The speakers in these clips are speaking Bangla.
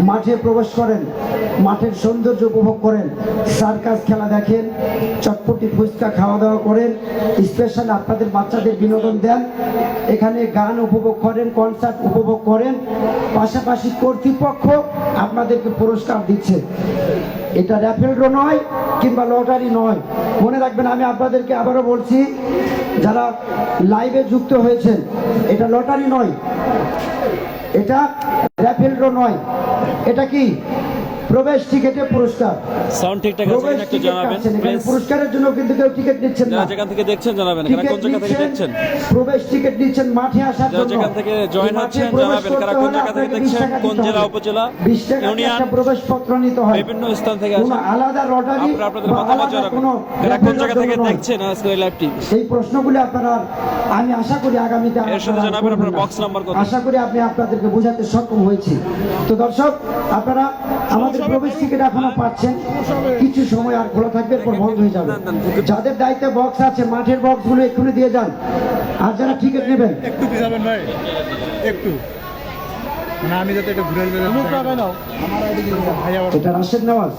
মাঠে প্রবেশ করেন, মাঠের সৌন্দর্য উপভোগ করেন, সার্কাস খেলা দেখেন, চটপটি ফুচকা খাওয়া দাওয়া করেন, স্পেশাল আপনাদের বাচ্চাদের বিনোদন দেন, এখানে গান উপভোগ করেন, কনসার্ট উপভোগ করেন, পাশাপাশি কর্তৃপক্ষ আপনাদেরকে পুরস্কার দিচ্ছে। এটা র্যাফেল ড্র নয় কিংবা লটারি নয়, মনে রাখবেন। আমি আপনাদেরকে আবারও বলছি, যারা লাইভে যুক্ত হয়েছেন, এটা লটারি নয়, এটা র্যাফেল ড্র নয়, এটা কি প্রবেশ টিকেটে পুরস্কার। সাউন্ড ঠিকঠাক আছে কিনা একটু জানাবেন প্লিজ। পুরস্কারের জন্য কিন্তু কেউ টিকিট নিচ্ছেন না। যেখান থেকে দেখছেন জানাবেন, কারা কোন জায়গা থেকে দেখছেন। প্রবেশ টিকিট নিচ্ছেন মাঠে আসার জন্য। যেখান থেকে জয়েন হচ্ছেন জানাবেন, কারা কোন জায়গা থেকে দেখছেন, কোন জেলা উপজেলা ইউনিয়ন প্রবেশপত্র নিতে হয়, বিভিন্ন স্থান থেকে আসেন। আলাদা লটারি আপনাদের মতামত জানাবেন, কারা কোন জায়গা থেকে দেখছেন আজকে এই লাইভটি। এই প্রশ্নগুলি আপনারা, আমি আশা করি আগামীতে এর সাথে জানাবেন আপনার বক্স নাম্বার কত। আশা করি আপনি আপনাদেরকে বোঝাতে সক্ষম হয়েছি। তো দর্শক, আপনারা আমাদের প্রবেশ টিকিট এখনো পাচ্ছেন, কিছু সময় আর খোলা থাকবে, এরপর বন্ধ হয়ে যাবে। যাদের দায়িত্বে বক্স আছে, মাঠের বক্সগুলো এক্ষুনি দিয়ে যান। আর যারা টিকিট নেবেন একটু যাবেন ভাই, একটু মানে আমি যাতে এটা ঘুরে এটা রাশেদ নেওয়াজ।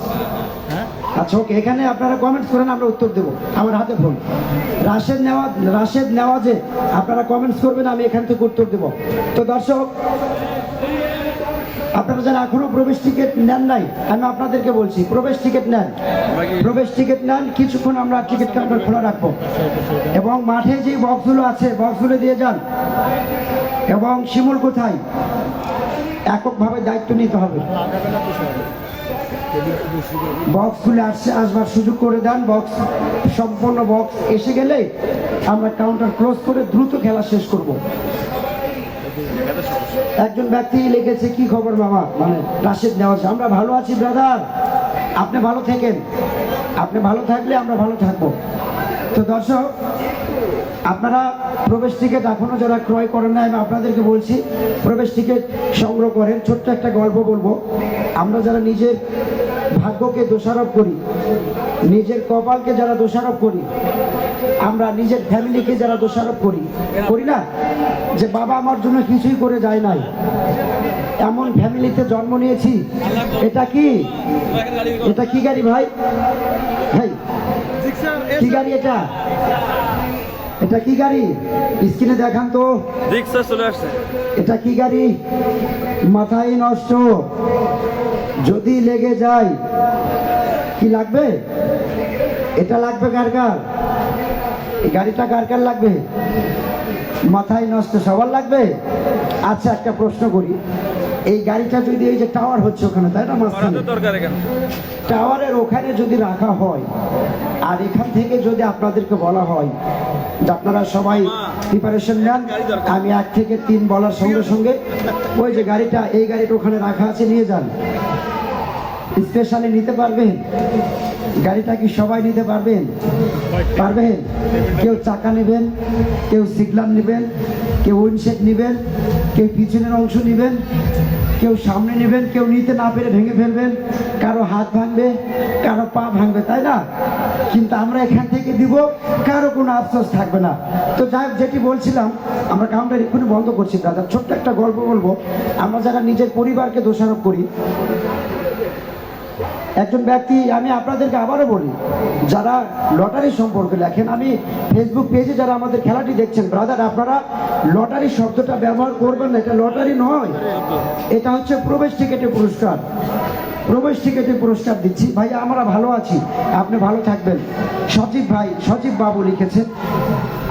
হ্যাঁ আচ্ছা, ওকে, এখানে আপনারা কমেন্টস করেন, আমরা উত্তর দেবো। আমার হাতে ফোন, রাশেদ নেওয়াজে আপনারা কমেন্টস করবেন, আমি এখান থেকে উত্তর দেবো। তো দর্শক, আপনারা যারা এখনো প্রবেশ টিকিট নেন নাই, আমি আপনাদেরকে বলছি, প্রবেশ টিকিট নেন, প্রবেশ টিকিট নেন। কিছুক্ষণ আমরা টিকিট কাউন্টার খোলা রাখবো, এবং মাঠে যে বক্সগুলো আছে বক্সগুলো দিয়ে যান। এবং শিমুল কোথায়, এককভাবে দায়িত্ব নিতে হবে। বক্সগুলো আসবার সুযোগ করে দেন। বক্স সম্পূর্ণ বক্স এসে গেলে আমরা কাউন্টার ক্লোজ করে দ্রুত খেলা শেষ করব। একজন ব্যক্তি লিখেছে, কি খবর বাবা, মানে রাশেদ নেওয়াজ, আমরা ভালো আছি ব্রাদার, আপনি ভালো থাকেন, আপনি ভালো থাকলে আমরা ভালো থাকবো। তো দর্শক, আপনারা প্রবেশ টিকিট এখনো যারা ক্রয় করেন না, আমি আপনাদেরকে বলছি প্রবেশ টিকিট সংগ্রহ করেন। ছোট্ট একটা গল্প বলবো। আমরা যারা নিজের ভাগ্যকে দোষারোপ করি, নিজের কপালকে যারা দোষারোপ করি, আমরা নিজের ফ্যামিলিকে যারা দোষারোপ করি, করি না, যে বাবা আমার জন্য কিছুই করে যায় নাই, এমন ফ্যামিলিতে জন্ম নিয়েছি। এটা কি, এটা কি গাড়ি ভাই, ভাই কি গাড়ি এটা, এটা কি গাড়ি, স্ক্রিনে দেখান তো। চলে আসছে, এটা কি গাড়ি, মাথায় নষ্ট, যদি লেগে যায় কি লাগবে, এটা লাগবে কার কার, এই গাড়িটা কার কার লাগবে, মাথায় নষ্ট সবার লাগবে। আচ্ছা, একটা প্রশ্ন করি, এই গাড়িটা যদি এই যে টাওয়ার হচ্ছে ওখানে, তাই না, মাঝখানে টাওয়ারের ওখানে যদি রাখা হয়, আর এখান থেকে যদি আপনাদেরকে বলা হয় যে আপনারা সবাই প্রিপারেশন নেন, আমি 1 থেকে 3 বলার সঙ্গে সঙ্গে ওই যে গাড়িটা, এই গাড়িটা ওখানে রাখা আছে, নিয়ে যান, স্পেশালি নিতে পারবেন? গাড়িটা কি সবাই নিতে পারবেন? পারবেন? কেউ চাকা নেবেন, কেউ সিগনাল নেবেন, কেউ উইন্ডশেড নেবেন, কেউ পিছনের অংশ নেবেন, কেউ সামনে নেবেন, কেউ নিতে না পেরে ভেঙে ফেলবেন, কারো হাত ভাঙবে, কারো পা ভাঙবে, তাই না? কিন্তু আমরা এখান থেকে দিব, কারো কোনো আফসোস থাকবে না। তো যাই হোক, যেটি বলছিলাম, আমরা কাউন্টার এক্ষুনি বন্ধ করছি দাদা। ছোট্ট একটা গল্প বলবো। আমরা যারা নিজের পরিবারকে দোষারোপ করি, একজন ব্যক্তি, আমি আপনাদেরকে আবারও বলি, যারা লটারি সম্পর্কে লেখেন, আমি ফেসবুক পেজে যারা আমাদের খেলাটি দেখছেন, ব্রাদার, আপনারা লটারি শব্দটা ব্যবহার করবেন না, এটা লটারি নয়, এটা হচ্ছে প্রবেশ টিকেটে পুরস্কার। প্রবেশ টিকেটে পুরস্কার দিচ্ছি ভাই, আমরা ভালো আছি, আপনি ভালো থাকবেন। সজীব ভাই, সজীব বাবু লিখেছেন,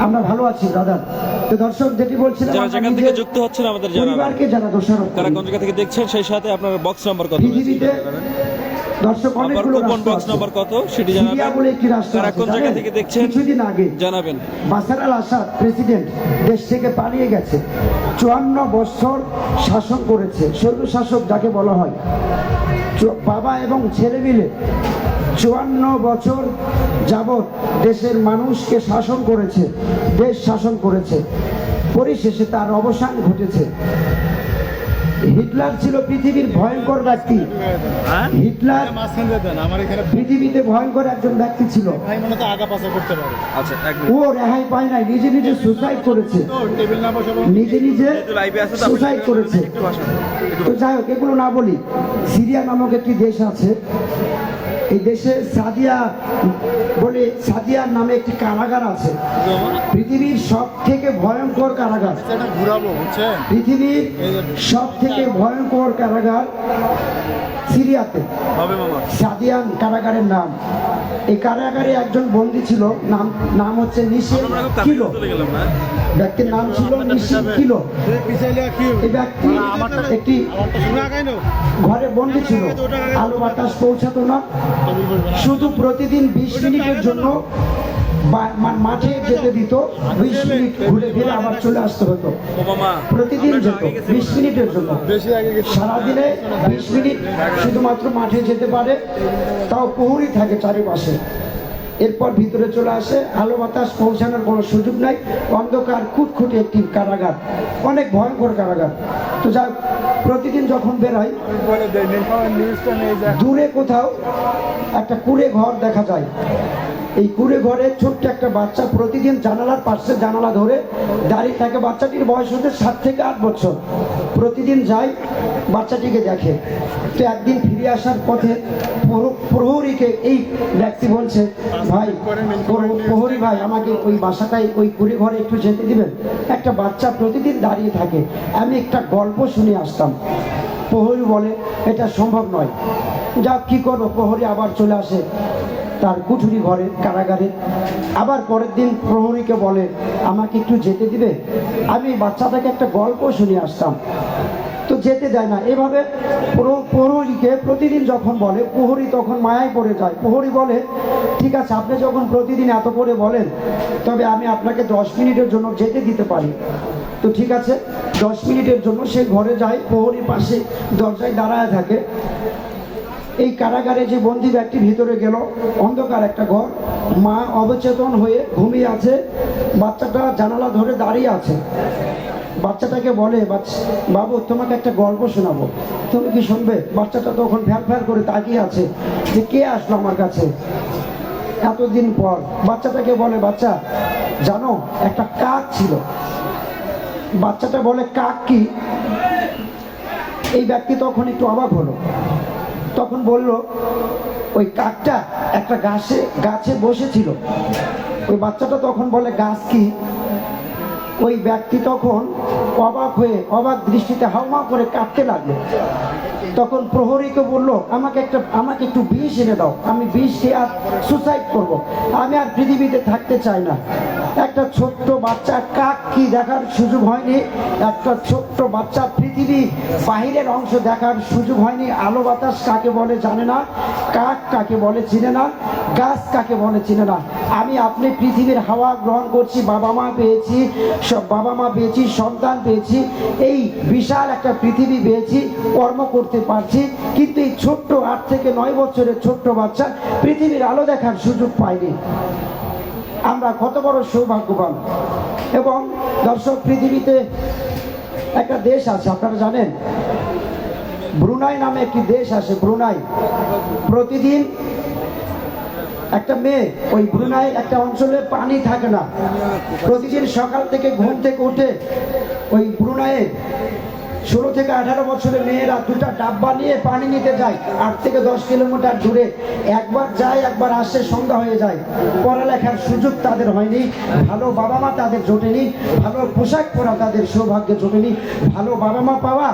আমরা ভালো আছি ব্রাদার। তো দর্শক, যেটি বলছিলাম, যারা যেখান থেকে যুক্ত হচ্ছেন আমাদের পরিবারকে যারা দোষারোপ, কারা কোন জায়গা থেকে দেখছেন, সেই সাথে আপনার বক্স নাম্বার কত, পৃথিবীতে দর্শক অনেকগুলো বক্স নাম্বার কত সেটি জানাবেন। কারা কোন জায়গা থেকে দেখছেন কিছুদিন আগে জানাবেন। বাশার আল আসাদ প্রেসিডেন্ট দেশ থেকে পালিয়ে গেছে, 54 বছর শাসন করেছে, স্বৈর শাসক যাকে বলা হয়। বাবা এবং ছেলে মিলে 54 বছর যাবৎ দেশের মানুষকে শাসন করেছে, দেশ শাসন করেছে। পরিশেষে তার অবসান ঘটেছে। হিটলার ছিল পৃথিবীর ভয়ঙ্কর ব্যক্তি। হিটলার মাঝখান দিয়ে দেন আমার এখানে পৃথিবীতে ভয়ঙ্কর একজন ব্যক্তি ছিল। ভাই মনে তো আগা পাশা করতে পারে। আচ্ছা এক ও রেহাই পায় নাই, নিজে নিজে সুসাইড করেছে, তো টেবিল না বসে নিজে নিজে লাইভে আছে তো সুসাইড করেছে। একটু ভাষা তো যাই হোক, এগুলো না বলি। সিরিয়া নামক একটি দেশ আছে, এই দেশে সাদিয়া বলে, সাদিয়ার নামে একটি কারাগার আছে, পৃথিবীর সব থেকে ভয়ঙ্কর কারাগার। এটা ঘুরাবো বুঝছেন। পৃথিবীর সব থেকে ভয়ঙ্কর কারাগার সিরিয়াতে হবে মামা। সাদিয়ান কারাগারের নাম। এই কারাগারে একজন বন্দী ছিল, নাম হচ্ছে নিশির আমরা খুব কিলো। কাছে চলে গেলাম না। ব্যক্তির নাম ছিল নিশির কিলো। পিছাইলে কি এই ব্যক্তি একটি আমারটা শুনে আগাইনো ঘরে বন্দী ছিল, আলো বাতাস পৌঁছাতো না, টেবিল বসবে না। শুধু প্রতিদিন 20 মিনিটের জন্য মাঠে যেতে দিত, 20 মিনিট ঘুরে ফিরে আবার চলে আসতে হতো। ও মামা প্রতিদিন যেত 20 মিনিটের জন্য। বেশি আগে গেছে। সারাদিনে 20 মিনিট শুধুমাত্র মাঠে যেতে পারে, তাও প্রহরী থাকে চারিপাশে। এরপর ভিতরে চলে আসে, আলো বাতাস পৌঁছানোর কোনো সুযোগ নাই, অন্ধকার কুটকুটে একটি কারাগার, অনেক ভয়ঙ্কর কারাগার। তো যা প্রতিদিন যখন বেরোয়, বলে দেয় নিউজটা নিয়ে যা। দূরে কোথাও একটা কুড়ে ঘর দেখা যায়। এই কুড়ে ঘরে ছোট্ট একটা বাচ্চা প্রতিদিন জানালার পাশে জানালা ধরে দাঁড়িয়ে থাকে। বাচ্চাটির বয়স হচ্ছে 7 থেকে 8 বছর। প্রতিদিন যায়, বাচ্চাটিকে দেখে। তো একদিন ফিরে আসার পথে প্রহরীকে এই ব্যক্তি বলছে, ভাই প্রহরী ভাই, আমাকে ওই বাসাটায় ওই কুড়ে ঘরে একটু যেতে দিবেন, একটা বাচ্চা প্রতিদিন দাঁড়িয়ে থাকে, আমি একটা গল্প শুনে আসতাম। প্রহরী বলে, এটা সম্ভব নয়। যা কি করবো, প্রহরী আবার চলে আসে তার কুঠুরি ঘরে, কারাগারে। আবার পরের দিন প্রহরীকে বলে, আমাকে একটু যেতে দিবে, আমি বাচ্চাটাকে একটা গল্প শুনে আসতাম। তো যেতে দেয় না। এভাবে প্রহরীকে প্রতিদিন যখন বলে, প্রহরী তখন মায়ায় পড়ে যায়। প্রহরী বলে, ঠিক আছে, আপনি যখন প্রতিদিন এত করে বলেন, তবে আমি আপনাকে 10 মিনিটের জন্য যেতে দিতে পারি। তো ঠিক আছে, 10 মিনিটের জন্য সে ঘরে যায়, প্রহরীর পাশে দরজায় দাঁড়ায় থাকে। এই কারাগারে যে বন্দী ব্যক্তি ভিতরে গেল, অন্ধকার একটা ঘর, মা অবচেতন হয়ে ঘুমিয়ে আছে, বাচ্চাটা জানালা ধরে দাঁড়িয়ে আছে। বাচ্চাটাকে বলে, বাবু তোমাকে একটা গল্প শোনাবো, তুমি কি শুনবে? বাচ্চাটা তখন ফ্যার ফ্যার করে তাকিয়ে আছে যে কে আসলো আমার কাছে এতদিন পর। বাচ্চাটাকে বলে, বাচ্চা জানো, একটা কাক ছিল। বাচ্চাটা বলে, কাক কি? এই ব্যক্তি তখন একটু অবাক হলো, তখন বলল, ওই কাকটা একটা গাছে বসেছিল। ওই বাচ্চাটা তখন বলে, গাছ কি? ওই ব্যক্তি তখন অবাক হয়ে অবাক দৃষ্টিতে হাউমাউ করে কাঁদতে লাগলো। তখন প্রহরীকে বলল, আমাকে একটু বিষ এনে দাও, আমি বিষ খেয়ে আর সুসাইড করব, আমি আর পৃথিবীতে থাকতে চাই না। একটা ছোট্ট বাচ্চা, কাক কি দেখার সুযোগ হয়নি, একটা ছোট্ট বাচ্চা পৃথিবী বাহিরের অংশ দেখার সুযোগ হয়নি, আলো বাতাস কাকে বলে জানে না, কাক কাকে বলে চিনে না, গাছ কাকে বলে চিনে না। আমি আপনি পৃথিবীর হাওয়া গ্রহণ করছি, বাবা মা পেয়েছি, সন্তান পেয়েছি, এই বিশাল একটা পৃথিবী পেয়েছি, কর্ম করতে পারছি, কিন্তু এই ছোট্ট 8 থেকে 9 বছরের ছোট্ট বাচ্চা পৃথিবীর আলো দেখার সুযোগ পায়নি। আমরা কত বড় সৌভাগ্যবান। এবং দর্শক, পৃথিবীতে একটা দেশ আছে, আপনারা জানেন, ব্রুনাই নামে একটি দেশ আছে, ব্রুনাই। প্রতিদিন একটা মেয়ে, ওই ব্রুনাই একটা অঞ্চলে পানি থাকে না, প্রতিদিন সকাল থেকে ঘুম থেকে উঠে ওই ব্রুনাইয়ে 16 থেকে 18 বছরের মেয়েরা 2টা ডাব্বা নিয়ে পানি নিতে যায়, 8 থেকে 10 কিলোমিটার দূরে। একবার যায়, একবার আসে, সন্ধ্যা হয়ে যায়। পড়ালেখার সুযোগ তাদের হয়নি, ভালো বাবা মা তাদের জোটেনি, ভালো পোশাক পরা তাদের সৌভাগ্যে জোটেনি, ভালো বাবা মা পাওয়া,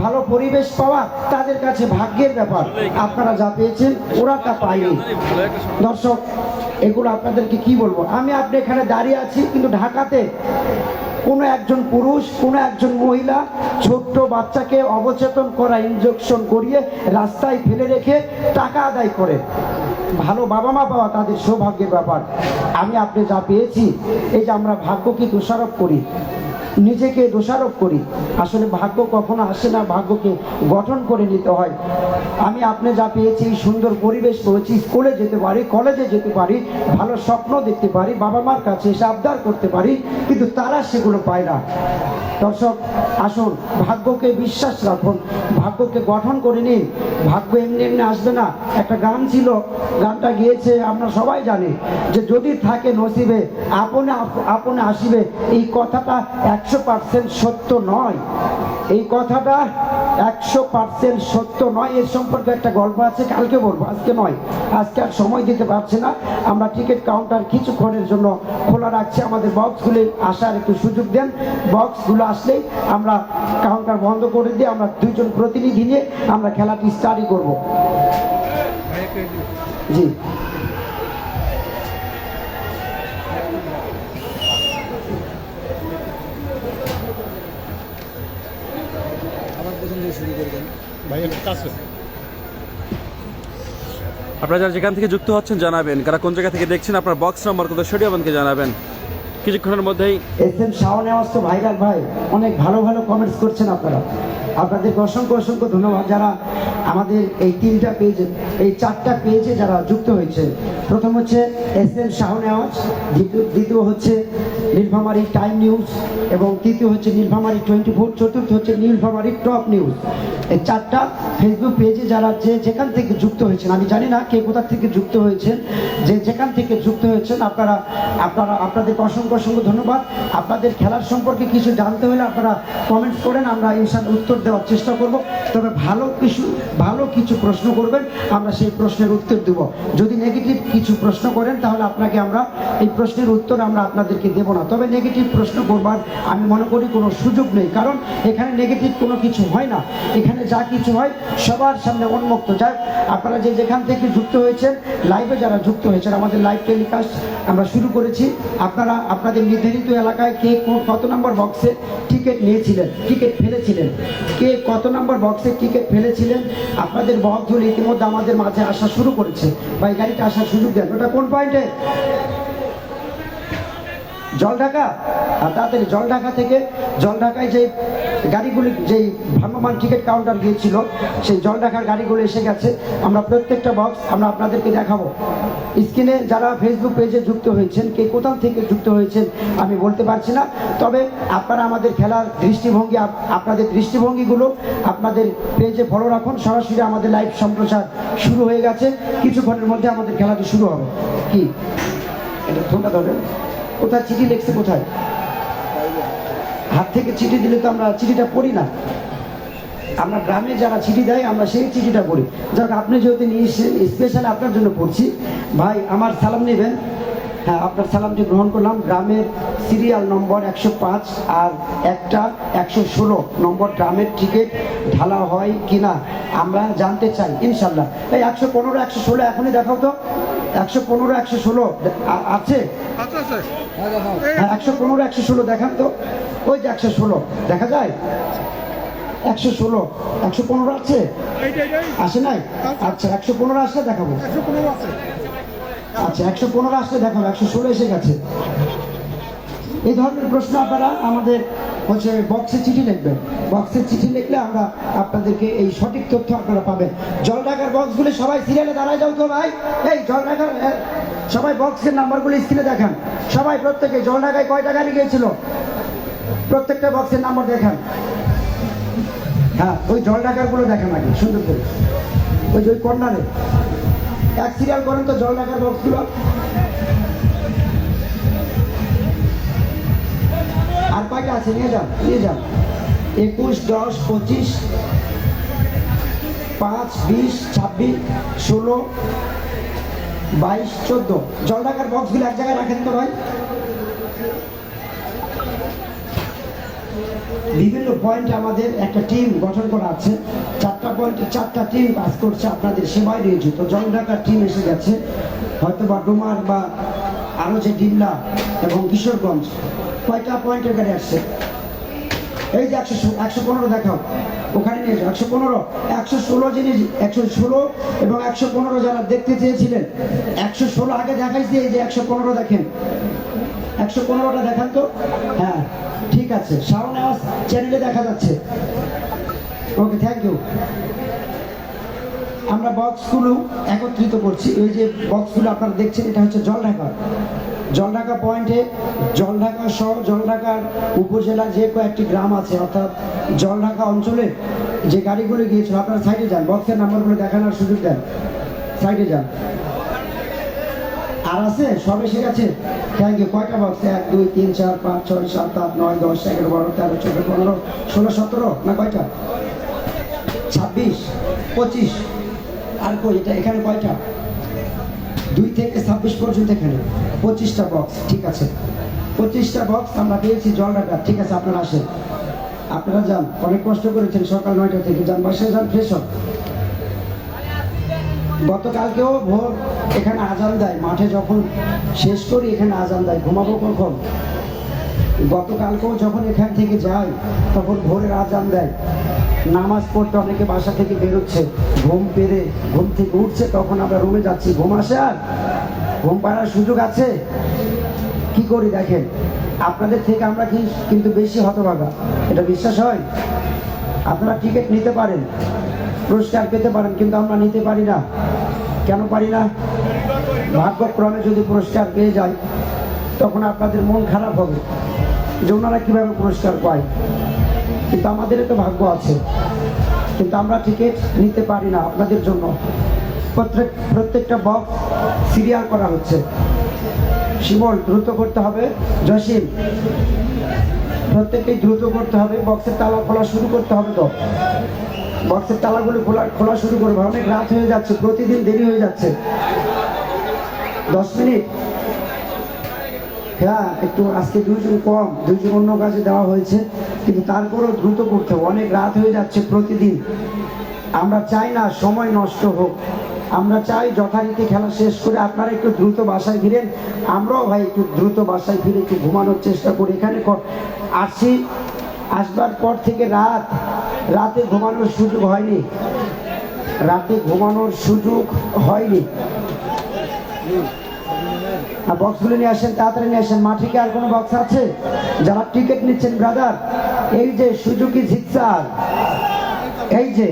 ভালো পরিবেশ পাওয়া তাদের কাছে ভাগ্যের ব্যাপার। আপনারা যা পেয়েছেন ওরা তা পায়নি। দর্শক, এগুলো আপনাদেরকে কি বলবো, আমি আপনি এখানে দাঁড়িয়ে আছি, কিন্তু ঢাকাতে কোনো একজন পুরুষ, কোনো একজন মহিলা ছোট্ট বাচ্চাকে অবচেতন করা, ইনজেকশন করিয়ে রাস্তায় ফেলে রেখে টাকা আদায় করে। ভালো বাবা মা পাওয়া তাদের সৌভাগ্যের ব্যাপার। আমি আপনি যা পেয়েছি, এই যে আমরা ভাগ্যকে দোষারোপ করি, নিজেকে দোষারোপ করি। আসলে ভাগ্য কখনো আসে না, ভাগ্যকে গঠন করে নিতে হয়। আমি আপনি যা পেয়েছি, সুন্দর পরিবেশ পেয়েছি, স্কুলে যেতে পারি, কলেজে যেতে পারি, ভালো স্বপ্ন দেখতে পারি, বাবা মার কাছে এসে আবদার করতে পারি, কিন্তু তারা সেগুলো পায় না। দর্শক আসুন, ভাগ্যকে বিশ্বাস রাখুন, ভাগ্যকে গঠন করে নিন। ভাগ্য এমনি এমনি আসবে না। একটা গান ছিল, গানটা গিয়েছে আমরা সবাই জানি, যে যদি থাকে নসিবে আপনে আপনে আসিবে। এই কথাটা 100% সত্য নয়। এই কথাটা 100% সত্য নয়। এর সম্পর্কে একটা গল্প আছে, কালকে বলবো, আজকে নয়। আজকে আর সময় দিতে পারছি না। আমরা টিকিট কাউন্টার কিছুক্ষণের জন্য খোলা রাখছি, আমাদের বক্সগুলি আসার একটু সুযোগ দেন। বক্সগুলো আসলেই আমরা কাউন্টার বন্ধ করে দিয়ে আমরা 2 জন প্রতিনিধি নিয়ে আমরা খেলাটি স্টাডি করব। জি, ভাই একটু কাছে আপনারা যারা যেখান থেকে যুক্ত হচ্ছেন জানাবেন, কারা কোন জায়গা থেকে দেখছেন, আপনার বক্স নম্বর কত সেটি আমাদেরকে জানাবেন। কিছুক্ষণের মধ্যেই SM শাওন আওয়াজ তো ভাইরাল ভাই, অনেক ভালো ভালো কমেন্টস করছেন আপনারা। আপনাদেরকে অসংখ্য অসংখ্য ধন্যবাদ যারা আমাদের এই 3টা পেজে, এই 4টা পেজে যারা যুক্ত হয়েছে। প্রথম হচ্ছে SM শাওন আওয়াজ, দ্বিতীয় হচ্ছে নীলফামারী টাইম নিউজ, এবং তৃতীয় হচ্ছে নীলফামারী 24, চতুর্থ হচ্ছে নীলফামারী টপ নিউজ। এই 4টা ফেসবুক পেজে যারা যেখান থেকে যুক্ত হয়েছেন, আমি জানি না কে কোথা থেকে যুক্ত হয়েছেন, যেখান থেকে যুক্ত হয়েছেন আপনাদেরকে অসংখ্য অসংখ্য ধন্যবাদ। আপনাদের খেলার সম্পর্কে কিছু জানতে হলে আপনারা কমেন্টস করেন, আমরা ইনশাআল্লাহ উত্তর দেওয়ার চেষ্টা করব। তবে ভালো কিছু প্রশ্ন করবেন, আমরা সেই প্রশ্নের উত্তর দেব। যদি নেগেটিভ কিছু প্রশ্ন করেন তাহলে আপনাকে আমরা এই প্রশ্নের উত্তর আমরা আপনাদেরকে দেব না। তবে নেগেটিভ প্রশ্ন করবার আমি মনে করি কোনো সুযোগ নেই, কারণ এখানে নেগেটিভ কোনো কিছু হয় না। এখানে যা কিছু হয় সবার সামনে উন্মুক্ত। যাই আপনারা যেখান থেকে যুক্ত হয়েছেন, লাইভে যারা যুক্ত হয়েছেন, আমাদের লাইভ টেলিকাস্ট আমরা শুরু করেছি। আপনারা আপনাদের নির্ধারিত এলাকায় কে কত নম্বর বক্সে টিকিট নিয়েছিলেন, টিকিট ফেলেছিলেন, কে কত নম্বর বক্সে টিকিট ফেলেছিলেন, আপনাদের বক্সগুলি ইতিমধ্যে আমাদের মাঝে আসা শুরু করেছে। ভাই গাড়িটা আসার সুযোগ দেন। ওটা কোন পয়েন্টে? জলঢাকা। আর তাড়াতাড়ি জলঢাকা থেকে, জলঢাকায় যে গাড়িগুলি, যেই ভ্রাম্যমান টিকিট কাউন্টার গিয়েছিল, সেই জলঢাকার গাড়িগুলো এসে গেছে। আমরা প্রত্যেকটা বক্স আমরা আপনাদেরকে দেখাবো। স্ক্রিনে যারা ফেসবুক পেজে যুক্ত হয়েছেন, কে কোথাও থেকে যুক্ত হয়েছেন আমি বলতে পারছি না, তবে আপনারা আমাদের খেলার দৃষ্টিভঙ্গি, আপনাদের দৃষ্টিভঙ্গিগুলো আপনাদের পেজে ফলো রাখুন। সরাসরি আমাদের লাইভ সম্প্রচার শুরু হয়ে গেছে, কিছুক্ষণের মধ্যে আমাদের খেলাটি শুরু হবে। কি এটা ফোনটা ধরেন, কোথায় চিঠি লিখছে, কোথায় হাত থেকে চিঠি দিলে তো আমরা চিঠিটা পড়ি না। আমরা গ্রামে যারা চিঠি দেয় আমরা সেই চিঠিটা পড়ি। যাক, আপনি যেহেতু নিয়ে এসেছেন, স্পেশাল আপনার জন্য পড়ছি। ভাই আমার সালাম নেবেন। হ্যাঁ, আপনার সালামটি গ্রহণ করলাম। গ্রামের সিরিয়াল নম্বর 105 আর একটা 116 নম্বর গ্রামের টিকিট ঢালা হয় কিনা আমরা জানতে চাই ইনশাল্লাহ। এই 115, 116 এখনই দেখাও তো। 115, 116 আছে? হ্যাঁ, 115, 116 দেখান তো। ওই যে 116 দেখা যায়, 116, 115 আছে? আসে নাই? আচ্ছা, 115 আসলে দেখাবো। আচ্ছা, 115 আসলে দেখাবো। 116 এসে গেছে। এই ধরনের প্রশ্ন আপনারা আমাদের হচ্ছে বক্সে চিঠি লিখবেন। বক্সে চিঠি লিখলে আমরা আপনাদেরকে এই সঠিক তথ্য আপনারা পাবেন। জলঢাকার বক্সগুলি সবাই সিরিয়ালে দাঁড়ায় যাও তো ভাই। এই জলঢাকার সবাই বক্সের নাম্বারগুলি স্ক্রিনে দেখান। সবাই প্রত্যেকে জলঢাকায় কয়টা গাড়ি গিয়েছিল প্রত্যেকটা বক্সের নাম্বার দেখান। হ্যাঁ, ওই জলঢাকারগুলো দেখান আগে সুন্দর করে। ওই যে ওই কর্নারে এক সিরিয়াল করেন তো জলঢাকার বক্সগুলো। আর কয়টা আছে নিয়ে যান, নিয়ে যান। 21, 10, 25, 5, 20, 26, 16, 22, 14 জলঢাকার বক্সগুলো এক জায়গায় রাখেন তো ভাই। বিভিন্ন পয়েন্টে আমাদের একটা টিম গঠন করা আছে। 4টা পয়েন্টে 4টা টিম কাজ করছে আপনাদের সেবায় নিয়োজিত। জলঢাকার টিম এসে গেছে, হয়তো বা ডোমার বা আরও যে ডিমলা এবং কিশোরগঞ্জ। কয়টা পয়েন্টের গাড়ি আসছে? এই যে 115 দেখাও, ওখানে নিয়ে যাও 115, 116 জিনিস, 116 এবং 115 যারা দেখতে চেয়েছিলেন, 116 আগে দেখাইছি, এই যে 115 দেখেন, 115টা দেখান তো। হ্যাঁ ঠিক আছে, সাউন্ড আওয়াজ চ্যানেলে দেখা যাচ্ছে। ওকে, থ্যাংক ইউ। আমরা বক্সগুলো একত্রিত করছি। এই যে বক্সগুলো আপনারা দেখছেন, এটা হচ্ছে জলঢাকা। জলঢাকা পয়েন্টে, জলঢাকা সহ জলঢাকার উপজেলা যে কয়েকটি গ্রাম আছে, অর্থাৎ জলঢাকা অঞ্চলে যে গাড়িগুলো গিয়েছিল, আপনারা সাইডে যান, বক্সের নাম্বারগুলো দেখানোর সুযোগ দেন, সাইডে যান। আর আছে, সব এসে গেছে, থ্যাংক ইউ। কয়টা বক্স? 1 2 3 4 5 6 7 8 9 10 11 12 13 14 15 16 17 না কয়টা? 26 25। আর কই এটা? এখানে কয়টা? 2 থেকে 26 পর্যন্ত, এখানে 25টা বক্স। ঠিক আছে, 25টা বক্স আমরা পেয়েছি জলঢাকা। ঠিক আছে, আপনারা আসেন, আপনারা যান, অনেক কষ্ট করেছেন, সকাল 9টা থেকে যান, বাসায় যান, ফ্রেশ হন। গতকালকেও ভোর এখানে আজান দেয়, মাঠে যখন শেষ করি এখানে আজান দেয়, ঘুমাবো কখন? গতকালকেও যখন এখান থেকে যাই তখন ভোরের আজান দেয়, নামাজ পড়তে অনেকে বাসা থেকে বেরোচ্ছে, ঘুম থেকে উঠছে, তখন আমরা রুমে যাচ্ছি, ঘুম আসে? আর ঘুম পাড়ার সুযোগ আছে? কি করি দেখেন, আপনাদের থেকে আমরা কিন্তু বেশি হতভাগা, এটা বিশ্বাস হয়? আপনারা টিকিট নিতে পারেন, পুরস্কার পেতে পারেন, কিন্তু আমরা নিতে পারি না। কেন পারি না? ভাগ্যক্রমে যদি পুরস্কার পেয়ে যায় তখন আপনাদের মন খারাপ হবে যে ওনারা কীভাবে পুরস্কার পায়, কিন্তু আমাদের তো ভাগ্য আছে, কিন্তু আমরা টিকিট নিতে পারি না আপনাদের জন্য। প্রত্যেকটা বক্স সিরিয়াল করা হচ্ছে। শিমল, দ্রুত করতে হবে। জসিম, প্রত্যেককেই দ্রুত করতে হবে, বক্সের তালা খোলা শুরু করতে হবে। তো বক্সের তালাগুলো খোলা শুরু করবে, অনেক রাত হয়ে যাচ্ছে, প্রতিদিন দেরি হয়ে যাচ্ছে। 10 মিনিট, হ্যাঁ একটু আজকে 2 জন কম, 2 জন অন্য কাজে দেওয়া হয়েছে, কিন্তু তারপরেও দ্রুত করতে হবে, অনেক রাত হয়ে যাচ্ছে প্রতিদিন। আমরা চাই না সময় নষ্ট হোক, আমরা চাই যথারীতি খেলা শেষ করে আপনারা একটু দ্রুত বাসায় ফিরেন, আমরাও ভাই একটু দ্রুত বাসায় ফিরে একটু ঘুমানোর চেষ্টা করি। এখানে আসছি, আসবার পর থেকে রাতে ঘুমানোর সুযোগ হয়নি, বক্সগুলো নিয়ে আসেন, তাড়াতাড়ি নিয়ে আসেন। মাঠে কি আর কোনো বক্স আছে? যারা টিকিট নিচ্ছেন ব্রাদার, এই যে সুজুকি জিক্সার, এই যে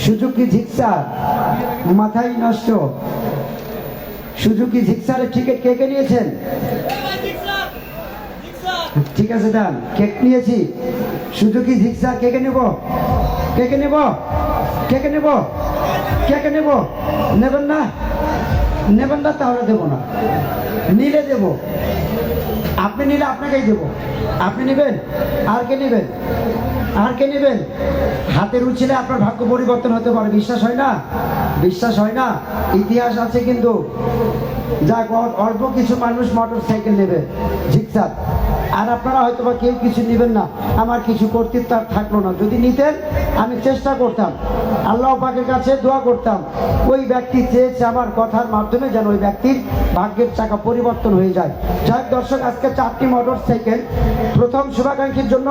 সুজুকি জিক্সার, মাথায় নষ্ট। সুজুকি জিক্সারের টিকিট কে কে নিয়েছেন? ঠিক আছে দেন, কেক নিয়েছি। সুজুকি জিক্সার কে কে নেব? নেবেন না? নেবেন না তাহলে দেবো না, নিলে দেব। আপনি নিলে আপনাকেই দেব। আপনি নেবেন? আর কে নেবেন? হাতে উঠছিলে আপনার ভাগ্য পরিবর্তন হতে পারে, বিশ্বাস হয় না? ইতিহাস আছে কিন্তু। যাক, অল্প কিছু মানুষ মোটর সাইকেল নেবে, জিক্সার, আর আপনারা হয়তো বা কেউ কিছু নেবেন না। আমার কিছু কর্তৃত্ব আর থাকলো না। যদি নিতেন আমি চেষ্টা করতাম, আল্লাহ পাকের কাছে দোয়া করতাম, ওই ব্যক্তি চেয়েছে আমার কথার মাধ্যমে যেন ওই ব্যক্তির ভাগ্যের চাকা পরিবর্তন হয়ে যায়। যাক দর্শক, আজকে 4টি মোটর সাইকেল প্রথম শুভাকাঙ্ক্ষীর জন্য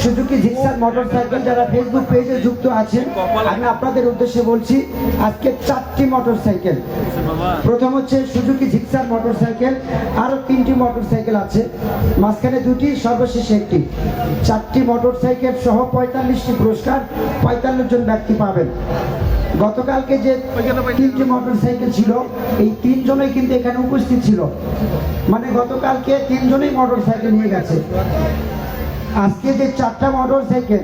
সুজুকি জিক্সার মোটর সাইকেল। যারা ফেসবুক পেজে যুক্ত আছেন, আমি আপনাদের উদ্দেশ্যে বলছি, আজকে 4টি মোটর সাইকেল। প্রথম হচ্ছে সুজুকি জিক্সার মোটর সাইকেল, আরও 3টি মোটর সাইকেল আছে, মাঝখানে 2টি, সর্বশেষে 1টি। 4টি মোটর সাইকেল সহ 45টি পুরস্কার 45 জন ব্যক্তি পাবেন। গতকালকে যে 3টি মোটর সাইকেল ছিল, এই 3 জনই কিন্তু এখানে উপস্থিত ছিল, মানে গতকালকে 3 জনই মোটর সাইকেল নিয়ে গেছে। আজকে যে 4টা মোটর সাইকেল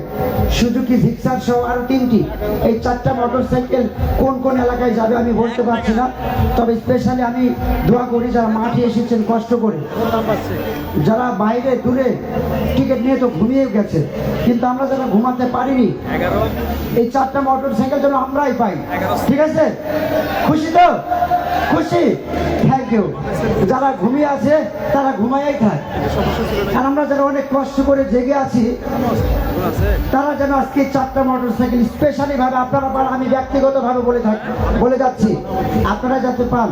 সুজুকি জিক্সার সহ আরো 3টি, এই 4টা মোটর সাইকেল কোন কোন এলাকায় যাবে আমি বলতে পারছি না, তবে স্পেশালি আমি দোয়া করি যারা মাঠে এসেছেন কষ্ট করে, যারা বাইরে দূরে টিকিট নিয়ে তো ঘুমিয়ে গেছে, কিন্তু আমরা যারা ঘুমাতে পারিনি, এই 4টা মোটর সাইকেল যেন আমরাই পাই। ঠিক আছে? খুশি তো? খুশি? Thank you. কেউ। যারা ঘুমিয়ে আছে তারা ঘুমাইয়াই থাক, আর আমরা যারা অনেক কষ্ট করে জেগে আছি তারা যেন আজকে 4টা মোটরসাইকেল স্পেশালি ভাবে আপনারা পান, আমি ব্যক্তিগতভাবে বলে যাচ্ছি, আপনারা যাতে পান।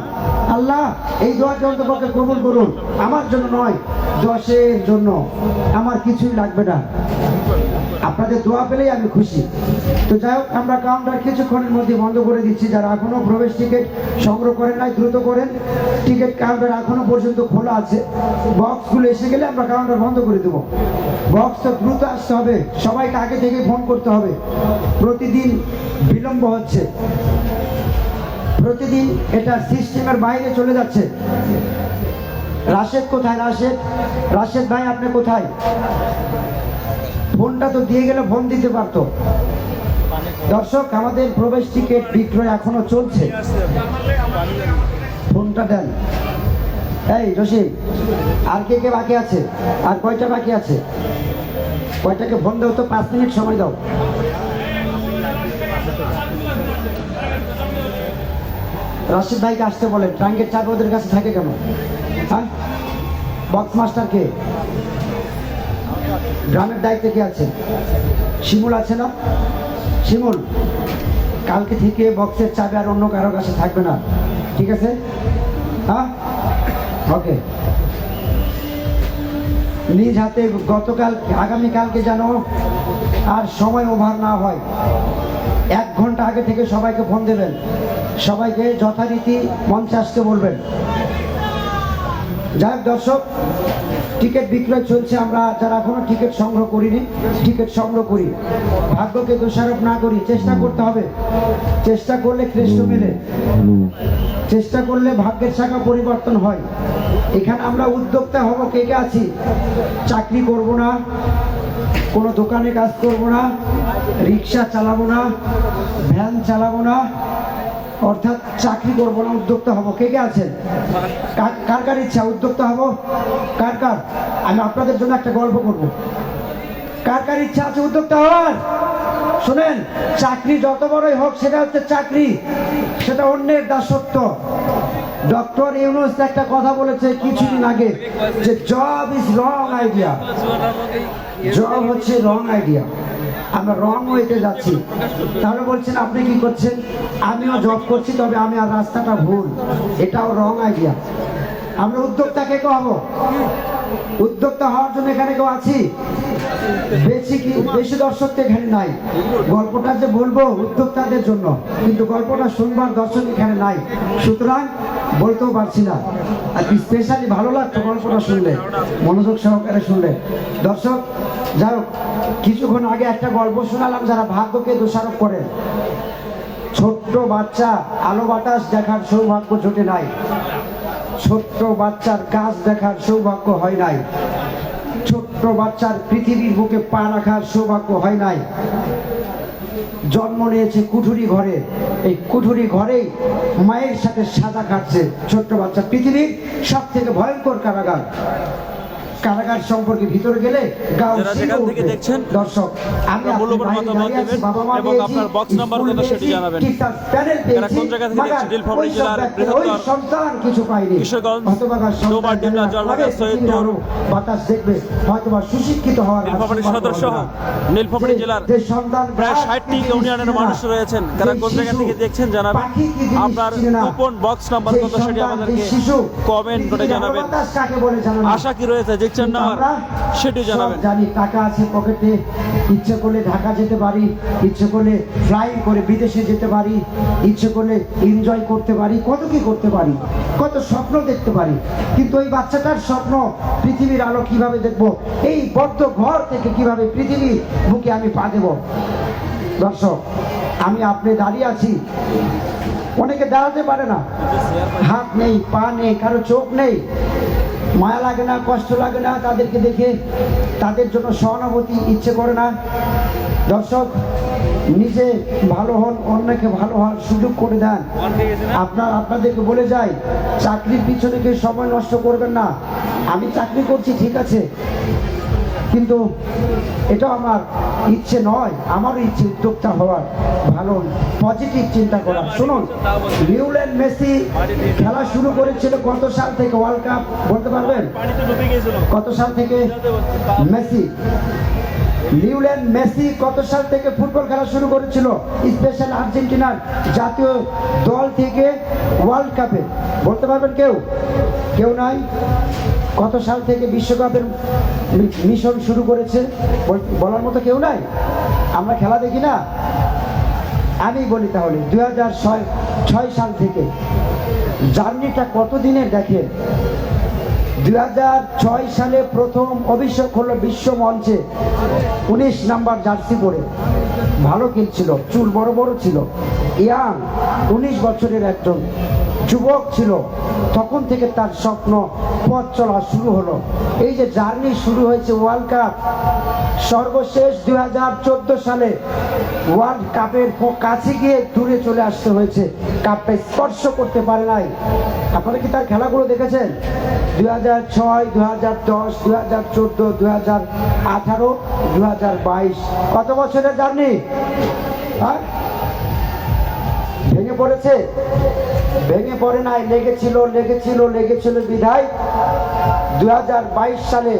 আল্লাহ এই দোয়াটি অন্তপক্ষে কবুল করুন, আমার জন্য নয়, যশের জন্য। আমার কিছুই লাগবে না, আপনাদের দোয়া পেলেই আমি খুশি। তো যাই হোক, আমরা কাউন্টার কিছুক্ষণের মধ্যে বন্ধ করে দিচ্ছি। যারা এখনো প্রবেশ টিকিট সংগ্রহ করেন নাই দ্রুত করেন, টিকিট কাউন্টার এখনো পর্যন্ত খোলা আছে। বক্সগুলো এসে গেলে আমরা কাউন্টার বন্ধ করে দেবো। বক্স তো দ্রুত আসতে হবে, সবাইকে আগে থেকে ফোন করতে হবে। প্রতিদিন বিলম্ব হচ্ছে, প্রতিদিন এটা সিস্টেমের বাইরে চলে যাচ্ছে। রাশেদ কোথায়? রাশেদ ভাই আপনি কোথায়? ফোনটা তো দিয়ে গেলে ফোন দিতে পারতো। দর্শক, আমাদের প্রবেশ টিকিট বিক্রয় এখনো চলছে, ফোনটা দেন। এই জসিম, আর কে কে বাকি আছে? আর কয়টা বাকি আছে? কয়টাকে ফোন দাও তো, 5 মিনিট সময় দাও। রাশিদ ভাইকে আসতে বলেন, ট্রাঙ্কের চাবি ওদের কাছে থাকে কেন? হ্যাঁ, বক্স মাস্টার কে? গ্রামের দায়িত্বে কে আছে? শিমুল আছে না? শিমুল, কালকে থেকে বক্সের চাবি আর অন্য কারো কাছে থাকবে না, ঠিক আছে? হ্যাঁ, ওকে। নিজ হাতে গতকাল আগামীকালকে যেন আর সময় ওভার না হয়, 1 ঘন্টা আগে থেকে সবাইকে ফোন দেবেন, সবাইকে যথারীতি মঞ্চে আসতে বলবেন। যাই হোক দর্শক, টিকিট বিক্রয় চলছে। আমরা যারা এখনো টিকিট সংগ্রহ করিনি, টিকিট সংগ্রহ করি। ভাগ্যকে দোষারোপ না করি, চেষ্টা করতে হবে। চেষ্টা করলে কৃষ্ণ মেলে, চেষ্টা করলে ভাগ্যের শাখা পরিবর্তন হয়। এখানে আমরা উদ্যোক্তা হব, কে কে আছি? চাকরি করব না, কোনো দোকানে কাজ করব না, রিক্সা চালাবো না, ভ্যান চালাবো না, অর্থাৎ চাকরি করবো না, উদ্যোক্তা হব। কে কে আছেন? কার কার ইচ্ছা উদ্যোক্তা হব? কার কার? আমি আপনাদের জন্য একটা গল্প করব। কার কার ইচ্ছা আছে উদ্যোক্তা হওয়ার? শুনেন, চাকরি যত বড়ই হোক সেটা হচ্ছে চাকরি, সেটা অন্যের দাসত্ব। ডক্টর ইউনূস একটা কথা বলেছে কিছুদিন আগে, যে job is wrong idea. Job হচ্ছে রং আইডিয়া, আমরা রং ওয়েতে যাচ্ছি। তাহলে বলছেন আপনি কি করছেন? আমিও জব করছি, তবে আমি আর রাস্তাটা ভুল, এটাও রং আইডিয়া। আমরা উদ্যোক্তা কে হব? উদ্যোক্তা হওয়ার জন্য এখানে কেউ আছি? বেশি দর্শক তো এখানে নাই। গল্পটা যে বলবো উদ্যোক্তাদের জন্য, কিন্তু গল্পটা শুনবার দর্শক এখানে নাই, সুতরাং বলতেও পারছি না। আর স্পেশালি ভালো লাগতো গল্পটা শুনলে, মনোযোগ সহকারে শুনলে। দর্শক, যাই হোক, কিছুক্ষণ আগে একটা গল্প শোনালাম। যারা ভাগ্যকে দোষারোপ করেন, ছোট্ট বাচ্চা আলো বাতাস দেখার সৌভাগ্য জোটে নাই, ছোট্ট বাচ্চার গাছ দেখার সৌভাগ্য হয় নাই, ছোট্ট বাচ্চার পৃথিবীর বুকে পা রাখার সৌভাগ্য হয় নাই। জন্ম নিয়েছে কুঠুরি ঘরে, এই কুঠুরি ঘরেই মায়ের সাথে সাজা খাচ্ছে ছোট্ট বাচ্চা। পৃথিবীর সব থেকে ভয়ঙ্কর কারাগার, কারাগার সম্পর্কে ভিতরে গেলে যারা যেখান থেকে দেখছেন, দর্শক, আমি মূল্যবান মতামত দেবেন এবং আপনার বক্স নাম্বার কত সেটি জানাবেন। যারা কোন জায়গা থেকে দেখছেন, নীলফামারী জেলার বৃহত্তর সন্তান কিছু পাইনি, কিশোরগঞ্জ, হতভাগা ডোবার, ডিমলা, জলঢাকা, সৈয়দপুর, বাতাস দেখবে, হয়তোবা সুশিক্ষিত হওয়ার নীলফামারী সদর সহ নীলফামারী জেলার প্রায় 60টি ইউনিয়নের মানুষ রয়েছেন। কারা কোন জায়গা থেকে দেখছেন জানাবেন। আপনার কুপন বক্স নাম্বার কত সেটি আমাদেরকে কমেন্ট করে জানাবেন। আশা কি রয়েছে দেখছেন না সেটি জানাবেন। জানি টাকা আছে পকেটে, ইচ্ছে করলে ঢাকা যেতে পারি, ইচ্ছে করলে ফ্লাই করে বিদেশে যেতে পারি, ইচ্ছে করলে এনজয় করতে পারি, কত কি করতে পারি, কত স্বপ্ন দেখতে পারি। কিন্তু ওই বাচ্চাটার স্বপ্ন পৃথিবীর আলো কিভাবে দেখবো, এই বদ্ধ ঘর থেকে কিভাবে পৃথিবীর বুকে আমি পা দেব। দর্শক, আমি আপনি দাঁড়িয়ে আছি, অনেকে দাঁড়াতে পারে না, হাত নেই, পা নেই, কারো চোখ নেই, মায়া লাগে না, কষ্ট লাগে না তাদেরকে দেখে, তাদের জন্য সহানুভূতি ইচ্ছে করে না। দর্শক, নিজে ভালো হন, অন্যকে ভালো হওয়ার সুযোগ করে দেন। আপনাদেরকে বলে যাই, চাকরির পিছনে কেউ সময় নষ্ট করবেন না। আমি চাকরি করছি ঠিক আছে, কিন্তু এটা আমার ইচ্ছে নয়, আমারও ইচ্ছে উদ্যোক্তা হওয়ার, ভালো পজিটিভ চিন্তা করা। শুনুন, লিওনেল মেসি খেলা শুরু করেছিল কত সাল থেকে? ওয়ার্ল্ড কাপ বলতে পারবেন কত সাল থেকে? লিওনেল মেসি কত সাল থেকে ফুটবল খেলা শুরু করেছিল? স্পেশাল আর্জেন্টিনার জাতীয় দল থেকে ওয়ার্ল্ড কাপে বলতে পারবেন কেউ? কেউ নাই। কত সাল থেকে বিশ্বকাপের মিশন শুরু করেছে বলার মতো কেউ নাই? আমরা খেলা দেখি না? আমি বলি তাহলে 2006 সাল থেকে জার্নিটা কত দিনের দেখেন। 2006 সালে প্রথম অভিষেক হলো বিশ্ব মঞ্চে 19 নাম্বার জার্সি পরে। ভালো খেলছিল, চুল বড় বড় ছিল, ইয়াং 19 বছরের একজন যুবক ছিল। তখন থেকে তার স্বপ্ন পথ চলা শুরু হলো। এই যে জার্নি শুরু হয়েছে ওয়ার্ল্ড কাপ, সর্বশেষ 2014 সালে ওয়ার্ল্ড কাপের কাছে গিয়ে দূরে চলে আসতে হয়েছে, কাপটা স্পর্শ করতে পারে নাই। আপনারা কি তার খেলাগুলো দেখেছেন? 2006, 2010, 2014, 2018, 2022, কত বছরের জার্নি? ভেঙে পড়েছে? ভেঙে পড়ে নাই, লেগেছিল বিধায় 2022 সালে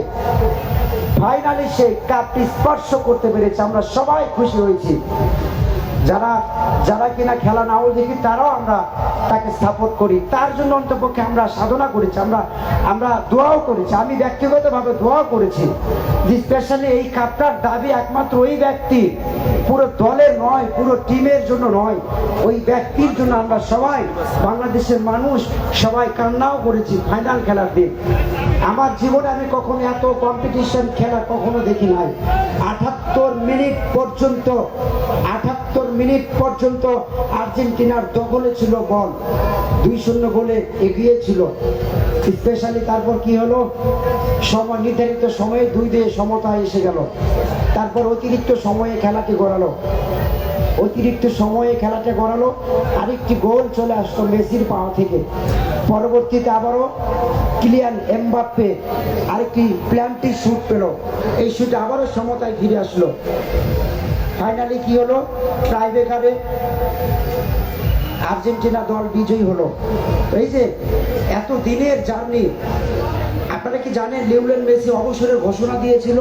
ফাইনালি সে কাপটি স্পর্শ করতে পেরেছে। আমরা সবাই খুশি হয়েছি। যারা কিনা খেলা নাও দেখি তারাও আমরা তাকে সাপোর্ট করি, তার জন্য অন্তপক্ষে আমরা সাধনা করেছি, আমরা দোয়াও করেছি। আমি ব্যক্তিগতভাবে দোয়াও করেছি যে স্পেশালি এই কাপটার দাবি একমাত্র ওই ব্যক্তি, পুরো দলের নয়, পুরো টিমের জন্য নয়, ওই ব্যক্তির জন্য। আমরা সবাই বাংলাদেশের মানুষ সবাই কান্নাও করেছি ফাইনাল খেলার দিন। আমার জীবনে আমি কখনো এত কম্পিটিশন খেলা কখনো দেখি নাই। 78 মিনিট পর্যন্ত আর্জেন্টিনার দখলে ছিল বল, 2-0 গোলে এগিয়ে ছিল। স্পেশালি তারপর কি হলো, নির্ধারিত সময়ে 2-2 সমতা এসে গেল। তারপর অতিরিক্ত সময়ে খেলাটি গড়ালো, আরেকটি গোল চলে আসলো মেসির পাওয়া থেকে। পরবর্তীতে আবারও কিলিয়ান এমবাপ্পে আরেকটি প্ল্যান্টি শুট পেল, এই শুটে আবারও সমতায় ফিরে আসলো। ফাইনালি কি হলো, টাইব্রেকারে আর্জেন্টিনা দল বিজয়ী হলো। এই যে এত দিনের জার্নি, আপনারা কি জানেন লিওনেল মেসি অবসরের ঘোষণা দিয়েছিল?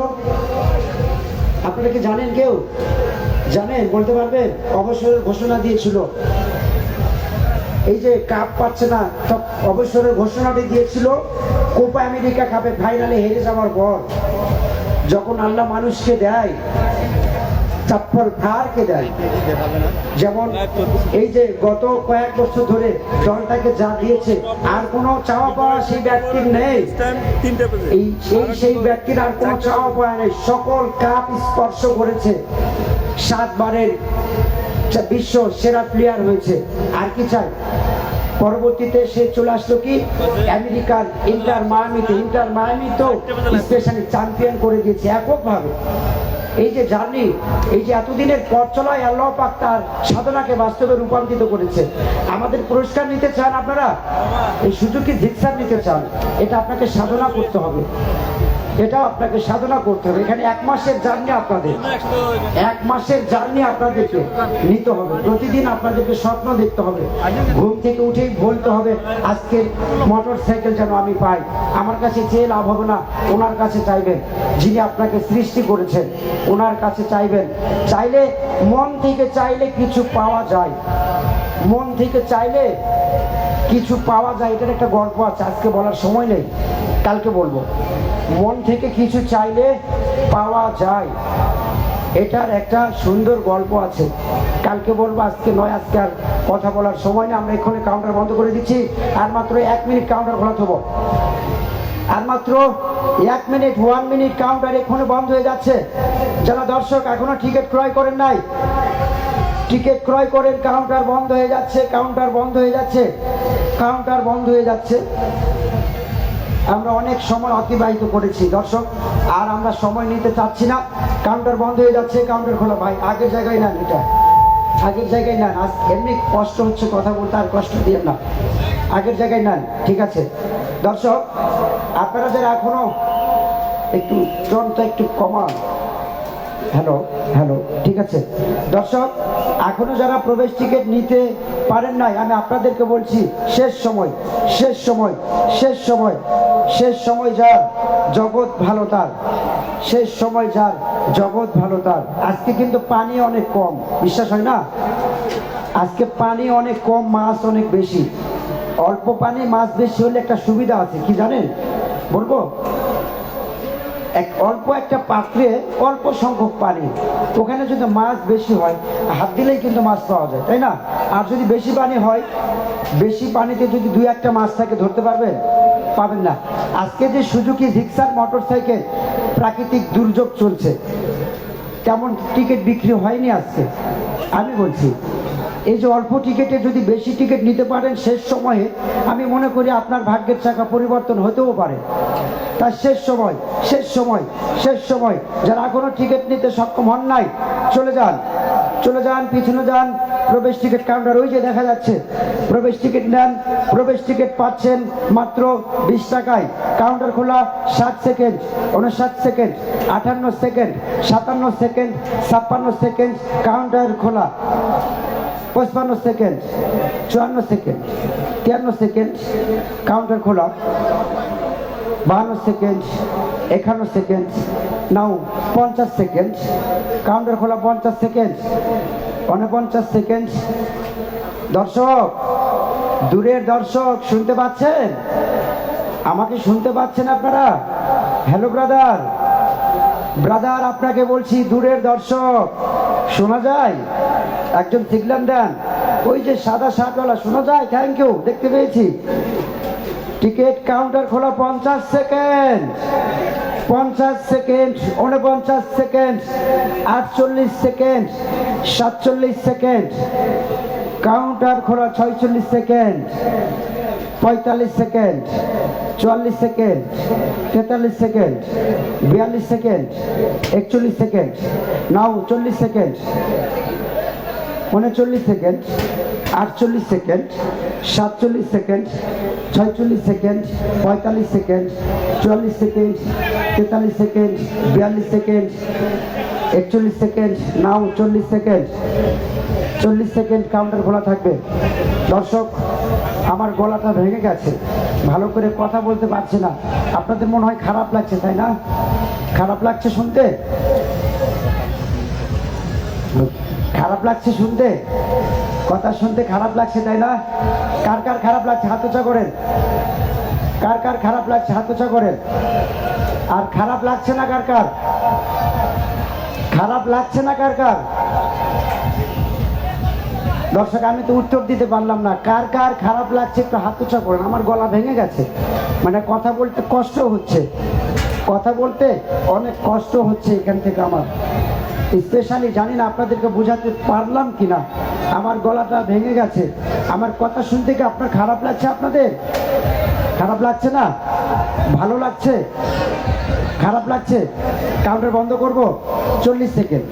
আপনারা কি জানেন? কেউ জানেন? বলতে পারবেন? অবসরের ঘোষণা দিয়েছিল। এই যে কাপ পাচ্ছে না, সব অবসরের ঘোষণাটি দিয়েছিল কোপা আমেরিকা কাপে ফাইনালে হেরে যাওয়ার পর। যখন আল্লাহ মানুষকে দেয় চাপ্পল কারকে দেয়, যেমন এই যে গত কয়েক বছর ধরে দলটাকে যা দিয়েছে আর কোনো চাওয়া পাওয়া সেই ব্যক্তির নেই, সেই ব্যক্তির আর কোনো চাওয়া পাওয়া নেই। সকল কাপ স্পর্শ করেছে, 7 বারের বিশ্ব সেরা প্লেয়ার হয়েছে, আর কি চাই? পরবর্তীতে সে চলে আসলো কি আমেরিকার ইন্টার মায়ামি তো স্পেশালি চ্যাম্পিয়ন করে দিয়েছে এককভাবে। এই যে জার্নি, এই যে এতদিনের পথ চলায় আল্লাহ পাক তার সাধনাকে বাস্তবে রূপান্তরিত করেছে। আমাদের পুরস্কার নিতে চান আপনারা? এই সুযোগে জিতসার নিতে চান? এটা আপনাকে সাধনা করতে হবে, এটাও আপনাকে সাধনা করতে হবে। এখানে 1 মাসের জার্নি আপনাদের, 1 মাসের জার্নি আপনাদেরকে নিতে হবে। প্রতিদিন আপনাদেরকে স্বপ্ন দেখতে হবে, ঘুম থেকে উঠেই বলতে হবে আজকের মোটর সাইকেল যেন আমি পাই। আমার কাছে চেয়ে লাভ হবে না, ওনার কাছে চাইবেন, যিনি আপনাকে সৃষ্টি করেছেন ওনার কাছে চাইবেন। চাইলে মন থেকে চাইলে কিছু পাওয়া যায়, মন থেকে চাইলে কিছু পাওয়া যায়। এটার একটা গল্প আছে, আজকে বলার সময় নেই, কালকে বলবো। মন থেকে কিছু চাইলে পাওয়া যায়, এটার একটা সুন্দর গল্প আছে, কালকে বলবো, আজকে নয়। আজকে আর কথা বলার সময় না, আমরা এখানে কাউন্টার বন্ধ করে দিচ্ছি। আর মাত্র 1 মিনিট কাউন্টার খোলা থব, আর মাত্র 1 মিনিট কাউন্টার এখানে বন্ধ হয়ে যাচ্ছে। যারা দর্শক এখনো টিকিট ক্রয় করেন নাই, টিকিট ক্রয় করেন, কাউন্টার বন্ধ হয়ে যাচ্ছে। আমরা অনেক সময় অতিবাহিত করেছি দর্শক, আর আমরা সময় নিতে চাচ্ছি না। কাউন্টার বন্ধ হয়ে যাচ্ছে, কাউন্টার খোলা। ভাই আগের জায়গায় নেন, এটা আগের জায়গায় নেন। আজ এমনি কষ্ট হচ্ছে কথা বলতে, আর কষ্ট দিয়ে না, আগের জায়গায় নেন, ঠিক আছে? দর্শক আপনারা যারা এখনো একটু টনটা একটু কমান। হ্যালো হ্যালো, ঠিক আছে দর্শক, এখনো যারা প্রবেশ টিকিট নিতে পারেন নাই, আমি আপনাদেরকে বলছি শেষ সময়, শেষ সময়, শেষ সময়, শেষ সময় যার জগৎ ভালো তার, শেষ সময় যার জগৎ ভালো তার। আজকে কিন্তু পানি অনেক কম, বিশ্বাস হয় না? আজকে পানি অনেক কম, মাছ অনেক বেশি। অল্প পানি মাছ বেশি হলে একটা সুবিধা আছে, কি জানেন বলবো? অল্প একটা পাত্রে অল্প সংখ্যক পানি, ওখানে যদি মাছ বেশি হয় হাত দিলেই কিন্তু মাছ পাওয়া যায়, তাই না? আর যদি বেশি পানি হয়, বেশি পানিতে যদি দুই একটা মাছ থাকে, ধরতে পারবেন? পাবেন না। আজকে যে সুজুকি জিক্সার মোটর সাইকেল, প্রাকৃতিক দুর্যোগ চলছে, তেমন টিকিট বিক্রি হয়নি আজকে। আমি বলছি এই যে অল্প টিকিটে যদি বেশি টিকিট নিতে পারেন শেষ সময়ে, আমি মনে করি আপনার ভাগ্যের চাকা পরিবর্তন হতেও পারে। তার শেষ সময়, শেষ সময়, শেষ সময়, যারা এখনো টিকিট নিতে সক্ষম হন নাই, চলে যান, চলে যান, পিছনে যান। প্রবেশ টিকিট কাউন্টার ওই যে দেখা যাচ্ছে, প্রবেশ টিকিট নেন। প্রবেশ টিকিট পাচ্ছেন মাত্র 20 টাকায়। কাউন্টার খোলা 60 second, 59 second, 58 second, 57 second, 56 second, counter খোলা 55 সেকেন্ড, 54 সেকেন্ড, 53 সেকেন্ড, কাউন্টার খোলা 52 সেকেন্ড, 51 সেকেন্ড, নাও 50 সেকেন্ড, কাউন্টার খোলা 50 সেকেন্ড, 49 সেকেন্ড। দর্শক, দূরের দর্শক শুনতে পাচ্ছেন? আমাকে শুনতে পাচ্ছেন আপনারা? হ্যালো ব্রাদার, ব্রাদার আপনাকে বলছি, দূরের দর্শক শোনা যায়? একজন সিগন্যাল দেন, ওই যে সাদা শার্টওয়ালা, শোনা যায়? থ্যাংক ইউ, দেখতে পেয়েছি। টিকিট কাউন্টার খোলা 50 second, 50 second, 49 second, 48 second, 47 second, counter খোলা 46 second, 45 second, 44 second, 43 second, 42 second, 41 second, now 40 second, 39 second, 48 second, 47 second, 46 second, 45 second, 44 second, 43 second, 42 second, 41 second, now 40 second, 40 second, counter খোলা থাকবে। দর্শক, আমার গলাটা ভেঙে গেছে, ভালো করে কথা বলতে পারছি না। আপনাদের মনে হয় খারাপ লাগছে, তাই না? খারাপ লাগছে শুনতে? খারাপ লাগছে শুনতে? কথা শুনতে খারাপ লাগছে, তাই না? কার কার খারাপ লাগছে হাত উঁচা করেন। কার কার খারাপ লাগছে হাত উঁচা করেন। আর খারাপ লাগছে না কার কার? খারাপ লাগছে না কার কার? দর্শক, আমি তো উত্তর দিতে পারলাম না। কার কার খারাপ লাগছে একটু হাত উঁচা করেন। আমার গলা ভেঙে গেছে, মানে কথা বলতে কষ্ট হচ্ছে, কথা বলতে অনেক কষ্ট হচ্ছে এখান থেকে আমার। স্পেশালি জানি না আপনাদেরকে বোঝাতে পারলাম কিনা, আমার গলাটা ভেঙে গেছে। আমার কথা শুনতে কি আপনার খারাপ লাগছে? আপনাদের খারাপ লাগছে না? ভালো লাগছে? খারাপ লাগছে? কাউন্টার বন্ধ করব। 40 সেকেন্ড,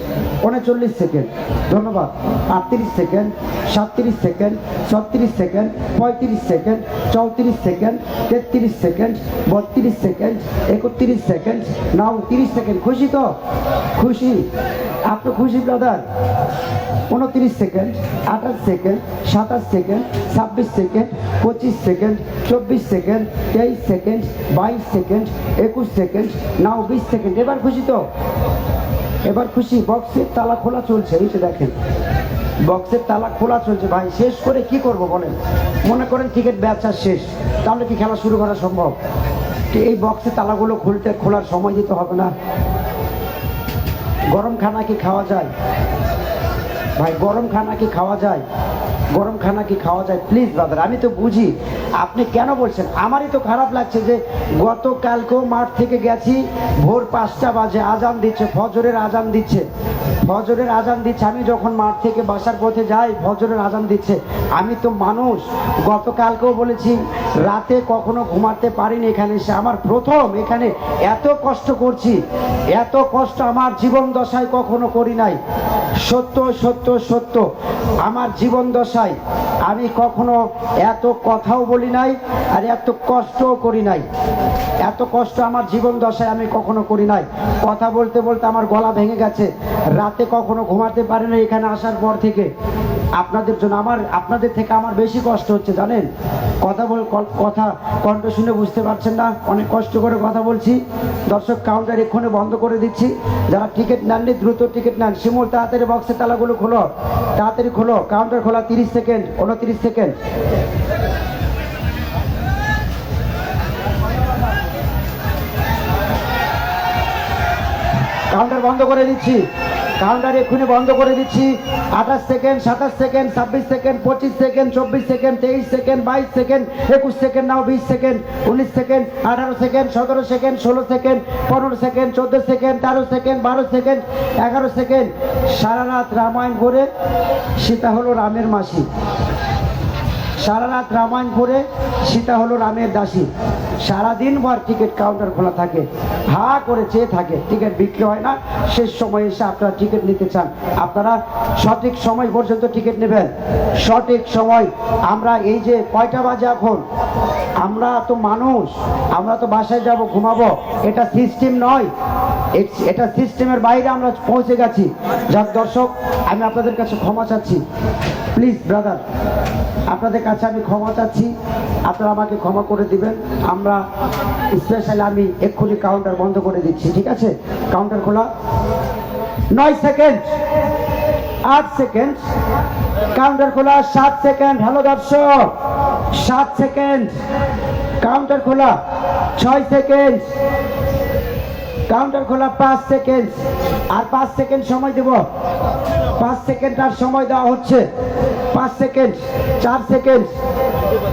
39 সেকেন্ড, ধন্যবাদ। 38 second, 37 second, 36 second, 35 second, 34 second, 33 second, 32 second, 31 second, now 30 second. খুশি তো? খুশি? আপনি খুশি brother? 29 second, 28 second, 27 second, 26 second, 25 second, 24 second, 23 second, 22 second, 21 second, now 20 second. এবার খুশি তো? এবার খুশি? বক্সের তালা খোলা চলছে, এই যে দেখেন, বক্সের তালা খোলা চলছে। ভাই শেষ করে কি করব বলেন? মনে করেন টিকিট বেচা শেষ, তাহলে কি খেলা শুরু করা সম্ভব? এই বক্সের তালাগুলো খোলার সময় দিতে হবে না? গরম খানা কি খাওয়া যায় ভাই? গরম খানা কি খাওয়া যায়? গরম খানা কি খাওয়া যায়? প্লিজ ব্রাদার, আমি তো বুঝি আপনি কেন বলছেন। আমারই তো খারাপ লাগছে যে গতকালকেও মাঠ থেকে গেছি, ভোর 5টা বাজে, আজান দিচ্ছে, ফজরের আজান দিচ্ছে, ফজরের আজান দিচ্ছে। আমি যখন মাঠ থেকে বাসার পথে যাই, ফজরের আজান দিচ্ছে। আমি তো মানুষ, গতকালকেও বলেছি রাতে কখনো ঘুমাতে পারিনি এখানে এসে। আমার প্রথম এখানে এত কষ্ট করছি, এত কষ্ট আমার জীবন দশায় কখনো করি নাই। সত্য সত্য সত্য, আমার জীবন দশায় দশায় আমি কখনো এত কথাও বলি নাই আর এত কষ্টও করি নাই। এত কষ্ট আমার জীবন দশায় আমি কখনো করি নাই। কথা বলতে বলতে আমার গলা ভেঙে গেছে, রাতে কখনো ঘুমাতে পারি না এখানে আসার পর থেকে। আপনাদের জন্য আপনাদের থেকে আমার বেশি কষ্ট হচ্ছে জানেন। কথা কণ্ঠ শুনে বুঝতে পারছেন না, অনেক কষ্ট করে কথা বলছি। দর্শক কাউন্টার এক্ষুনি বন্ধ করে দিচ্ছি। যারা টিকিট নেননি দ্রুত টিকিট নেন। শিমুল তাড়াতাড়ি বক্সের তালাগুলো খোলো, তাড়াতাড়ি খোলো। কাউন্টার খোলা 30 সেকেন্ড, 29 সেকেন্ড। কাউন্টার বন্ধ করে দিচ্ছি, কাউন্টার এক্ষুনি বন্ধ করে দিচ্ছি। 28 second, 27 second, 26 second, 25 second, 24 second, 23 second, 22 second, 21 second, now 20 second, 19 second, 18 second, 17 second, 16 second, 15 second, 14 second, 13 second, 12 second, 11 second. সারা রাত রামায়ণ পড়ে সীতা হলো রামের মাসি। সারা রাত রামায়ণ পড়ে সীতা হলো রামের দাসী। সারাদিন ভর টিকিট কাউন্টার খোলা থাকে, হা করে চেয়ে থাকে, টিকিট বিক্রি হয় না। শেষ সময় এসে আপনারা টিকিট নিতে চান, আপনারা সঠিক সময় পর্যন্ত টিকিট নেবেন। সঠিক সময়। আমরা এই যে কয়টা বাজে এখন, আমরা তো মানুষ, আমরা তো বাসায় যাব ঘুমাবো, এটা সিস্টেম নয়, এটা সিস্টেমের বাইরে আমরা পৌঁছে গেছি। যাক দর্শক, আমি আপনাদের কাছে ক্ষমা চাচ্ছি, প্লিজ ব্রাদার, আপনাদের কাছে আমি ক্ষমা চাচ্ছি, আপনারা আমাকে ক্ষমা করে দিবেন। আমরা স্পেশালি আমি এক্ষুনি কাউন্টার বন্ধ করে দিচ্ছি, ঠিক আছে? কাউন্টার খোলা। 9 সেকেন্ড, 8 সেকেন্ড, কাউন্টার খোলা। 7 সেকেন্ড। হ্যালো দর্শক, 7 সেকেন্ড, কাউন্টার খোলা। 6 সেকেন্ড, কাউন্টার খোলা। 5 সেকেন্ড, আর 5 সেকেন্ড সময় দেব। 5 সেকেন্ড আর সময় দেওয়া হচ্ছে। 5 সেকেন্ড, 4 সেকেন্ড।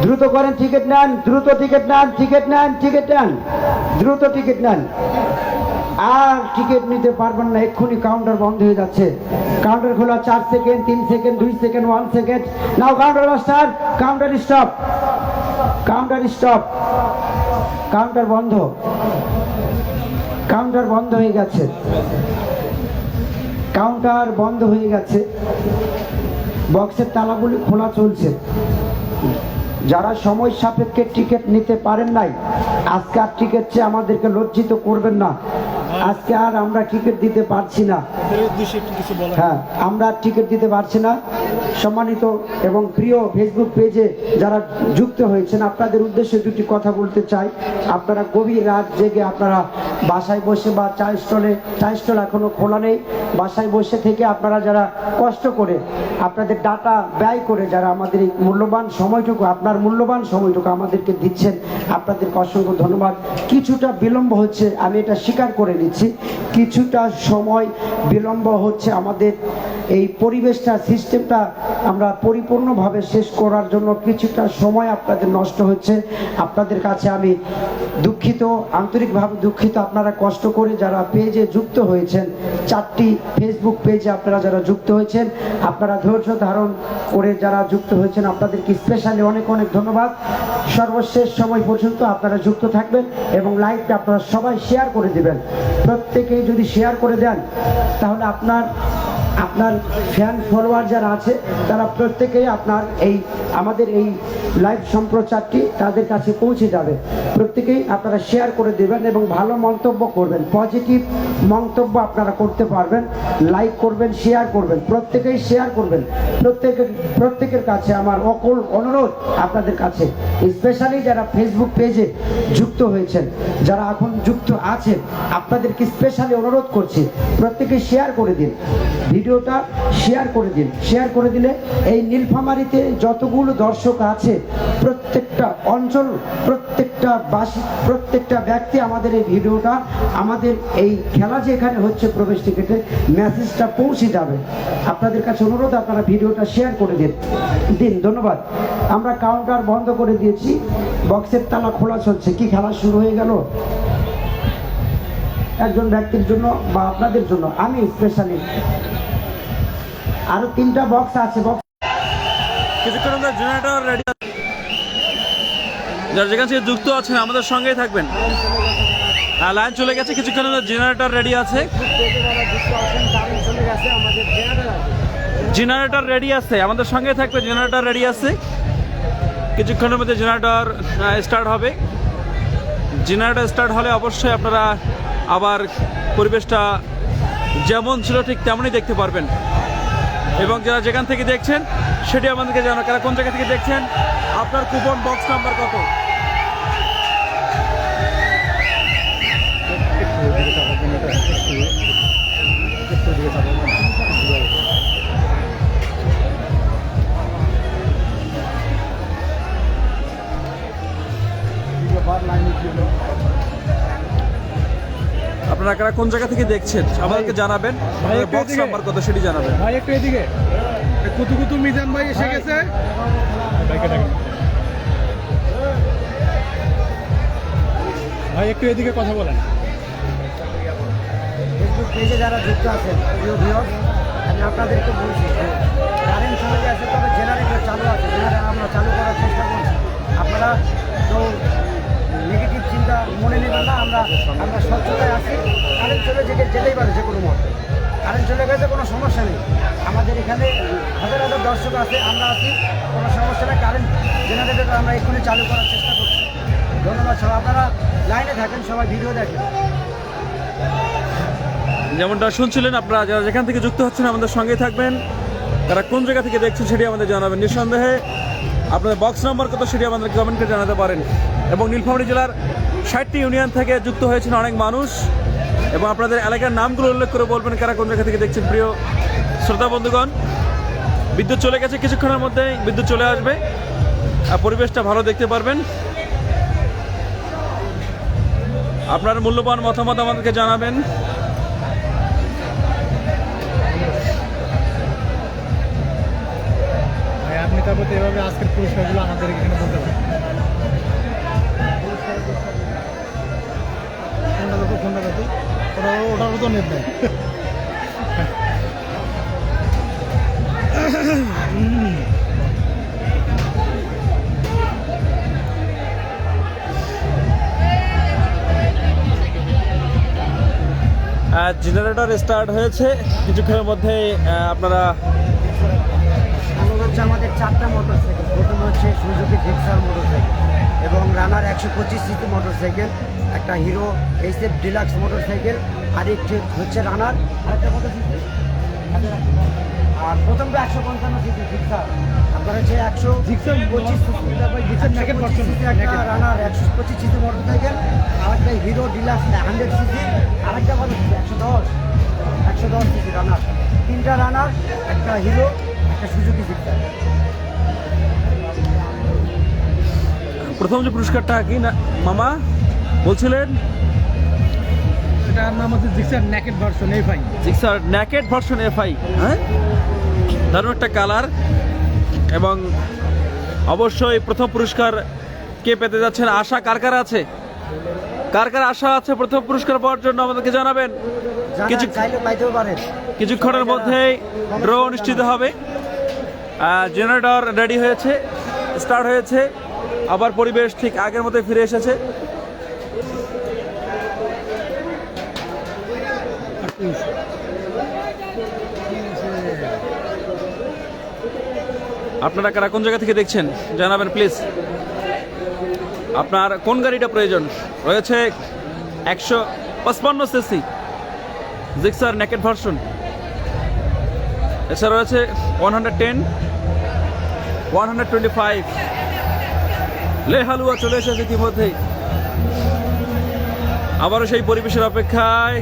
দ্রুত করেন, টিকিট নেন, দ্রুত টিকিট নেন, টিকিট নেন, টিকিট নেন, দ্রুত টিকিট নেন। আর টিকিট নিতে পারবেন না, এক্ষুনি কাউন্টার বন্ধ হয়ে যাচ্ছে। কাউন্টার খোলা। 4 second, 3 second, 2 second, 1 second. Now counter master, counter stop, counter stop, counter বন্ধ, কাউন্টার বন্ধ হয়ে গেছে, কাউন্টার বন্ধ হয়ে গেছে। বক্সের তালাগুলি খোলা চলছে। যারা সময় সাপেক্ষে টিকিট নিতে পারেন নাই, আজকে আর টিকিট চেয়ে আমাদেরকে লজ্জিত করবেন না। আজকে আর আমরা টিকিট দিতে পারছি না। হ্যাঁ, আমরা টিকিট দিতে পারছি না। সম্মানিত এবং প্রিয় ফেসবুক পেজে যারা যুক্ত হয়েছেন, আপনাদের উদ্দেশ্যে দুটি কথা বলতে চাই। আপনারা গভীর রাত জেগে আপনারা বাসায় বসে বা চা স্টল এখনো খোলা নেই, বাসায় বসে থেকে আপনারা যারা কষ্ট করে আপনাদের ডাটা ব্যয় করে যারা আমাদের এই মূল্যবান সময়টুকু, আপনার মূল্যবান সময়টুকু আমাদেরকে দিচ্ছেন, আপনাদেরকে অসংখ্য ধন্যবাদ। কিছুটা বিলম্ব হচ্ছে, আমি এটা স্বীকার করে নিচ্ছি, কিছুটা সময় বিলম্ব হচ্ছে। আমাদের এই পরিবেশটা, সিস্টেমটা আমরা পরিপূর্ণভাবে শেষ করার জন্য কিছুটা সময় আপনাদের নষ্ট হচ্ছে। আপনাদের কাছে আমি দুঃখিত, আন্তরিকভাবে দুঃখিত। আপনারা কষ্ট করে যারা পেজে যুক্ত হয়েছেন, 4টি ফেসবুক পেজে আপনারা যারা যুক্ত হয়েছেন, আপনারা ধৈর্য ধারণ করে যারা যুক্ত হয়েছেন, আপনাদেরকে স্পেশালি অনেক অনেক ধন্যবাদ। সর্বশেষ সময় পর্যন্ত আপনারা যুক্ত থাকবেন এবং লাইভটা আপনারা সবাই শেয়ার করে দেবেন। প্রত্যেকেই যদি শেয়ার করে দেন, তাহলে আপনার ফ্যান ফলোয়ার যারা আছে তারা প্রত্যেকেই আমাদের এই লাইভ সম্প্রচারটি তাদের কাছে পৌঁছে যাবে। প্রত্যেকেই আপনারা শেয়ার করে দেবেন এবং ভালো মন্তব্য করবেন, পজিটিভ মন্তব্য আপনারা করতে পারবেন। লাইক করবেন, শেয়ার করবেন, প্রত্যেকেই শেয়ার করবেন। প্রত্যেকের কাছে আমার অকুল অনুরোধ, আপনাদের কাছে স্পেশালি যারা ফেসবুক পেজে যুক্ত হয়েছেন, যারা এখন যুক্ত আছেন, আপনাদেরকে স্পেশালি অনুরোধ করছি, প্রত্যেকে শেয়ার করে দিন, ভিডিওটা শেয়ার করে দিন। শেয়ার করে দিলে এই নীলফামারীতে যতগুলো দর্শক আছে, প্রত্যেকটা অঞ্চল, প্রত্যেকটা ব্যক্তি আমাদের এই ভিডিওটা, আমাদের এই খেলা যে এখানে হচ্ছে প্রবেশ টিকেটে, মেসেজটা পৌঁছে যাবে। আপনাদের কাছে অনুরোধ, আপনারা ভিডিওটা শেয়ার করে দিন। ধন্যবাদ। আমরা কাউন্টার বন্ধ করে দিয়েছি, বক্সের তালা খোলা চলছে। কি খেলা শুরু হয়ে গেল একজন ব্যক্তির জন্য বা আপনাদের জন্য। আমি স্পেশালি আরো 3টা বক্স আছে, কিছুক্ষণ আমরা জেনারেটর রেডি, যারা যেখান থেকে যুক্ত আছেন আমাদের সঙ্গেই থাকবেন। লাইন চলে গেছে, কিছুক্ষণ জেনারেটর রেডি আছে। জেনারেটর রেডি আছে, আমাদের সঙ্গে থাকবে। জেনারেটর রেডি আছে, কিছুক্ষণের মধ্যে জেনারেটর স্টার্ট হবে। জেনারেটর স্টার্ট হলে অবশ্যই আপনারা আবার পরিবেশটা যেমন ছিল ঠিক তেমনই দেখতে পারবেন। এবং যারা যেখান থেকে দেখছেন সেটি আমাদেরকে জানান, কারা কোন জায়গা থেকে দেখছেন, আপনার কুপন বক্স নাম্বার কত। আপনারা কারা কোন জায়গা থেকে দেখছেন আমাদেরকে জানাবেন, বক্স নাম্বার কত সেটি জানাবেন। ভাই একটু এদিকে, কুতু কুতু মিজান ভাই এসে গেছে। ভাই একটু এদিকে কথা বলেন। ফেসবুক পেজে যারা যুক্ত আছেন প্রিয় ভিউয়ার্স, আমি আপনাদেরকে বলছি যে কারেন্ট চলে গেছে, তবে জেনারেটর চালু আছে। জেনারেটর আমরা চালু করার চেষ্টা করছি। আপনারা তো নেগেটিভ চিন্তা মনে নেবেন না, আমরা স্বচ্ছতায় আছি। কারেন্ট চলে যেতেই পারে যে কোনো মুহূর্তে। কারেন্ট চলে গেছে, কোনো সমস্যা নেই। আমাদের এখানে হাজার হাজার দর্শক আছে, আমরা আছি, কোনো সমস্যা নেই। কারেন্ট জেনারেটর আমরা এক্ষুনি চালু করার চেষ্টা করছি। ধন্যবাদ সবাই, আপনারা লাইনে থাকেন, সবাই ভিডিও দেখেন। যেমনটা শুনছিলেন, আপনারা যারা যেখান থেকে যুক্ত হচ্ছেন আমাদের সঙ্গেই থাকবেন। তারা কোন জায়গা থেকে দেখছেন সেটি আমাদের জানাবেন। নিঃসন্দেহে আপনাদের বক্স নাম্বার কত সেটি আমাদের কমেন্ট করে জানাতে পারেন। এবং নীলফামারী জেলার 60টি ইউনিয়ন থেকে যুক্ত হয়েছেন অনেক মানুষ, এবং আপনাদের এলাকার নামগুলো উল্লেখ করে বলবেন কারা কোন জায়গা থেকে দেখছেন। প্রিয় শ্রোতা বন্ধুগণ, বিদ্যুৎ চলে গেছে, কিছুক্ষণের মধ্যেই বিদ্যুৎ চলে আসবে, আর পরিবেশটা ভালো দেখতে পারবেন। আপনার মূল্যবান মতামত আমাদেরকে জানাবেন। ভাই আপনি তারপর এভাবে আজকের পুরস্কারগুলো আমাদের এখানে বলতে পারেন। ফোনটা দেখো, ওটারও তো নেট নেই। জেনারেটর স্টার্ট হয়েছে, কিছুক্ষণের মধ্যে আপনারা হচ্ছে আমাদের 4টা মোটরসাইকেল। প্রথম হচ্ছে সুজুকি জিক্সার মোটরসাইকেল, এবং রানার 125 সিসি মোটরসাইকেল, একটা হিরো এইচএফ ডিলাক্স মোটরসাইকেল, আরেকটি হচ্ছে রানার, আরেকটা কত সিসি, আর প্রথমটা 155 সিসি জিক্সার। আপনার হচ্ছে 125 সিসি, তারপর জিক্সার ন্যাকেট ভার্সন একটা রানার 125 সিসি মোটরসাইকেল, আরেকটা হিরো ডিলাক্স 100 সিসি, আরেকটা কত সিসি 110 সিসি রানার। 3টা রানার, একটা হিরো, একটা সুজুকি জিক্সার। প্রথম যে পুরস্কারটা কি না মামা বলছিলেন, এটার নাম হচ্ছে Gixxer naked version FI. Gixxer naked version FI. হ্যাঁ, দারুণ একটা কালার। এবং অবশ্যই প্রথম পুরস্কার কে পেতে যাচ্ছেন, আশা কার কার আছে, কার কার আশা আছে প্রথম পুরস্কার পাওয়ার জন্য আমাদেরকে জানাবেন। কিছুক্ষণের মধ্যেই ড্র অনুষ্ঠিত হবে। জেনারেটর রেডি হয়েছে, স্টার্ট হয়েছে, আবার পরিবেশ ঠিক আগের মতো ফিরে এসেছে। আপনারা কারা কোন জায়গা থেকে দেখছেন জানাবেন প্লিজ। আপনার কোন গাড়িটা প্রয়োজন? রয়েছে 155 সিসি জিক্সার নেকেট ভার্সন, এছাড়া রয়েছে 110, 125। লে হালুয়া চলে এসেছে ইতিমধ্যেই। আবারও সেই পরিবেশের অপেক্ষায়।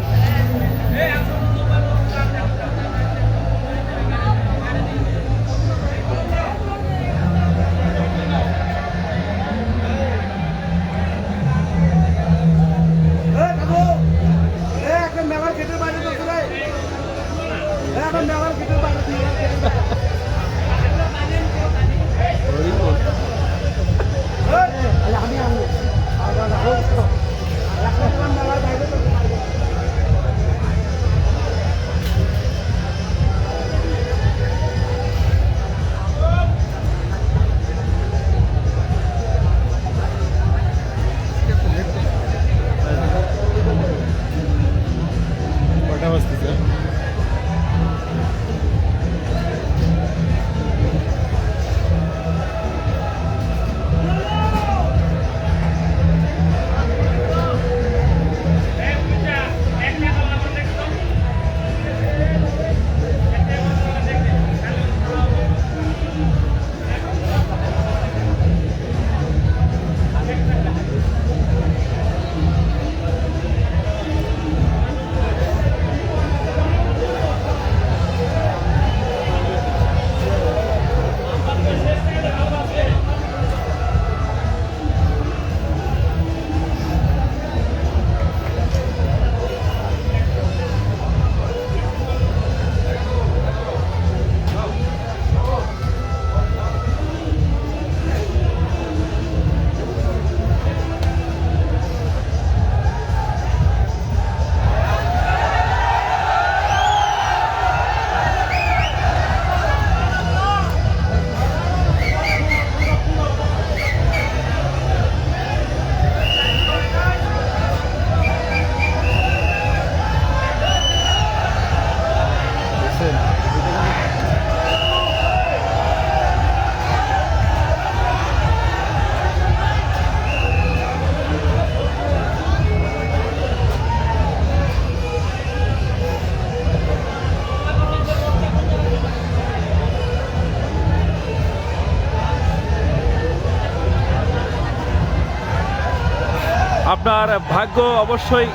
আপনার ভাগ্য অবশ্যই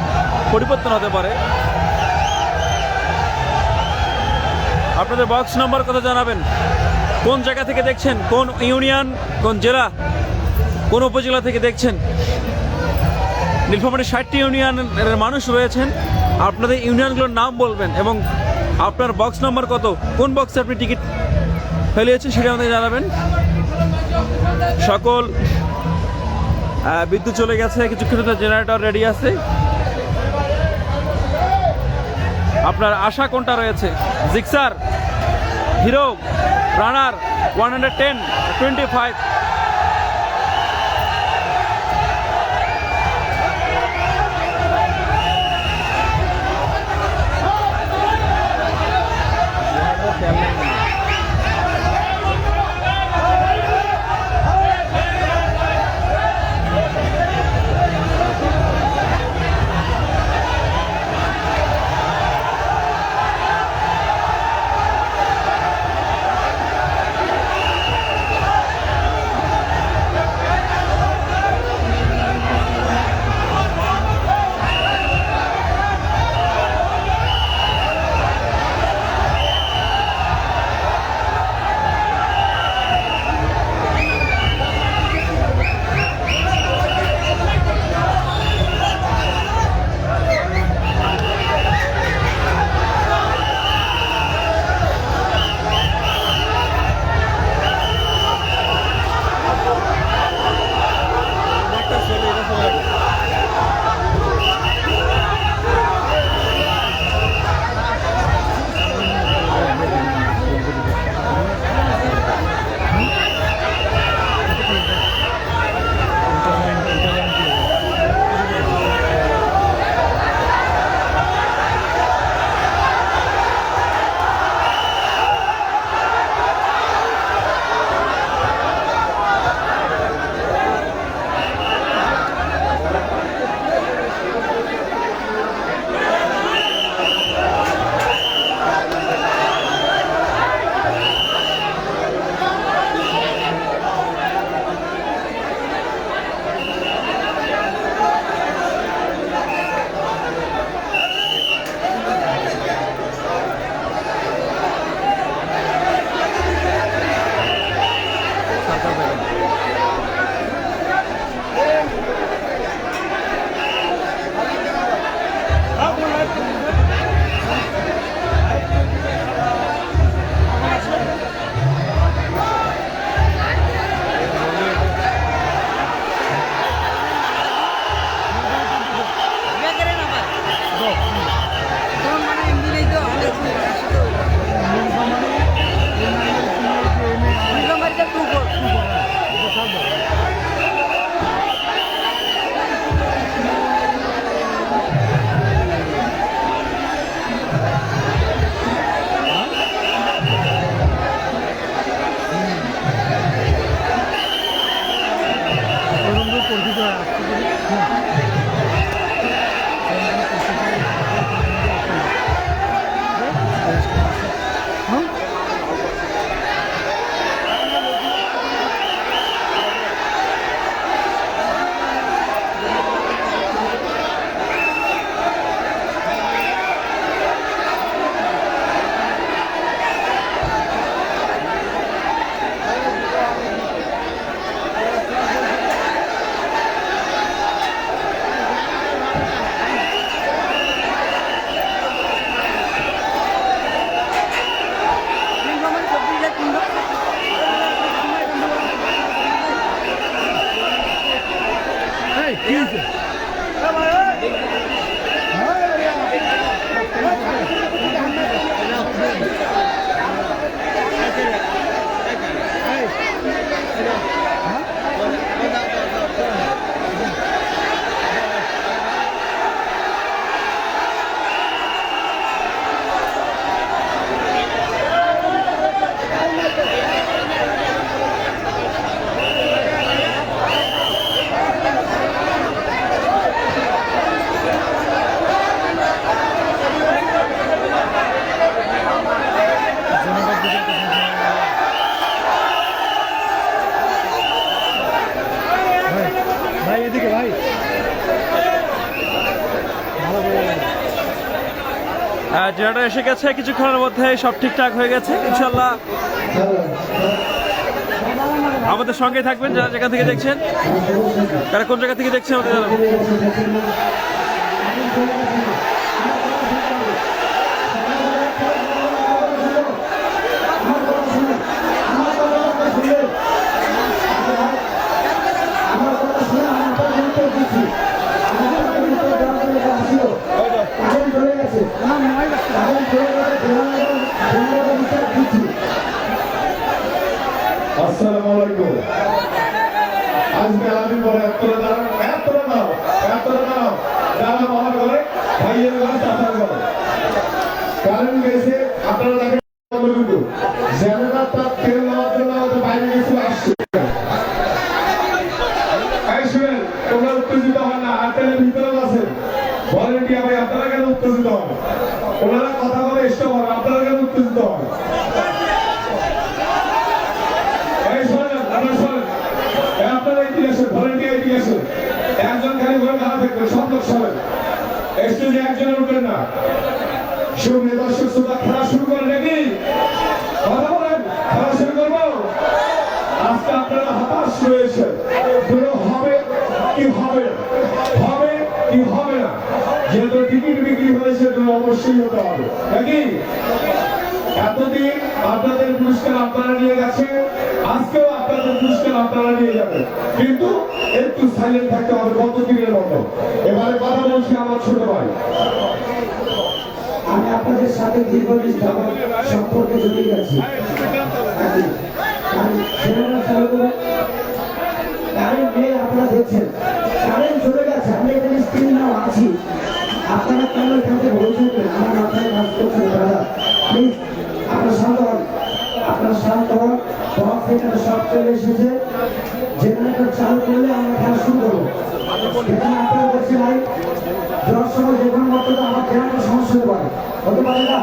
পরিবর্তন হতে পারে। আপনাদের বক্স নাম্বার কত জানাবেন, কোন জায়গা থেকে দেখছেন, কোন ইউনিয়ন, কোন জেলা, কোন উপজেলা থেকে দেখছেন। নীলফামারীর 60টি ইউনিয়নের মানুষ রয়েছেন, আপনাদের ইউনিয়নগুলোর নাম বলবেন এবং আপনার বক্স নাম্বার কত, কোন বক্সে আপনি টিকিট ফেলিয়েছেন সেটা আমাদের জানাবেন। সকল বিদ্যুৎ চলে গেছে, কিছুক্ষণ জেনারেটর রেডি আছে। আপনার আশা কোনটা রয়েছে, জিক্সার, হিরো, রানার, 110, 25? জেনারেটর এসে গেছে, কিছুক্ষণের মধ্যে সব ঠিকঠাক হয়ে গেছে ইনশাল্লাহ। আমাদের সঙ্গে থাকবেন যারা যেখান থেকে দেখছেন, তারা কোন জায়গা থেকে দেখছেন আমাদের জানাবেন। আসসালামু আলাইকুম। আজকে আমি বলে এতটা দাও যারা আমার ঘরে ভাইয়ের ঘরে চাচার ঘরে কারণ গেছে আপনারা দেখেন কতটুকু জেনারেটর তার তেল নেওয়ার জন্য আমাদের বাইরে গেছে আসছে। এই শুনেন, তোমরা উত্তেজিত হন না, আর তেলের ভিতরে আছে ভলেন্টিয়ার ভাই, আপনারা কেন উত্তেজিত হন? ওনারা কথা বলে স্টপ হবে, আপনারা কেন উত্তেজিত হন? একজন খালি ঘরে দাঁড়া থাকবে, সব লোক সবাই স্টেজে একজনের উঠবেন না। সুপ্রিয় দর্শক শ্রোতা, খেলা শুরু করেন নাকি? কথা বলেন, খেলা শুরু করবো। আজকে আপনারা হতাশ রয়েছেন, হবে কি হবে না, হবে কি হবে না। যেহেতু টিকিট বিক্রি হয়েছে অবশ্যই হতে হবে নাকি? এতদিন আপনাদের পুরস্কার আপনারা নিয়ে গেছে, আজকেও আপনাদের পুরস্কার আপনারা নিয়ে যাবেন, কিন্তু একটু সাইলেন্ট থাকতে হবে গতদিনের মতো। এবারে কথা বলছি আমার ছোট ভাই। আমি আপনাদের সাথে দীর্ঘদিন যাবৎ সম্পর্কে জড়িয়ে গেছি। কারেন্ট নেই, আপনারা দেখছেন কারেন্ট চলে গেছে, আমি এখানে স্ক্রিন নাও আছি, আপনারা কেন এখানে বলছেন? আমার মাথায় কাজ করছে দাদা, প্লিজ আপনার শান্ত হন, আপনার শান্ত হন। বক্স এখানে সব চলে এসেছে, জেনারেটর চালু করলে আমরা খেলা শুরু করবো। এখানে আপনারা দেখছেন ভাই, যাওয়ার সময় যে কোনো মতো আমার জেনারেটর সমস্যা হতে পারে না।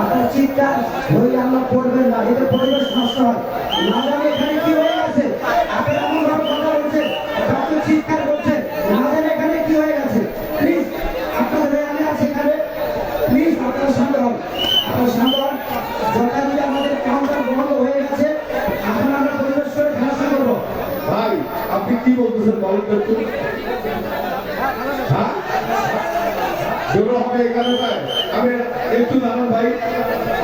আপনার চিৎকার হয়ে আমরা পড়বেন না, এতে পরিবেশ নষ্ট হয়। না জানি এখানে কি হয়ে গেছে, আপনারা এমন ভাবে কথা বলছেন, আপনি চিৎকার করছেন, না জানি এখানে কি হয়ে গেছে। প্লিজ আপনাদের আমি আছি এখানে, প্লিজ আপনারা শান্ত হন, আপনারা শান্ত হন। যথাযথ আমাদের কাউন্টার বন্ধ হয়ে গেছে, এখন আমরা পরিবেশ করে খেলা শুরু করবো। ভাই আপনি কি বলতেছেন বলেন তো একটু? হ্যাঁ, যেগুলো হবে এখানে ভাই, আমি একটু জানান ভাই,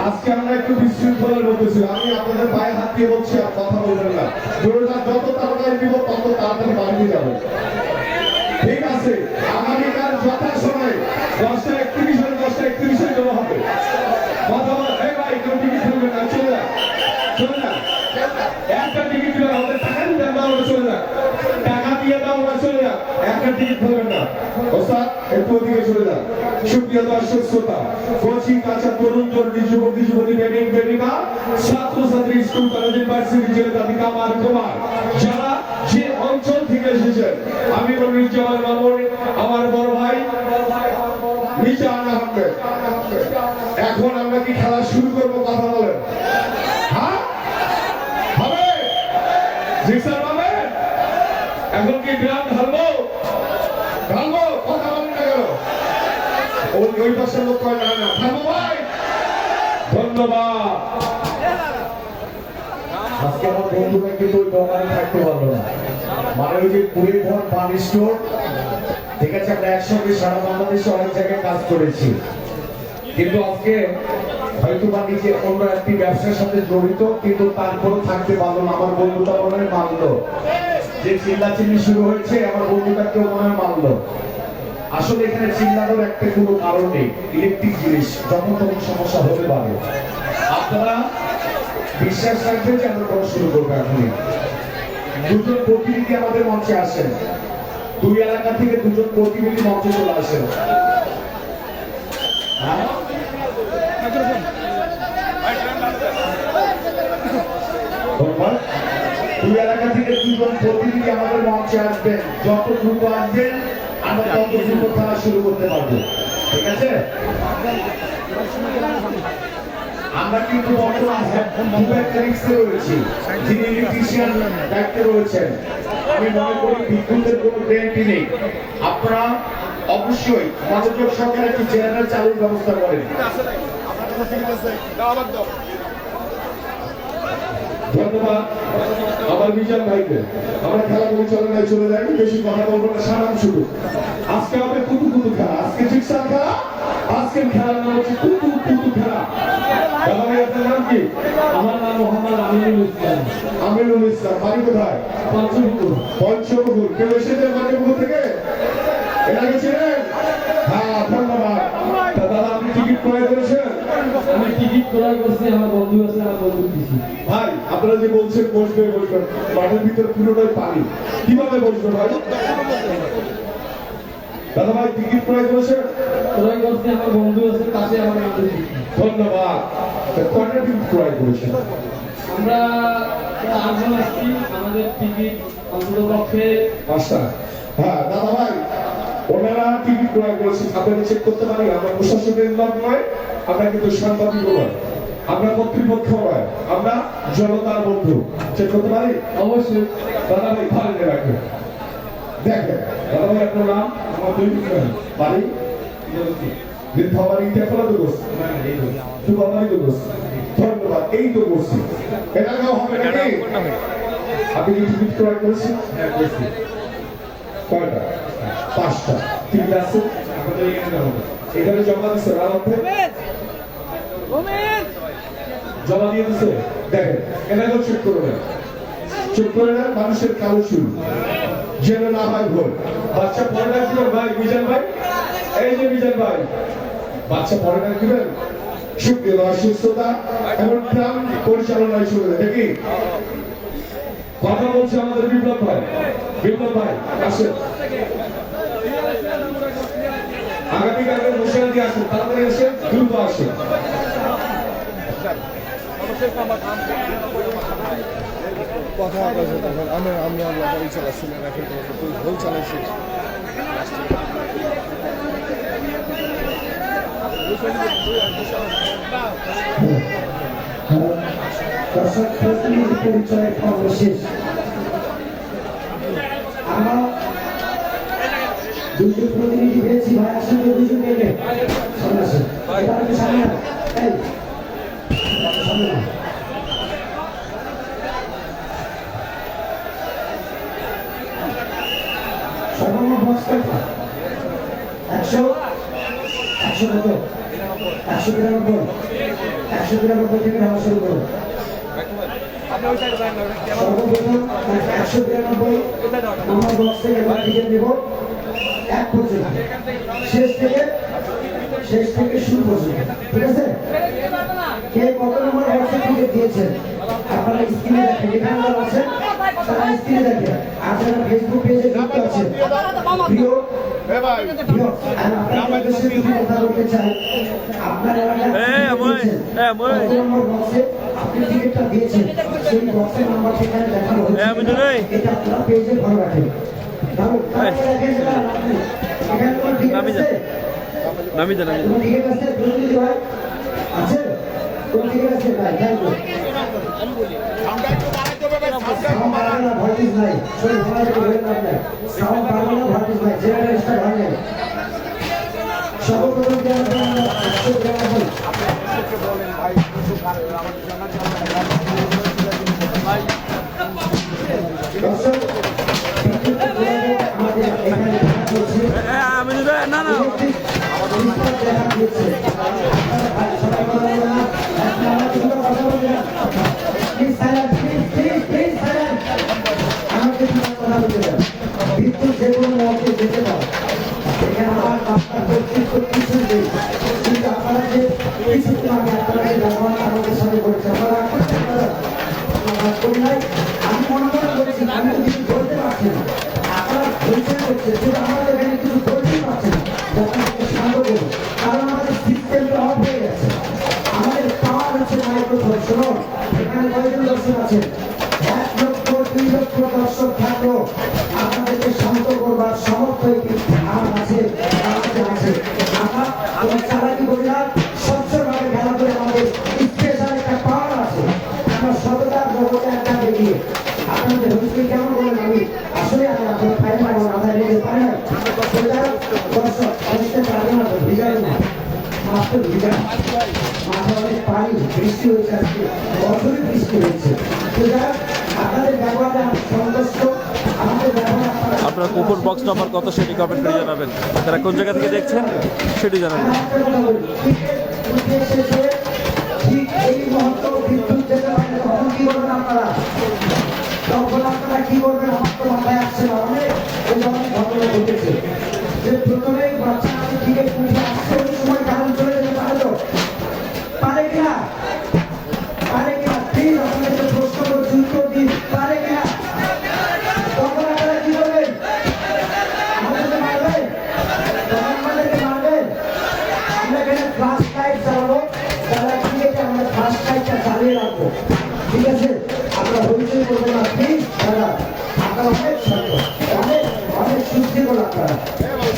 আজকে আমরা একটু বিশৃঙ্খলার মধ্যে ছিল। আমি আপনাদের পায়ে হাত দিয়ে বলছি, আর কথা বলবেন না। জোরটা যত তাড়াতাড়ি দিব তত তাড়াতাড়ি বাড়িতে যাবে, ঠিক আছে? আগামীকাল যথাসময়ে 10:31 10:31 জমা হবে। কথা বল, এই ভাই কেউ টিকিট ফেলবে না, চলে যা, চলে যা। একটা টিকিট দিলে আমাদের টাকা দিয়ে দাও, আমরা চলে যা, টাকা দিয়ে দাও, আমরা চলে যা, একটা টিকিট ফেলবেন না। ওস্তাদ একটু ওদিকে চলে যান। সুপ্রিয় দর্শক শ্রোতা, কোচিং কাঁচা তরুণ তরুণী যুবক যুবতী বেডিং বেডিকা ছাত্র ছাত্রী স্কুল কলেজ ইউনিভার্সিটি জেলে দাদিকা মার কুমার যারা যে অঞ্চল থেকে এসেছেন, আমি মনিরুজ্জামান মামুন, আমার বড় ভাই মিজান আহমেদ, এখন আমরা কি খেলা শুরু করবো? কথা বলেন। হ্যাঁ হবে, জিক্সার পাবেন? এখন কি গ্রাম ঢালবো? ঢালবো, কথা বলেন না কেন? ওই পাশের লোক কয় না, না ঢালবো ভাই। ধন্যবাদ। আজকে আমার বন্ধুরা কিন্তু ওই দোকানে থাকতে পারলো না, মানে ওই যে কুড়িয়ে ধর পানি স্টোর, ঠিক আছে? আমরা একসঙ্গে সারা বাংলাদেশে অনেক জায়গায় কাজ করেছি, কিন্তু আজকে হয়তো বা নিজে অন্য একটি ব্যবসার সাথে জড়িত, কিন্তু তারপরও থাকতে পারলো না। আমার বন্ধুটা মনে হয় মানলো, যে চিল্লাচিল্লি শুরু হয়েছে আমার বন্ধুটা কেউ মনে হয় মানলো। আসলে এখানে চিল্লানোর একটা কোনো কারণ নেই, ইলেকট্রিক জিনিস যখন তখন সমস্যা হতে পারে। আপনারা বিশ্বাস রাখবেন যে আমরা পড়া শুরু করবো এখনই। দুজন প্রতিনিধি আমাদের মঞ্চে আসেন, দুই এলাকা থেকে দুজন প্রতিনিধি মঞ্চে চলে আসেন। দুই এলাকা থেকে দুজন প্রতিনিধি আমাদের মঞ্চে আসবেন, যত দ্রুত আসবেন আমরা তত দ্রুত খেলা শুরু করতে পারবো, ঠিক আছে? আমরা কিন্তু বর্তমানে খুব একটা রিস্কে রয়েছি, যিনি ইলেকট্রিশিয়ান দায়িত্বে রয়েছেন। আমি মনে করি বিদ্যুতের কোনো গ্যারান্টি নেই, আপনারা অবশ্যই মনোযোগ সহকারে একটু চ্যানেল চালুর ব্যবস্থা করেন। ধন্যবাদ আমার বিজন ভাইকে। আমরা খেলা পরিচালনায় চলে যাই, বেশি কথা বলবো না, সারাম শুরু। আজকে হবে কুতু কুতু খেলা, আজকে জিক্সার খেলা, আজকের খেলার নাম হচ্ছে কুতু কুতু খেলা। দাদা ভাই আপনার নাম কি? আমার নাম মোহাম্মদ আমিনুল ইসলাম। আমিনুল ইসলাম, বাড়ি কোথায়? পঞ্চমপুর। পঞ্চমপুর। কেউ এসেছে পঞ্চমপুর থেকে? এর আগে ছিলেন? হ্যাঁ, ধন্যবাদ। তা দাদা আপনি টিকিট ক্রয় করেছেন? আমি টিকিট ক্রয় করছি, আমার বন্ধু আছে, আমার বন্ধু দিছি। ভাই আপনারা যে বলছেন বসবে বসবেন, মাঠের ভিতরে পুরোটাই পানি, কিভাবে বসবে ভাই? দাদা ভাই টিকিট ক্রয় করেছেন? ক্রয় করছি, আমার বন্ধু আছে, পাশে আমার বন্ধু দিছি। ধন্যবাদ। তা কয়টা টিকিট ক্রয় করেছেন? আমরা 8 জন আসছি, আমাদের টিকিট অন্তত পক্ষে 5টা। হ্যাঁ দাদা ভাই, ওনারা টিকিট ক্রয় করেছেন, আপনারা চেক করতে পারি। আমরা প্রশাসনের লোক নয়, আমরা কিন্তু সাংবাদিক নয়, আমরা কর্তৃপক্ষ নয়, আমরা জনতার বন্ধু। চেক করতে পারি? অবশ্যই। দাদা ভাই ভালো রাখবেন। দেখেন দাদা ভাই আপনার নাম? আমার দুই মিনিট বাড়ি? বৃদ্ধাবাড়ি দেখলা তো করছি, দুবাবাড়ি তো করছি। ধন্যবাদ, এই তো করছি। এটা কেউ হবে নাকি? আপনি কি টিকিট ক্রয় করেছেন? হ্যাঁ করছি। কয়টা? 5টা। টিকিট আছে? আমাদের এখানে হবে। এখানে জমা দিচ্ছে রাতে? জমা দিয়ে দিচ্ছে? দেখেন এটাকেও চেক করে নেন, চেক করে নেন। মানুষের কালো চুল যেন না হয় ভুল। বাচ্চা পরে রাখবেন ভাই, মিজান ভাই, এই যে মিজান ভাই, বাচ্চা পরে রাখবেন। সুপ্রিয় দর্শক শ্রোতা, এখন গ্রাম পরিচালনায় চলে যায় নাকি? কথা বলছে আমাদের বিপ্লব ভাই। বিপ্লব ভাই আসেন, আগামীকালের ঘোষণা দিয়ে আসেন, তাড়াতাড়ি এসে দ্রুত আসেন। কথা বলছে তখন আমি আল্লাহ গাড়ি চালাচ্ছিলাম, এখন তুই ভুল চালাচ্ছিস। দর্শক প্রতিনিধি পরিচয়ের পর্ব শেষ। আমরা দুটো প্রতিনিধি পেয়েছি, ভাই আসলে দুজন পেলে সামনে আসেন। এবার একটু সামনে আয়। এই, সামনে আয়। সর্বমোট বক্স কয়টা? 100 কত? 192 192 থেকে ঢালা শুরু করুন। সর্বপ্রথম 192 নম্বর বক্স থেকে আমরা টিকিট নেব 1 পর্যন্ত, শেষ থেকে শুরু পর্যন্ত, ঠিক আছে? কে কত নম্বর বক্সে টিকিট দিয়েছেন আপনারা স্ক্রিনে দেখেন, এখানে যারা আছেন তারা স্ক্রিনে দেখেন, আর যারা ফেসবুক পেজে যুক্ত আছেন প্রিয় আর আপনাদের উদ্দেশ্যে কিছু কথা বলতে চাই। আপনার এলাকায় কত নম্বর বক্সে আপনি টিকিটটা দিয়েছেন, সেই বক্সের নাম্বার সেখানে দেখানো হচ্ছে, এটা আপনারা পেজে ভালো রাখেন। এখানে কোনো টিকিট আছে? কোনো টিকিট আছে? প্রতিনিধি ভাই আছে? কোন টিকিট আছে ভাই? Thank you. সাউন্ড বাড়ানো না, ভোল্টেজ নাই। শরীর ভালো করে বলেন না আপনার। সাউন্ড বাড়ানো না, ভোল্টেজ নাই। জেনারেটর স্টার্ট হয় নাই। সর্বপ্রথম যে আমরা 192 দর্শক, বিদ্যুৎ বিভাগে আমাদের এখানে দেখা চলছে। না না বিদ্যুৎ দেখা দিয়েছে। আপনারা ভাই সবাই কথা বলবেন না। আপনারা কিন্তু কথা বলবেন না। Please silent, please silent. আমাকে কিছু কথা বলতে দেন। বিদ্যুৎ যে কোনো মুহূর্তে যেতে পারে। এখানে আমার আপনার কর্তৃত্ব কিছু নেই, কিন্তু আপনারা যে কিছুক্ষণ আগে আপনারা যে ব্যবহার আমাদের সাথে করেছে, আপনারা করি নাই। আমি মনে করছি আমি তো কিছু বলতে পারছি না, আপনারা পরিচয় করছে, কিন্তু আমাদের এখানে কিছু বলতেই পারছে না। আপনাকে শান্ত করুন, কারণ আমাদের সিস্টেমটা অফ হয়ে গেছে। আমাদের পাওয়ার হচ্ছে মাইক্রোফোন। শুনুন, এখানে কয়েকজন দর্শক আছেন, 1 লক্ষ 2 লক্ষ দর্শক থাকলেও আপনাদেরকে শান্ত করবার সমর্থ আমার কাছে আছে। আমরা কোনো চালাকি করি না, স্বচ্ছভাবে খেলা করে আমাদের স্পেশাল একটা পাওয়ার আছে। আমরা সততার জগতে একটা দেখিয়ে আপনাদের হুমকি কেমন বলেন, আমি আসলে আমি আপনার ফাইল আমার মাথায় রেখে পারি না। দর্শক তো ভিজে না। মাঠে অনেক পানি, বৃষ্টি হয়েছে আজকে, বছরই বৃষ্টি হয়েছে। তো যারা আপনাদের ব্যবহারে আমি সন্তুষ্ট, আমাদের ব্যবহার আপনারা আপনার কুপন বক্স নাম্বার কত সেটি কমেন্ট করে জানাবেন। তারা কোন জায়গা থেকে দেখছেন সেটি জানাবেন। একটা কথা বলি, ক্রিকেট শেষে ঠিক এই মুহূর্তে বিদ্যুৎ যেতে পারে না, তখন কি করবেন আপনারা? তখন আপনারা কি করবেন আমার তো মাথায় আসছে না। অনেক এই ধরনের ঘটনা ঘটেছে যে প্রথমেই বাচ্চা ক্রিকেট উঠে আসছে, ওই সময় কারণ চলে যেতে পারে তো? পারে কিনা? পারে কিনা? প্লিজ আপনাদেরকে প্রশ্ন করছি, উত্তর দিন, পারে কিনা? তখন আপনারা কি করবেন? আমাদেরকে মারবেন? তখন আমাদেরকে মারবেন? আমরা এখানে ফ্লাশ লাইট চালাবো, যারা ক্রিকেটে আমরা ফ্লাশ লাইটটা চালিয়ে রাখবো, ঠিক আছে? আমরা হইচই করবো না, প্লিজ দাদা। আপনারা অনেক ছাত্র, অনেক অনেক সুশৃঙ্খল আপনারা।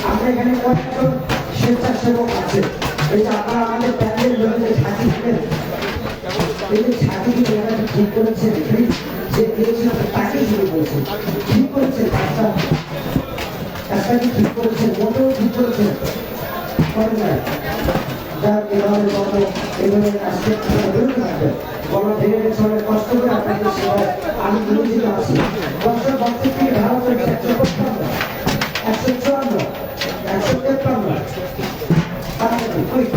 আমরা এখানে কয়েকজন স্বেচ্ছাসেবক আছে, এই যে আপনারা আমাদের প্যান্ডেল জমিতে ঝাঁকি দিলেন, এই যে ঝাঁকি দিয়ে এখানে ঠিক করেছেন, যে দিয়েছিল তাকে শুরু করেছেন, ঠিক করেছেন কাজটা, কাজটা কি ঠিক করেছেন? মোটেও ঠিক করেছেন করেন না। যার এভাবে কত এভাবে আসতে বিরত থাকবেন, বলা ভেঙে গেছে, অনেক কষ্ট করে আপনাদের সেবায় আমি নিয়োজিত আছি। বছর বছর থেকে ধারা চলছে 155, 154, 153।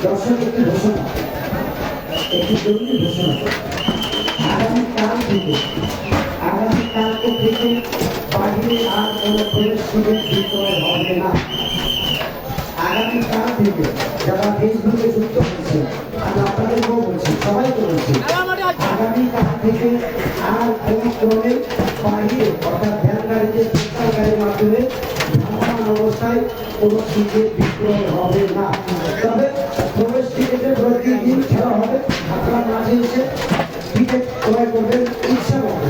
দর্শক একটি ঘোষণা, একটি জরুরি ঘোষণা। আগামীকালকে থেকে বাহিরে আর কোনো প্রবেশ সুযোগ বিক্রয় হবে না। আগামীকাল থেকে যারা ফেসবুকে যুক্ত হয়েছে, আমি আপনাদেরকেও বলছি, সবাইকে বলছি, আগামীকাল থেকে আর কোনো ক্রমে বাহিরে অর্থাৎ ভ্যান গাড়িতে, পেট্রোল গাড়ির মাধ্যমে ভ্রমণ অবস্থায় কোনো টিকিট বিক্রয় হবে না। তবে প্রবেশ টিকিটে প্রতিদিন খেলা হবে, আপনার মাঝে এসে টিকিট ক্রয় করবেন ইচ্ছা মতো,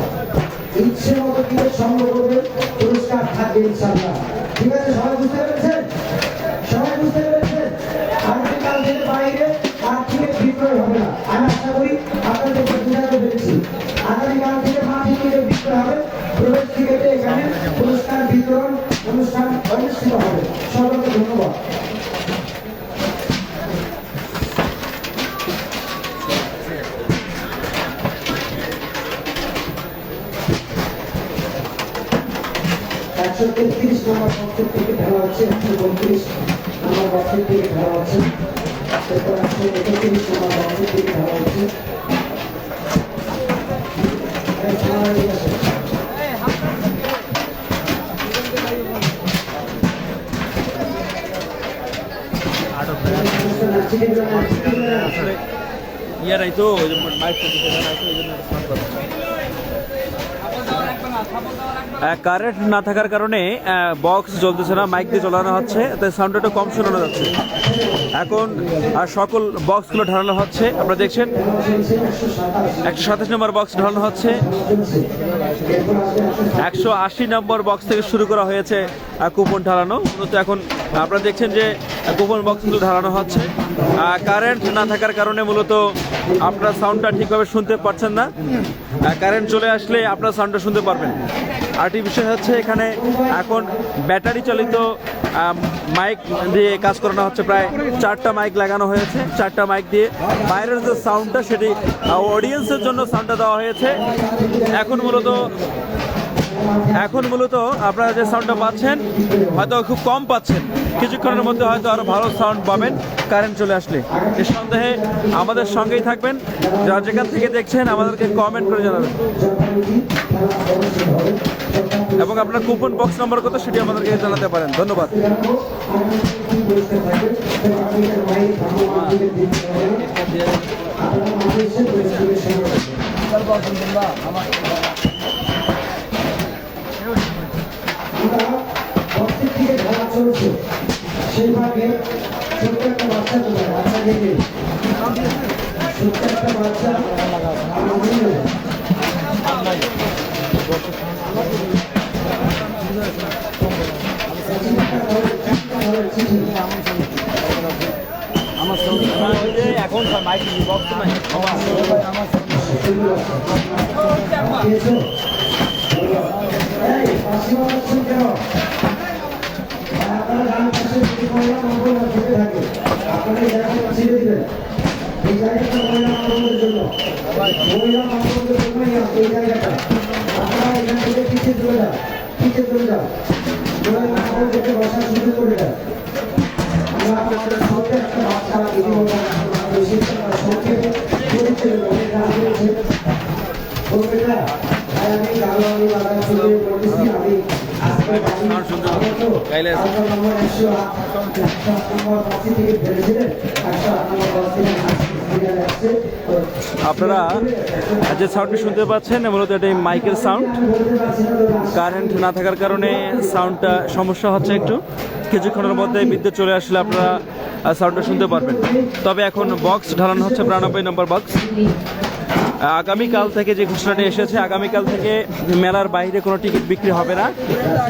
ইচ্ছে মতো টিকিট সংগ্রহ করবেন, পুরস্কার থাকবে ইনশাআল্লাহ। ঠিক আছে, সবাই বুঝতে পেরেছেন? সবাই বুঝতে পেরেছেন? আগামীকাল থেকে বাইরে আর টিকিট বিক্রয় হবে না। আমি আশা করি আপনাদেরকে বোঝাতে পেরেছি। আগামীকাল থেকে মাঠে টিকিট বিক্রয় হবে, প্রবেশ টিকিটে এখানে পুরস্কার বিতরণ অনুষ্ঠান অনুষ্ঠিত হবে। সবাইকে ধন্যবাদ। একশো 33 নম্বর বক্সের থেকে খেলা হচ্ছে, 132 নম্বর বক্সের থেকে খেলা হচ্ছে, এরপর 131 নম্বর বক্সের থেকে খেলা হচ্ছে। ইয়ারাই তো ওই জন্য মাইক করতে নাই তো, ওই জন্য কারেন্ট না থাকার কারণে বক্স চলতেছে না, মাইক দিয়ে চালানো হচ্ছে, তাই সাউন্ডটা একটু কম শোনানো যাচ্ছে। এখন সকল বক্সগুলো ঢালানো হচ্ছে, আপনারা দেখছেন 127 নম্বর বক্স ঢালানো হচ্ছে, 180 নম্বর বক্স থেকে শুরু করা হয়েছে কুপন ঢালানো। মূলত এখন আপনারা দেখছেন যে কুপন বক্সগুলো ঢালানো হচ্ছে। কারেন্ট না থাকার কারণে মূলত আপনার সাউন্ডটা ঠিকভাবে শুনতে পাচ্ছেন না। কারেন্ট চলে আসলে আপনার সাউন্ডটা শুনতে পারবেন। আরেকটি বিষয় হচ্ছে এখানে এখন ব্যাটারি চালিত মাইক দিয়ে কাজ করানো হচ্ছে, প্রায় 4টা মাইক লাগানো হয়েছে। 4টা মাইক দিয়ে বাইরের যে সাউন্ডটা সেটি অডিয়েন্সের জন্য সাউন্ডটা দেওয়া হয়েছে। এখন মূলত আপনারা যে সাউন্ডটা পাচ্ছেন হয়তো খুব কম পাচ্ছেন, কিছুক্ষণের মধ্যে হয়তো আরো ভালো সাউন্ড পাবেন কারেন্ট চলে আসলে। নিঃসন্দেহে আমাদের সঙ্গেই থাকবেন, যারা যেখান থেকে দেখছেন আমাদেরকে কমেন্ট করে জানাবেন, এবং আপনার কুপন বক্স নম্বর কত সেটি আমাদেরকে জানাতে পারেন। ধন্যবাদ। সেইভাবে ছোট্ট একটা বাচ্চা তোলে, বাচ্চা দেখে ছোট্ট একটা বাচ্চা মাইক বক্স নাই খেয়েছো? এই, পাশে বসছেন কেন? আপনারা ডান পাশে যদি মহিলা মঙ্গল থেকে থাকে, আপনারা এই জায়গাটা ছেড়ে দিবেন। এই জায়গাটা মহিলা মঙ্গলের জন্য। মহিলা মঙ্গলের জন্যই এই জায়গাটা। আপনারা এখান থেকে পিছিয়ে চলে যান, পিছিয়ে চলে যান। মহিলা মঙ্গল থেকে বসার সুযোগ করে দেন। আমরা আপনাদের সঙ্গে একটা বাচ্চা ইতিমধ্যে সঙ্গে পরিচয় অনেক গান করেছে। বলবেটা ভাই আমি গাওয়ানি বাজার থেকে বলতেছি আমি আজকে গাইলে আছে। নম্বর 108 নম্বর বাসি থেকে ফেলেছিলেন 108 নম্বর বাসি থেকে আসছে। আপনারা যে সাউন্ডটি শুনতে পাচ্ছেন মূলত এটি মাইকের সাউন্ড। কারেন্ট না থাকার কারণে সাউন্ডটা সমস্যা হচ্ছে একটু। কিছুক্ষণের মধ্যে বিদ্যুৎ চলে আসলে আপনারা সাউন্ডটা শুনতে পারবেন। তবে এখন বক্স ঢালানো হচ্ছে 92 নম্বর বক্স। আগামীকাল থেকে যে ঘোষণাটি এসেছে, আগামীকাল থেকে মেলার বাইরে কোনো টিকিট বিক্রি হবে না,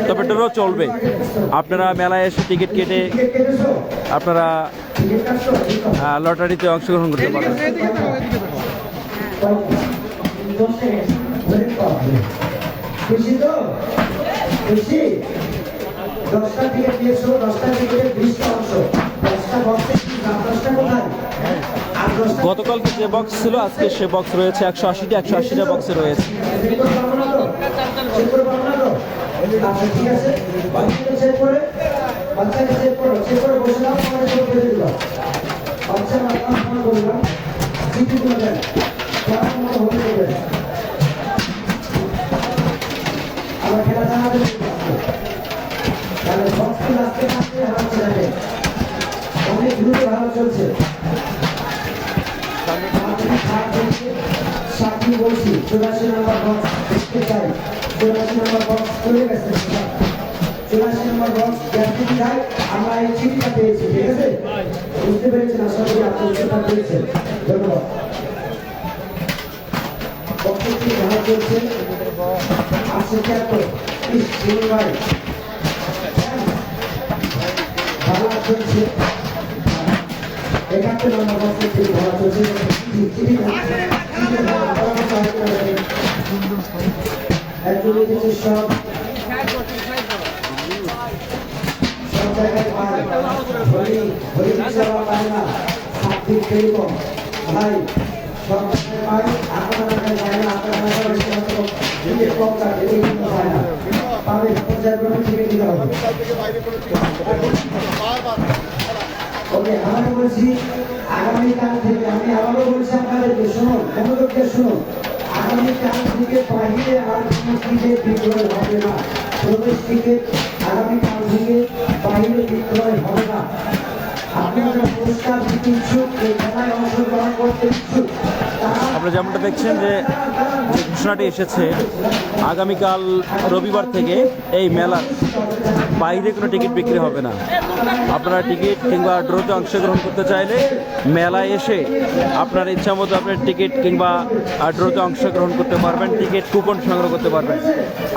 তবে ড্র চলবে। আপনারা মেলায় এসে টিকিট কেটে আপনারা লটারিতে অংশগ্রহণ করতে পারবেন। খুশি তো? খুশি? 10টা টিকিট দিয়েছো, 10টা টিকিটের 20টা অংশ, 10টা বক্সে 10টা কোথায়? আর 10টা গতকালকে যে বক্স ছিল আজকে সে বক্স রয়েছে 180টা বক্সে রয়েছে। চেক করে পাবো না তো? চেক করে পাবো না তো? আচ্ছা ঠিক আছে, বাচ্চাকে চেক করে বসে দাও, আমাদের সব বেঁধে দিলাম। বাচ্চা আপনার ফোন করলাম, চিঠিগুলো দেন, কেমন মতো হতে দেবেন। আবার খেলা জানাবেন তাহলে বক্সটি আস্তে আস্তে হারাচ্ছে যাবে, অনেক দ্রুত ভালো চলছে। সাথী বলছি 84 নম্বর বক্স দেখতে চাই। 84 নম্বর বক্স চলে গেছে। 84 নম্বর বক্স দেখতে চাই। আমরা এই চিঠিটা পেয়েছি, ঠিক আছে? বুঝতে পেরেছেন? আশা করি আপনি বুঝতে পেরেছেন। ধন্যবাদ। বক্সটি ভালো চলছে। আসছে চ্যাপ্টার ভাই ভালো চলছে। 71 নম্বর বক্সটি ভালো চলছে। একজনই কিছু সব জায়গায় পায়, হরি চাওয়া পায় না, সাত্বিক টেলিকম ভাই সব জায়গায় পায়, আপনার এলাকায় পায় না, আপনার এলাকায় কম কাটে, এই জন্য পায় না, পাবে পর্যায়ক্রমে থেকে দিতে হবে। ওকে, আমি বলছি আগামীকাল থেকে, আমি আবারও বলছি আপনাদেরকে, শুনুন, মনোযোগ দিয়ে শুনুন, আগামীকাল থেকে বাহিরে আর কোনো টিকিট বিক্রয় হবে না। প্রবেশ টিকিট আগামীকাল থেকে বাহিরে বিক্রয় হবে না। আপনারা পুরস্কার দিতে ইচ্ছুক, এই খেলায় অংশগ্রহণ করতে ইচ্ছুক, আপনারা যেমনটা দেখছেন যে ঘোষণাটি এসেছে, আগামীকাল রবিবার থেকে এই মেলার বাইরে কোনো টিকিট বিক্রি হবে না। আপনারা টিকিট কিংবা ড্রতে অংশগ্রহণ করতে চাইলে মেলায় এসে আপনার ইচ্ছা মতো আপনার টিকিট কিংবা ড্রতে অংশগ্রহণ করতে পারবেন, টিকিট কুপন সংগ্রহ করতে পারবেন।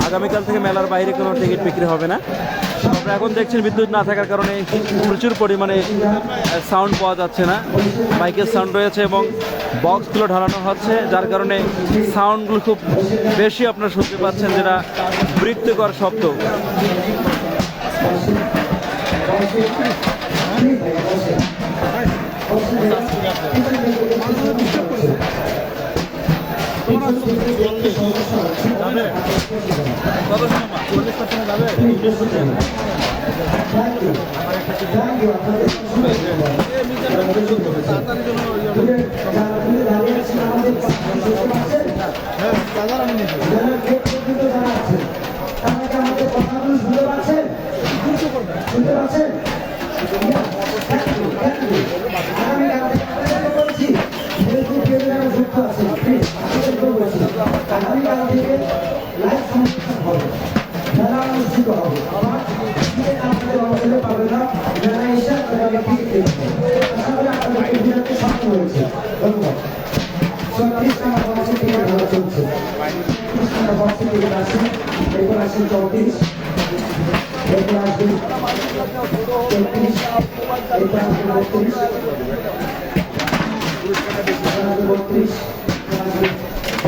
আগামীকাল থেকে মেলার বাইরে কোনো টিকিট বিক্রি হবে না। আপনারা এখন দেখছেন বিদ্যুৎ না থাকার কারণে প্রচুর পরিমাণে সাউন্ড পাওয়া যাচ্ছে না। মাইকের সাউন্ড রয়েছে এবং বক্সগুলো ঢালানো হচ্ছে, যার কারণে সাউন্ডগুলো খুব বেশি আপনারা শুনতে পাচ্ছেন, যেটা বিরক্তিকর শব্দ।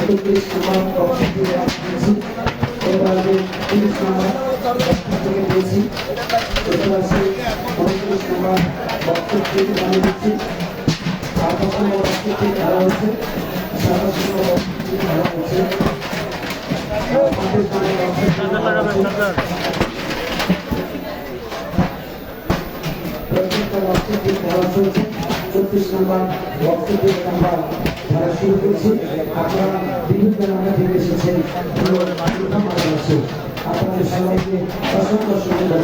32 নম্বর বক্স থেকে দিয়েছি, এবার 30 নম্বর বক্স থেকে দিয়েছি, এবার 29 নম্বর বক্স থেকে বানিয়ে দিচ্ছি, 28 নম্বর বক্স থেকে খেলা হচ্ছে, 27 নম্বর বক্স থেকে খেলা হচ্ছে, 28 নম্বর বক্স থেকে খেলা হচ্ছে, প্রত্যেকটা বক্স থেকে খেলা চলছে, 34 নম্বর বক্স থেকে আমরা খেলা শুরু করছি। আপনারা বিভিন্ন নামে থেকে এসেছেন, আপনাদের সবাইকে অসংখ্য ধন্যবাদ।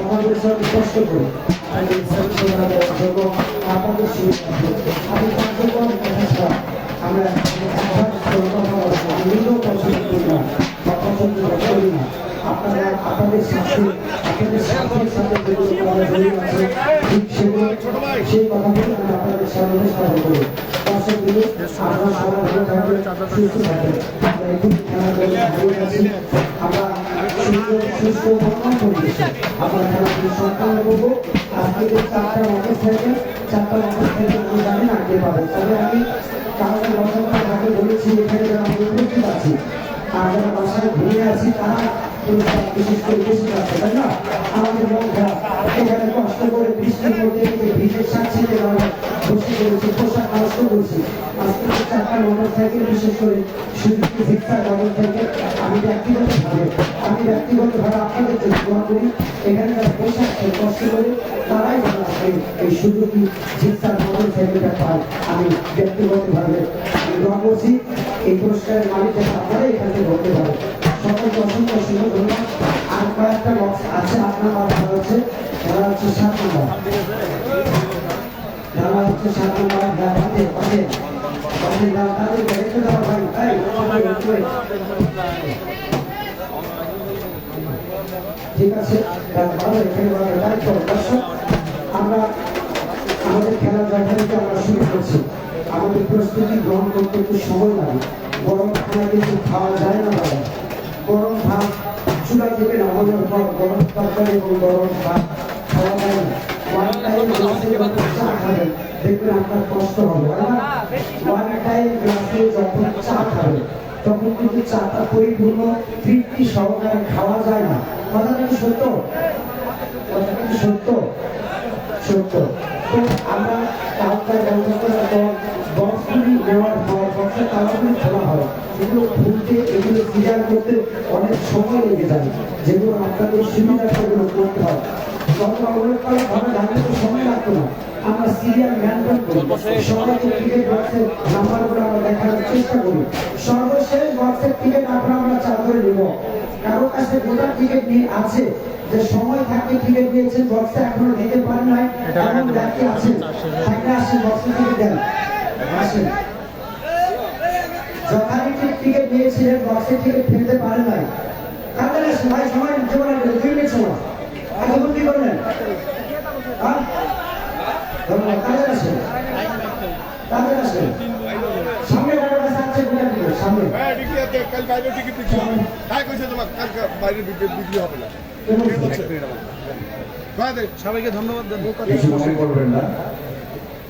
আমাদের সব কষ্ট করে আপনাদের সুবিধা আমি কার্যক্রম কথা ছাড়া আমরা নিজেও পছন্দ করি না বা পছন্দ করি না। আপনারা আপনাদের সাথে আপনাদের সাথের সাথে যেগুলো আছে ঠিক সেগুলো সেই কথাগুলো আমি আপনাদের সামনে উপস্থাপন করি। দর্শকগুলো আপনারা সবাই ভালো থাকবেন, সুস্থ থাকবেন। আমরা এখন খেলাধুলা হারিয়ে আছি, আমরা সুস্থ বর্তমান পরিবেশে আমরা খেলাধুলা সম্পন্ন করবো। আজকে যে 4টা অফিস থেকে 4টা অফিস থেকে আমি জানি না কে পাবে, তবে আমি কারণ বছরটা আগে বলেছি এখানে যারা আমি উপস্থিত আছি আর যারা বাসায় ঘুরে আছি তারা বিশেষ করে বেশি পাচ্ছে, তাই না? আমাদের মন খারাপ, এখানে কষ্ট করে বৃষ্টির মধ্যে ভিজের সাক্ষীতে আমরা বসে করেছি, পোশাক নষ্ট করছি। আজকে 4টা মোটর সাইকেল বিশেষ করে সুযোগী শিক্ষা জগৎ থেকে আমি ব্যক্তিগতভাবে আপনাদের জন্য দোয়া করি। এখানে যারা পোশাক কষ্ট করে তারাই যেন এই সুযোগী শিক্ষা জগৎ সাইকেলটা পায়। আমি ব্যক্তিগতভাবে দোয়া করছি এই পুরস্কারের মালিক যেন আপনারা এখান থেকে ধরতে পারে। সকলকে অসংখ্য ধন্যবাদ। আর কয়েকটা বক্স আছে, আপনার খেলা হচ্ছে 7 নম্বর, খেলা হচ্ছে 7 নম্বর। ঠিক আছে, দর্শক আমরা আমাদের খেলার জায়গাটিতে আমরা শুরু করছি। আমাদের প্রস্তুতি গ্রহণ করতে একটু সময় লাগে, গরম খানা কিন্তু খাওয়া যায় না। গরম ভাত চুলা থেকে নামানোর পর গরম তরকারি এবং গরম ভাত খাওয়া যায় না। ওয়ান টাইম গ্লাসে যখন চা খাবেন দেখবেন আপনার কষ্ট হবে, ওয়ান টাইম গ্লাসে যখন চা খাবেন তখন কিন্তু চাটা পরিপূর্ণ তৃপ্তি সহকারে খাওয়া যায় না। কথাটা কি সত্য? কথা কিন্তু সত্য, সত্য। তো আমরা কাউকে ব্যবস্থা করার পর বক্সগুলি নেওয়ার পর বক্সের তালাগুলি খোলা হয়, কিন্তু খুলতে এগুলো ক্লিয়ার করতে অনেক সময় লেগে যায়, যেগুলো আপনাদের সুবিধা সেগুলো করতে হয়। যত উল্লেখ করা ভাবে জানলে তো সময় লাগতো না। আমরা সিরিয়াল মেনটেন করি, সবাইকে টিকিট বক্সের নাম্বারগুলো আমরা দেখানোর চেষ্টা করি। সর্বশেষ বক্সের টিকিট আমরা চালু করে নেব। কারো কাছে গোটা টিকিট নিয়ে আছে যে সময় থাকতে টিকিট দিয়েছেন বক্সে এখনো নিতে পারেন নাই, এমন ব্যক্তি আছেন, থাকলে আসেন বক্সে টিকিট দেন, আসেন। যথারীতি টিকিট নিয়েছিলেন বক্সে টিকিট ফেলতে পারেন নাই, তাদের আসেন ভাই, সময় জমা রাখবেন 2 মিনিট সময়। এখন কি করলেন? ধন্যবাদ। তাদের আসেন, তাদের আসেন সামনে কারো কাছে আছে সামনে কাল বাইরে টিকিট বিক্রি হবে, তাই কইছে তোমার কালকে বাইরে বিক্রি হবে না। সবাইকে ধন্যবাদ দেন। কিছু মনে করবেন না,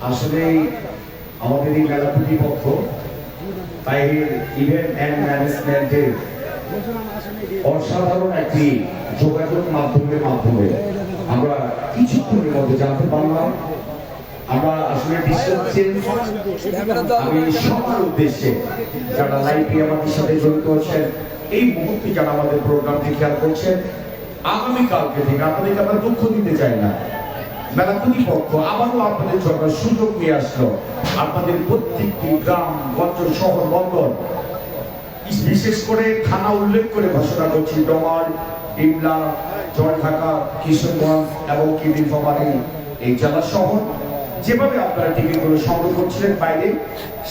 আসলে আমাদের এই মেলা কর্তৃপক্ষ বাইরের ইভেন্ট অ্যান্ড ম্যানেজমেন্টের অসাধারণ একটি যোগাযোগ মাধ্যমে আমরা কিছুক্ষণের মধ্যে জানতে পারলাম। আমরা আসলে আমি সবার উদ্দেশ্যে যারা লাইভে আমাদের সাথে জড়িত আছেন, এই মুহূর্তে যারা আমাদের প্রোগ্রামটি খেয়াল করছেন, আগামীকালকে থেকে আপনাদেরকে আমরা দুঃখ দিতে চাই না, মেলা কর্তৃপক্ষ আবারও আপনাদের জন্য সুযোগ নিয়ে আসলো। আপনাদের প্রত্যেকটি গ্রাম গঞ্জ শহর বন্দর, বিশেষ করে থানা উল্লেখ করে ঘোষণা করছি, ডোমার, ডিমলা, জয়ঢাকা, কিশোরগঞ্জ এবং নীলফামারী এই জেলা শহর যেভাবে আপনারা টিকিটগুলো সংগ্রহ করছিলেন বাইরে,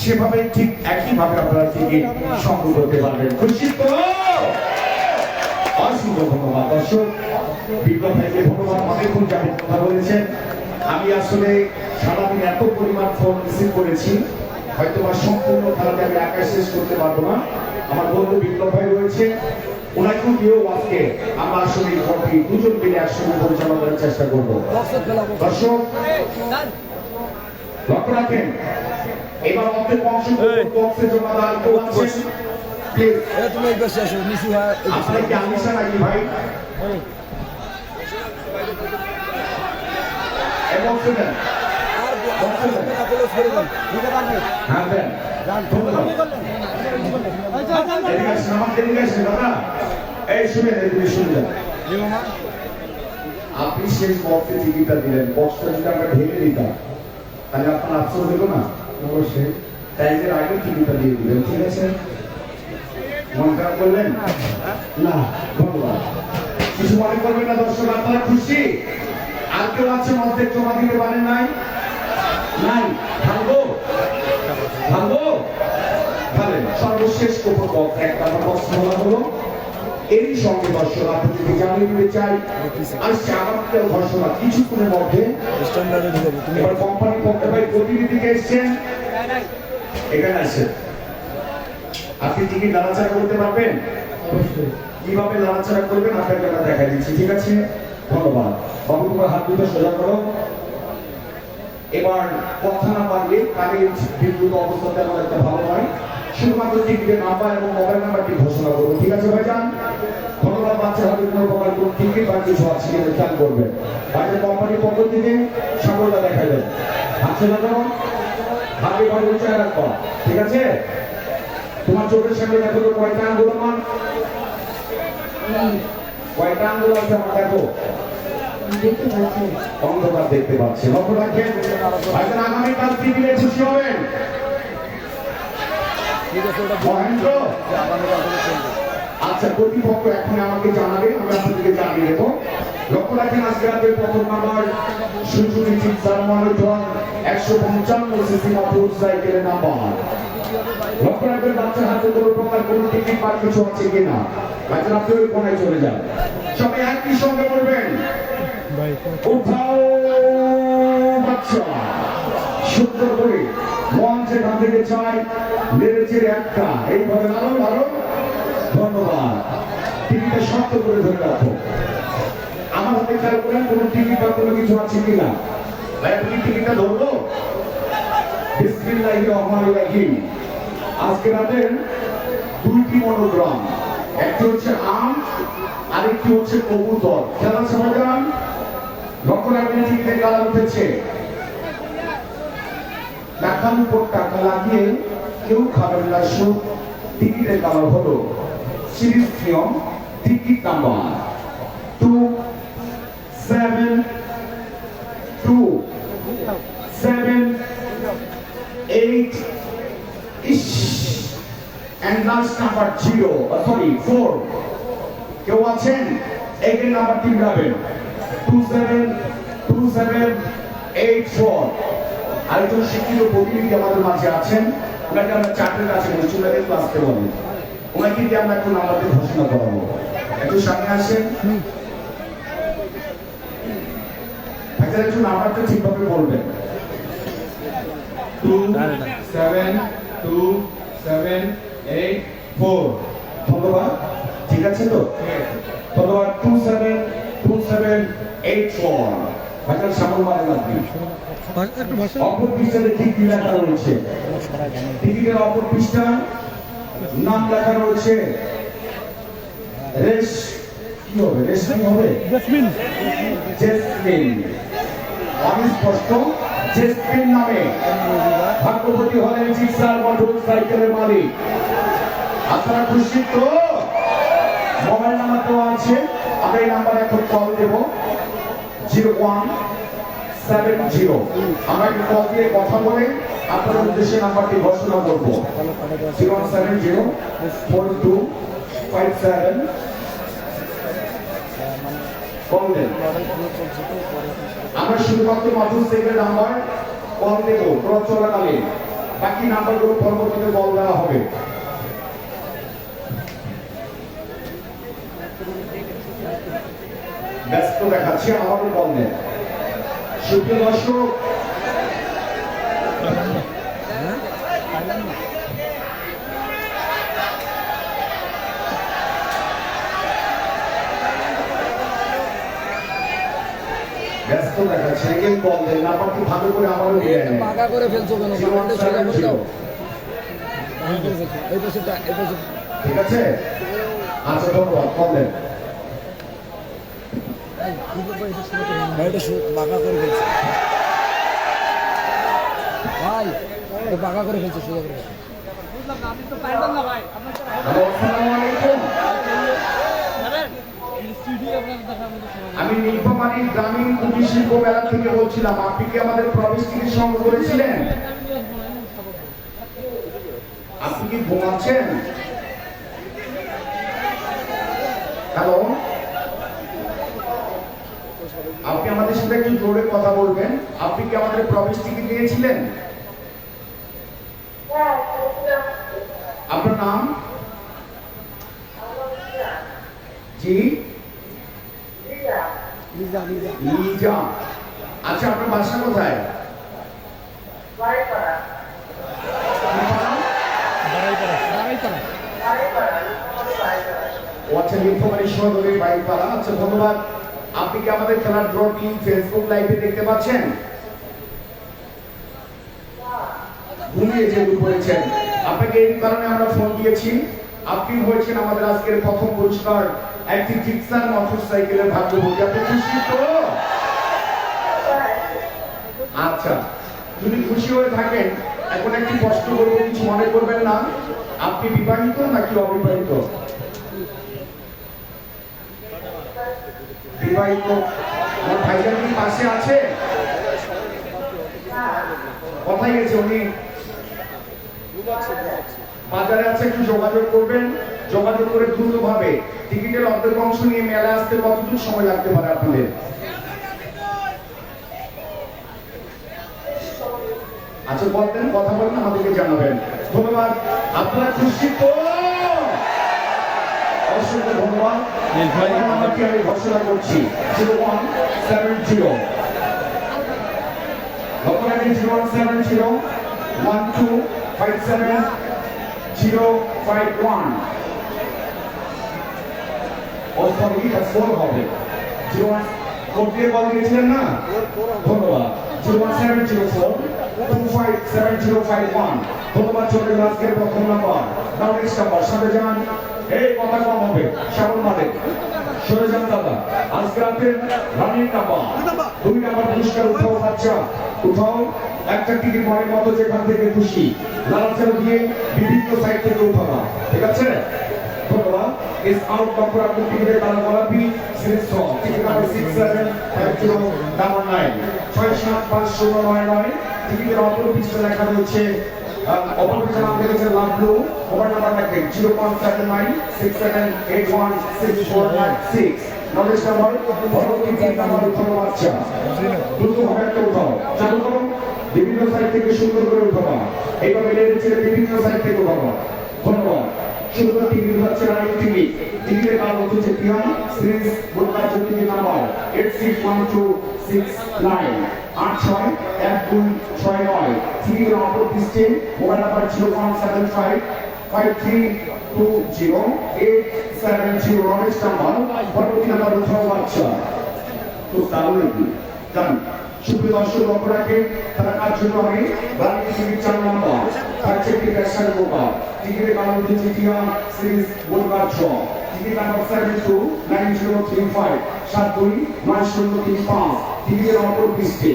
সেভাবে ঠিক একইভাবে আপনারা টিকিট সংগ্রহ করতে পারবেন। খুশি তো? অসংখ্য ধন্যবাদ দর্শক। বিপ্লব ভাইকে ধন্যবাদ, অনেকক্ষণ যাবেন কথা বলেছেন। আমি আসলে সারাদিন এত পরিমাণ ফোন রিসিভ করেছি, হয়তো বা সম্পূর্ণ খেলাতে আমি একা শেষ করতে পারবো না। আমার বন্ধু বিপ্লব ভাই রয়েছে, ওনাকেও দিয়েও আজকে আমরা আসলে দুজন মিলে একসঙ্গে পরিচালনা করার চেষ্টা করবো। দর্শক লক্ষ্য রাখেন, এবার অর্ধেক অংশ বক্সে জমা দেওয়ার কেউ আছেন প্লিজ তুমি এই পাশে আসো নিচু হয় আপনারা কি আনিসা নাকি ভাই এই বক্সে দেন বক্সে দেন হ্যাঁ দেন এদিকে আসেন, আমার এদিকে আসেন দাদা এই শুনেন এদিকে শুনলেন আপনি শেষ বক্সে টিকিটটা দিলেন বক্সটা যদি আমরা ঢেকে দিতাম তাহলে আপনার আফসোস হলো না অবশ্যই টাইমের আগে টিকিটটা দিয়ে দিবেন ঠিক আছে মন খারাপ করলেন না ধন্যবাদ কিছু মনে করবেন না দর্শক আপনারা খুশি আর কেউ আছে অর্ধেক জমা দিতে পারেন নাই নাই ভাঙবো ভাঙবো ভাবেন সর্বশেষ কোপর বক্স একটা আমার প্রশ্ন বলা হলো এরই সঙ্গে দর্শক আপনাদেরকে জানিয়ে দিতে চাই আসছে আগামীকাল ঘোষণা কিছুক্ষণের মধ্যে এবার কোম্পানি পক্ষে ভাই প্রতিনিধিকে এসছেন এখানে আসেন আপনি টিকিট নাড়াচাড়া করতে পারবেন কিভাবে নাড়াচাড়া করবেন আপনাকে আমরা দেখা দিচ্ছি ঠিক আছে ধন্যবাদ বাবু তোমার হাত দুটো সোজা করো এবার কথা না পারলে কানের বিদ্যুৎ অবস্থাতে আমার একটা ভালো হয় শুধুমাত্র টিকিটের নাম্বার এবং মোবাইল নাম্বারটি ঘোষণা করবো ঠিক আছে ভাইজান ধন্যবাদ বাচ্চা হাতে কোনো প্রকার কোনো টিকিট বা কিছু আছে কিনা খেয়াল করবেন বাইরের কোম্পানির পক্ষ থেকে সাফল্য দেখা যায় আছে না কেমন হাতে ঘরে উঁচু রাখবা ঠিক আছে তোমার চোখের সামনে দেখো তো কয়টা আঙ্গুল আমার কয়টা আঙ্গুল আছে আমার দেখো অন্ধকার দেখতে পাচ্ছি লক্ষ্য রাখেন ভাইজান আগামীকাল কি দিলে খুশি হবেন মহেন্দ্র আচ্ছা কর্তৃপক্ষ এখন আমাকে জানাবে আমি আপনাদেরকে জানিয়ে দেবো লক্ষ্য রাখেন আজকে রাতের প্রথম number Suzuki Gixxer monotone 155 CC মোটরসাইকেলের নাম্বার লক্ষ্য রাখবেন বাচ্চার হাতে কোনো প্রকার কোনো টিকিট বা কিছু আছে কিনা বাচ্চারা আপনি ওই কোনায় চলে যান সবাই একই সঙ্গে বলবেন উঠাও বাচ্চা সুন্দর করে মন যেখান থেকে চাই নেড়েছে একটা এইভাবে দাঁড়ানো দাঁড়ো ধন্যবাদ টিকিটটা শক্ত করে ধরে রাখো আমার হাতে খেয়াল করেন কোনো টিকিট বা কোনো কিছু আছে কিনা ভাই আপনি টিকিটটা ধরলো বিসমিল্লাহির রহমানির রহিম আজকে রাতের দুইটি মনোগ্রাম একটি হচ্ছে আম আরেকটি হচ্ছে কবুতর খেলা সমাধান লক্ষ্য রাখবেন টিকিটের কালার উঠেছে টাকার উপর টাকা লাগিয়ে কেউ খাবেন না সুদ টিকিটের কালার হলো সিরিজ নিয়ম ticket number 27278 and last number 4 কেউ আছেন এগের নাম্বারটি মিলাবেন 272784 আরেকজন শিক্ষিত প্রতিনিধি আমাদের মাঝে আছেন ওনাকে আমরা চাকরির কাছে চলে ক্লাসতে বলি ওনাকে দিয়ে আমরা একটু নাম্বারটি ঘোষণা করাবো একটু সামনে আসেন ভাইজান একটু নাম্বারটা ঠিকভাবে বলবেন 27278 ধন্যবাদ ঠিক আছে তো ধন্যবাদ 272784 ভাইজান সামল মানে লাগবে অপর পৃষ্ঠাতে ঠিক কি লেখা রয়েছে টিকিটের অপর পৃষ্ঠা নাম লেখা রয়েছে রেশ কি হবে রেশমি হবে জেসমিন আমি স্পষ্ট জেসমিন নামে ভাগ্যবতী হলেন জিক্সার মোটরসাইকেলের মালিক আপনারা খুশি তো মোবাইল নাম্বার দেওয়া আছে আমরা এই নাম্বারে এখন কল দেব 0170 আমরা একটু কল দিয়ে কথা বলে আপনাদের উদ্দেশ্যে নাম্বারটি ঘোষণা করবো 01704257 বললেন আমরা শুধুমাত্র মোটরসাইকেলের নাম্বার কল দেব ক্রস চলাকালীন বাকি নাম্বারগুলো পরবর্তীতে কল দেওয়া হবে ব্যস্ত দেখাচ্ছি আমাদের কল দেন সুপ্রিয় দর্শক ব্যস্ত দেখাচ্ছে এগেন কল দেন নাম্বার কি ভালো করে আমারও দিয়ে নেন পাকা করে ফেলছো কেন? 0170 পাকা করে ফেলছো। এই পাশেটা, এই পাশে। ঠিক আছে আচ্ছা ধন্যবাদ কল দেন ভাই, এটা পাকা করে ফেলছো। ভাই, এটা পাকা করে ফেলছো, সোজা করে। হ্যালো আসসালামু আলাইকুম আমি নীলফামারী গ্রামীণ কুটির শিল্প মেলা থেকে বলছিলাম আপনি কি আমাদের প্রবেশ টিকিট সংগ্রহ করেছিলেন আপনি কি ঘুমাচ্ছেন হ্যালো আপনি আমাদের সাথে একটু জোরে কথা বলবেন আপনি কি আমাদের প্রবেশ টিকিট নিয়েছিলেন আপনার নাম জি লিজা, লিজা। লিজা আচ্ছা আপনার বাসা কোথায় ও আচ্ছা নীলফামারী সদরে বাইপাড়া আচ্ছা ধন্যবাদ আপনি কি আমাদের খেলার ড্রটি ফেসবুক লাইভে দেখতে পাচ্ছেন ঘুমিয়ে যেহেতু পড়েছেন আপনাকে এই কারণে আমরা ফোন দিয়েছি আপনি হয়েছেন আমাদের আজকের প্রথম পুরস্কার একটি জিক্সার মোটরসাইকেলের ভাগ্যবতী আপনি খুশি তো আচ্ছা যদি খুশি হয়ে থাকেন এখন একটি প্রশ্ন করবো কিছু মনে করবেন না আপনি বিবাহিত নাকি অবিবাহিত বিবাহিত আমার ভাইজান কি পাশে আছে কোথায় গেছে উনি বাজারে আছে একটু যোগাযোগ করবেন যোগাযোগ করে দ্রুতভাবে টিকিটের অর্ধেক অংশ নিয়ে মেলা আসতে কতটুকু সময় লাগতে পারে আপনাদের আচ্ছা বলতেন কথা বলেন আমাদেরকে জানাবেন ধন্যবাদ আপনারা খুশি তো অসংখ্য ধন্যবাদ নাম্বারটি আমি ঘোষণা করছি 0170 লক্ষ্য রাখেন 0170 1257051 অস্তমিকা 4 হবে 01 কোড দিয়ে কল দিয়েছিলেন না ধন্যবাদ 0170 257051 ধন্যবাদ চলে আজকের প্রথম নাম্বার নেক্সট নাম্বার সাথে যান এই কথা কম হবে শ্রাবণ মালিক সরে যান দাদা আজকে রাতের রানিং নাম্বার 2 নাম্বার পুরস্কার উঠাও বাচ্চা উঠাও একটা টিকিট মনের মতো যেখান থেকে খুশি লালচাল দিয়ে বিভিন্ন সাইড থেকে উঠাবা ঠিক আছে ধন্যবাদ ইস আউট ডক্টর আপনি টিকিটের কালার গোলাপি সিরিজ টিকিট নাম্বার 675099 67599 টিকিটের অপর পিছনে লেখা রয়েছে অপর পিছনে নাম লিখেছে লাভলু মোবাইল নাম্বার রাখেন 017967816496 নলেজ নাম্বার পরবর্তী তিন নাম্বার উঠানো বাচ্চা দ্রুতভাবে একটা উঠাও চালু করো বিভিন্ন সাইড থেকে সুন্দর করে উঠাবা এইভাবে লেগেছে বিভিন্ন সাইড থেকে উঠাবা ধন্যবাদ সুন্দর টিকিট হচ্ছে রানিং টিকিট টিকিটের কাল হচ্ছে পিয়ান সিরিজ বোর্ডার টিকিট নাম্বার 861269 861269 টিকিটের অপর পৃষ্ঠে মোবাইল নাম্বার 0175 5320 রমেশ নাম্বার পরবর্তী নাম্বার উঠাও বাচ্চা তো তাহলে কি জান সুপ্রিয় দর্শক লক্ষ্য রাখেন তারা কার জন্য আমি বাড়ি টিকিট 4 নাম্বার থাকছে একটি ক্যাশার বোকা টিকিটের কারণ হচ্ছে টিয়া সিরিজ বোলগার ছ টিকিট নাম্বার 729035 729035 টিকিটের অপর পৃষ্ঠে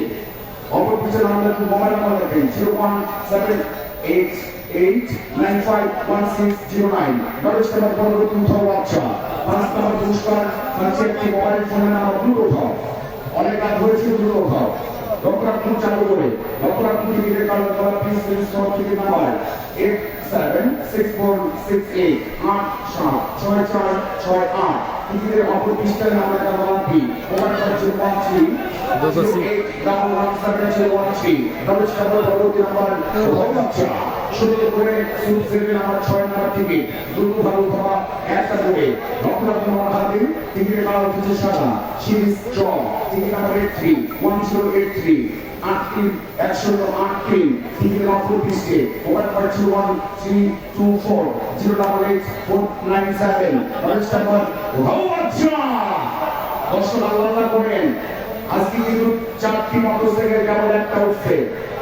অপর পৃষ্ঠে নাম্বার মোবাইল নাম্বার রাখেন 0178951609 নলেজ নাম্বার পরবর্তী উঠাও বাচ্চা 5 নাম্বার পুরস্কার থাকছে একটি মোবাইল ফোনের নাম্বার দুটো উঠাও অনেক কাজ হয়েছে দুটো উঠাও লক্ষ্য রাখুন চালু করে লক্ষ্য রাখুন টিকিটের কারণ করা প্লিজ প্লিজ সব টিকিট নাম্বার 8764686668 টিকিটের অপর পৃষ্ঠায় নাম্বার নাম্বার কি মোবাইল নাম্বার 013 নলেজ নাম্বার পরবর্তী নাম্বার বাচ্চা সুন্দর করে সুদ সেভেন নাম্বার 6 নাম্বার টিকিট দ্রুত ভালো উঠাবা একটা করে লক্ষ্য রাখুন আমার হাতে টিকিটের কারণ হচ্ছে সাদা সিরিজ চ টিকিট নাম্বার 831083 108 টিকিটের অপর পৃষ্ঠে মোবাইল নাম্বার 01324089497 নলেজ নাম্বার আচ্ছা দর্শক আল্লাহ করেন আজকে কিন্তু 4টি মোটরসাইকেল কেবল একটা উঠছে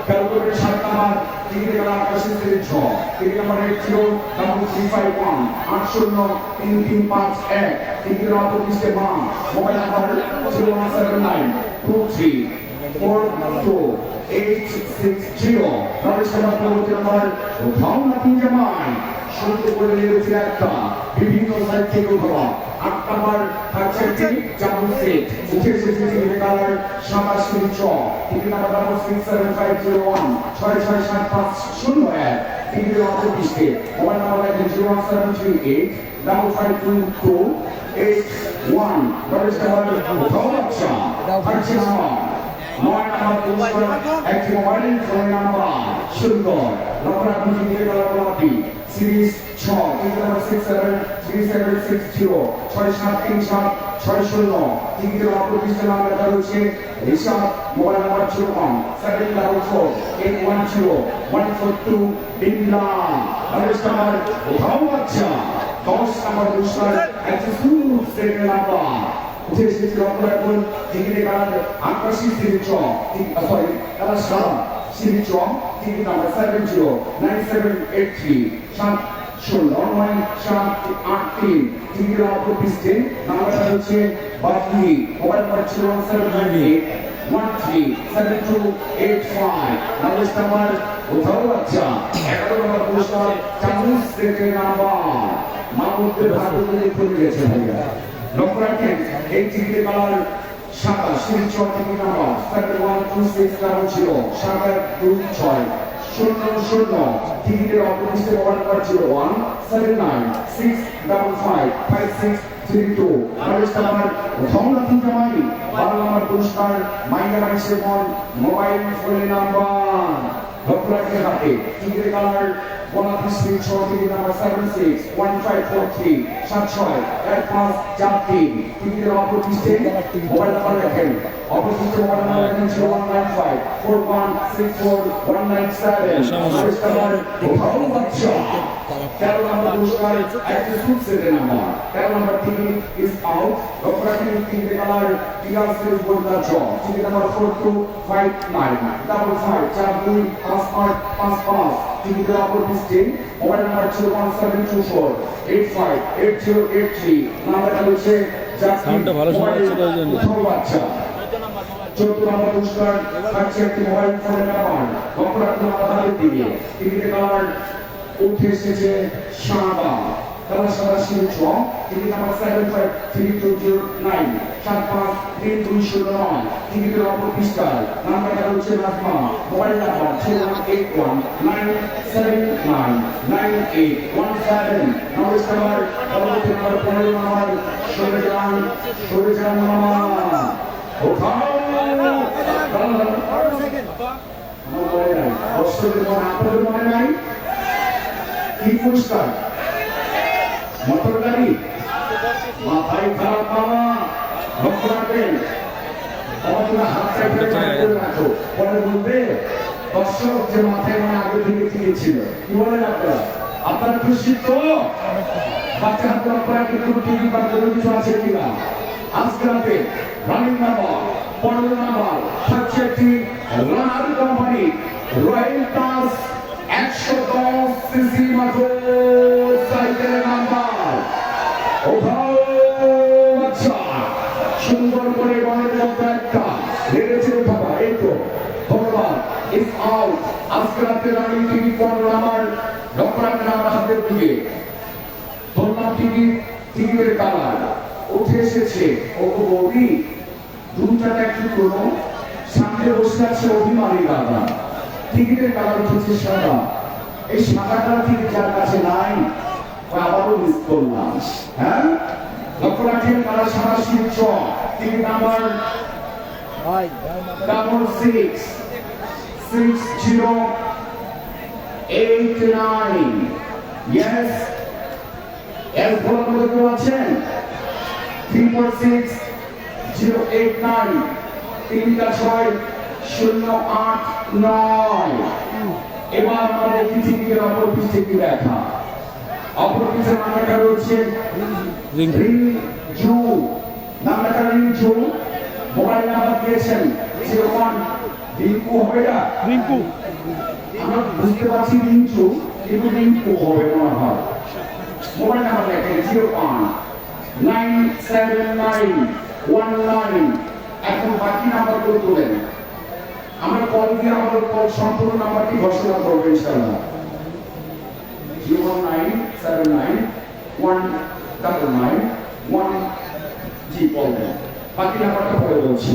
কারণ 7 নাম্বার টিকিট কালার আকাশী series 6 ticket number 803351 803351 ticket number 25 মা মোবাইল নাম্বার 017923428860 নরেশ নাম্বার পরবর্তী নাম্বার ভাওনা জামাই শুরু করে নিয়েছে একটা বিভিন্ন সাইড থেকে উঠা 8 নাম্বার থাকছে জামুন সেট উঠে এসেছে ticket colour 27 ticket number 67501 667501 ticket number 25 mobile number 01738 552281 Naresh number ভাওনা থাকছে নাম্বার 9 নাম্বার পুরস্কার একটি মোবাইল ফোন নাম্বার সুন্দর নম্বর আপনি টিকিট কালার গোলাপি series 6 ticket number 673760 673760 ticket number 25 নাম লেখা রয়েছে রিশাদ মোবাইল নাম্বার 01788101142 বিল্লা নরেশ নাম্বার ভাওনা 10 নাম্বার পুরস্কার একটি সুন্দর সেকেন্ড নাম্বার উঠে এসেছে নম্বর এখন টিকিটে কালার আকাশী সিরিজ সরি কালার সাদা series ticket number 709783 7098783 ticket number 25 নাম্বারটা হচ্ছে বাকি মোবাইল নাম্বার 01738137285 নরেশ নাম্বার উঠাও আচ্ছা 11 নম্বর পুরস্কার চামচ থেকে নাম্বার মাহমুদের ভাগ্যে পড়ে গেছে ভাইয়া লক্ষ্য রাখেন এই টিকিটের কালার সাদা সিরিজ টিকিট নাম্বার 7126 ছিল 7126 00 টিকিটের অপরিচিত মোবাইল নাম্বার 01796555632 নরেশ নাম্বার ভাওনা জামাই 12 নম্বর পুরস্কার মাইনা মাইসের মোবাইল ফোন নাম্বার লক্ষ্য রাখেন হাতে টিকিটের কালার গোলাপি সিরিজ টিকিট নাম্বার 761543 761543 টিকিটের অপরিচিত মোবাইল নাম্বার রাখেন অপরিচিত মোবাইল নাম্বার রাখেন 01954164197 নরেশ নাম্বার ভাওনা 13 নম্বর পুরস্কার একটি সুট সেটের নাম্বার 13 নম্বর টিকিট ইজ আউট লক্ষ্য রাখেন টিকিটের কালার টিআর সিরিজ বলতা টিকিট নাম্বার 4259554255 টিকিটের অপরিচিত মোবাইল নাম্বার 01724858083 নাম্বারটা হচ্ছে সাউন্ডটা ভালো শোনা যাচ্ছে ওই জন্য। বাচ্চা 14 নম্বর পুরস্কার থাকছে একটি মোবাইল ফোনের নাম্বার অপরাধ নাম্বার দিয়ে টিকিটের কালার উঠে এসেছে সাদা কালার সাদা সিরিজ টিকিট নাম্বার 753209 753209 টিকিটের অপর পৃষ্ঠা নাম্বারটা হচ্ছে রাখমা মোবাইল নাম্বার 08197999817 নরেশ নাম্বার পরবর্তী নাম্বার 15 নাম্বার সরে যান মামা ওঠাও আপনাদের মনে নাই কি পুরস্কার মোটর গাড়ি মাথায় খারাপ মামা লক্ষ্য রাখবেন পরে বলবে দর্শক যে মাথায় মানে আগে থেকে ছিল কি বলেন আপনারা খুশি তো বাচ্চা হাত আপনারা কিন্তু টিভি বা কোনো কিছু আছে কিনা আজকে রাতে রানিং নাম্বার 15 নাম্বার থাকছে একটি রানার কোম্পানি রয়্যাল টাস 110 সিসি মোটর সাইকেলের নাম্বার ওঠাও আচ্ছা সুন্দর করে মনের মতো একটা লেগেছে বাবা এই তো ধন্যবাদ ইস আউট আজকে রাতে রানিং টিভি 15 নাম্বার লক্ষ্য রাখবেন আমার হাতের দিকে ধন্যবাদ টিকিটের কালার উঠে এসেছে ও বৌদি দুটাটা একটু করো সামনে বসে আছে অভিমানী দাদা টিকিটের কালার উঠেছে সাদা এই সাদাটা টিকিট যার কাছে নাই আবারও মিস করলাম হ্যাঁ লক্ষ্য রাখেন কালার সাদা সিরিজ টিকিট নাম্বার 666089 ইয়েস এর ফোন নম্বর কেউ আছেন 346-089 3-6-089 এবার আমাদের টিকিটের অপর পিঠে কি দেখা অপর পিঠে নামটা রয়েছে রিংজু নামটা রিংজু মোবাইল নাম্বার দিয়েছেন 01 রিঙ্কু হবে না রিঙ্কু আমরা বুঝতে পারছি রিঙ্কু কিন্তু রিঙ্কু হবে মনে হয় মোবাইল নাম্বার দেখেন 01-97919 এখন বাকি নাম্বারগুলো তোলেন আমরা কল দিয়ে আমাদের কল সম্পূর্ণ নাম্বারটি ঘোষণা করবো ইনশাআল্লাহ 019791991 জি বলবেন বাকি নাম্বারটা পরে বলছি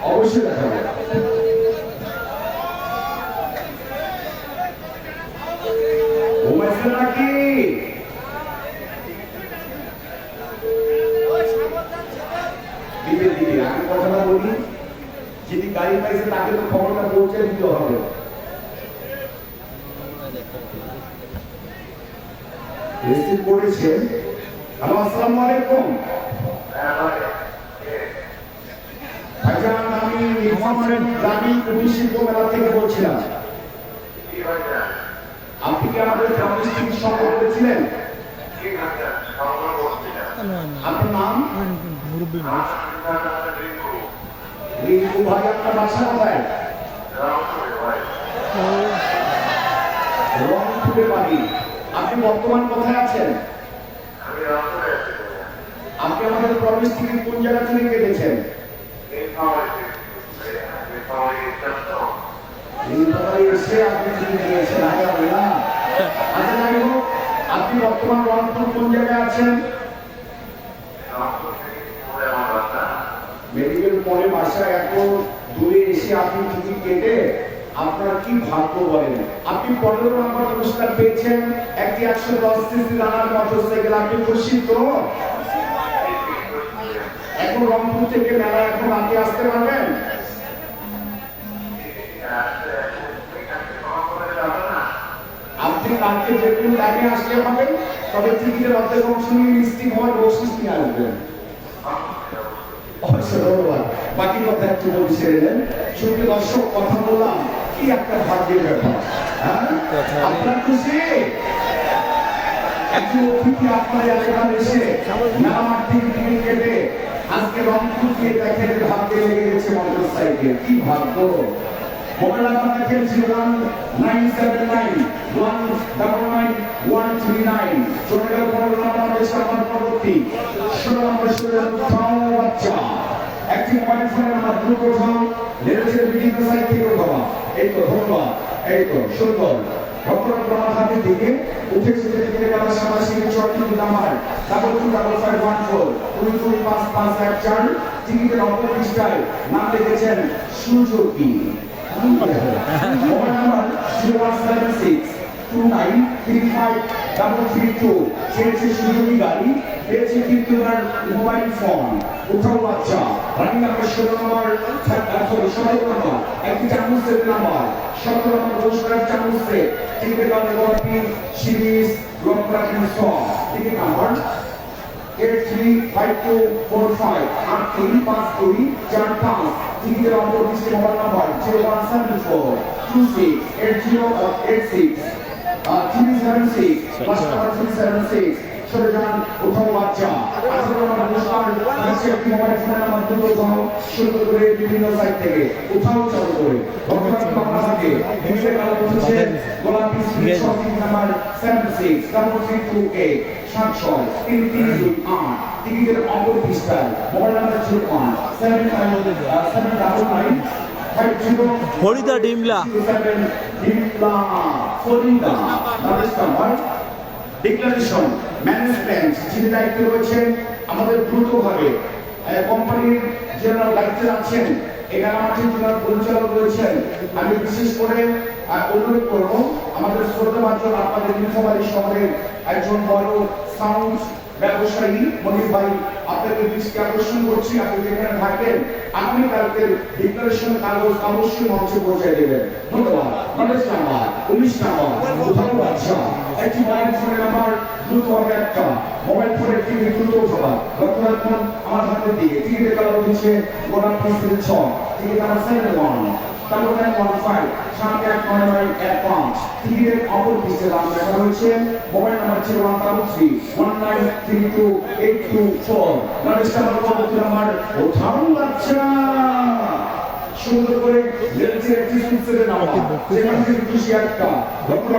অবশ্যই দেখা যাবে ঘুমাইছে নাকি দিবে দিবে আমি কথাটা বলি যিনি গাড়ি পাইছে তাকে তো খবরটা পৌঁছে দিতে হবে রিসিভ করেছেন হ্যালো আসসালামু আলাইকুম ভাইজান আমি নির্মাণের গ্রামী কুটির শিল্প মেলা থেকে বলছিলাম আপনি কি আমাদের গ্রামের শিল্প সম্পর্ক করেছিলেন আপনার নাম রিঙ্কু ভাই আপনার বাসা কোথায় রংপুরে বাড়ি আপনি বর্তমান কোথায় আছেন আপনি আমাদের প্রবেশ থেকে কোন জায়গা থেকে কেটেছেন এসে আপনি চিনে নিয়েছেন আচ্ছা যাই হোক আপনি বর্তমান রংপুর কোন জায়গায় আছেন মেডিকেল পরে বাসায় এত দূরে এসে আপনি টিকিট কেটে আপনার কি ভাগ্য বলেন আপনি 15 নম্বর পুরস্কার পেয়েছেন একটি 110 সিসি রানার মোটরসাইকেল আপনি খুশি তো এখন রংপুর থেকে মেলা এখন আগে আসতে পারবেন আপনি কালকে যে কোন টাইমে আসলে হবে তবে টিকিটের অর্ধেক অংশ নিয়ে মিষ্টি হওয়ার বসিস নিয়ে আসবেন বাকি কথা একটু বলে ছেড়ে দেন শুনতে দর্শক কথা বললাম কি একটা ভাগ্যের ব্যাপার আপনার খুশি একজন অতিথি আপনার এলাকায় এসে নামার টিকিট কেটে আজকে রংপুর দিয়ে দেখেন ভাগ্যে লেগে গেছে মোটরসাইকেল কি ভাগ্য মোবাইল নাম্বার দেখেন 01979199139 চলে গেল 15 নম্বর দেশের পরবর্তী 16 নম্বর স্টুডেন্ট বাচ্চা একটি মোবাইল ফোনের মাধ্যমে কোথাও লেগেছে বিভিন্ন সাইট থেকে বাবা এই তো ধন্যবাদ এই তো সুন্দর ডক্টর প্রমাণ হাতের দিকে উঠেছে থেকে গেল সামাজিক চট্টি নাম্বার 225514 225514 টিকিটের অপর পৃষ্ঠায় নাম লিখেছেন সুযোগী মোবাইল নাম্বার 01762935332 চেয়েছে সুযোগী গাড়ি পেয়েছে কিন্তু তার মোবাইল ফোন উঠাও বাচ্চা রানিং নাম্বার 16 নম্বর 17 নম্বর একটি চামচ সেট নাম্বার 17 নম্বর পুরস্কার চামচ সেট টিকিটের গল্পি সিরিজ রংরাখেন সং টিকিট নাম্বার 835245835245 টিকিটের অপর পৃষ্ঠে মোবাইল নাম্বার 01742688086 376 +376 চলে যান উঠাও বাচ্চা 18 নম্বর পুরস্কার আছে একটি মোবাইল ফোনের নাম্বার দুটো সহ সুন্দর করে বিভিন্ন সাইট থেকে উঠাও চালু করে বর্তমান বাংলা থেকে হিসেবে কালো বসেছে গোলাপি সঠিক নাম্বার 763328 76338 টিকিটের অপর পৃষ্ঠায় মোবাইল নাম্বার 0179799 হরিদা ডিমলা ফরিদা ডিক্লারেশন ম্যানেজমেন্ট যিনি দায়িত্বে রয়েছেন আমাদের দ্রুতভাবে কোম্পানির জেনারেল দায়িত্বে আছেন এখানে আমাদের জেনারেল পরিচালক রয়েছেন আমি বিশেষ করে অনুরোধ করব আমাদের শ্রদ্ধাভাজন আপনাদের নীলফামারী শহরের একজন বড় সাউন্ড ব্যবসায়ী মনির ভাই আপনাকে দৃষ্টি আকর্ষণ করছি আপনি যেখানে থাকেন আপনি কালকের ডিক্লারেশন কাগজ অবশ্যই মঞ্চে পৌঁছে দেবেন ধন্যবাদ 19 নাম্বার 19 নাম্বার ধন্যবাদ একটি মোবাইল ফোনের নাম্বার দ্রুত হবে একটা মোবাইল ফোনের টিভি দ্রুত উঠবা বর্তমান আমার হাতে দিয়ে টিভির কালার হচ্ছে গোলাপ পিসের 6 টিভি নাম্বার 71 15 সামনে 1 টিকিটের অপর পিসের নাম লেখা রয়েছে মোবাইল নাম্বার ছিল 13319328224 নাম্বার পরবর্তী নাম্বার ওঠাও বাচ্চা সুন্দর করে লেন্সে একটি সুন্দর নাম্বার যেখান থেকে খুশি একটা লক্ষ্য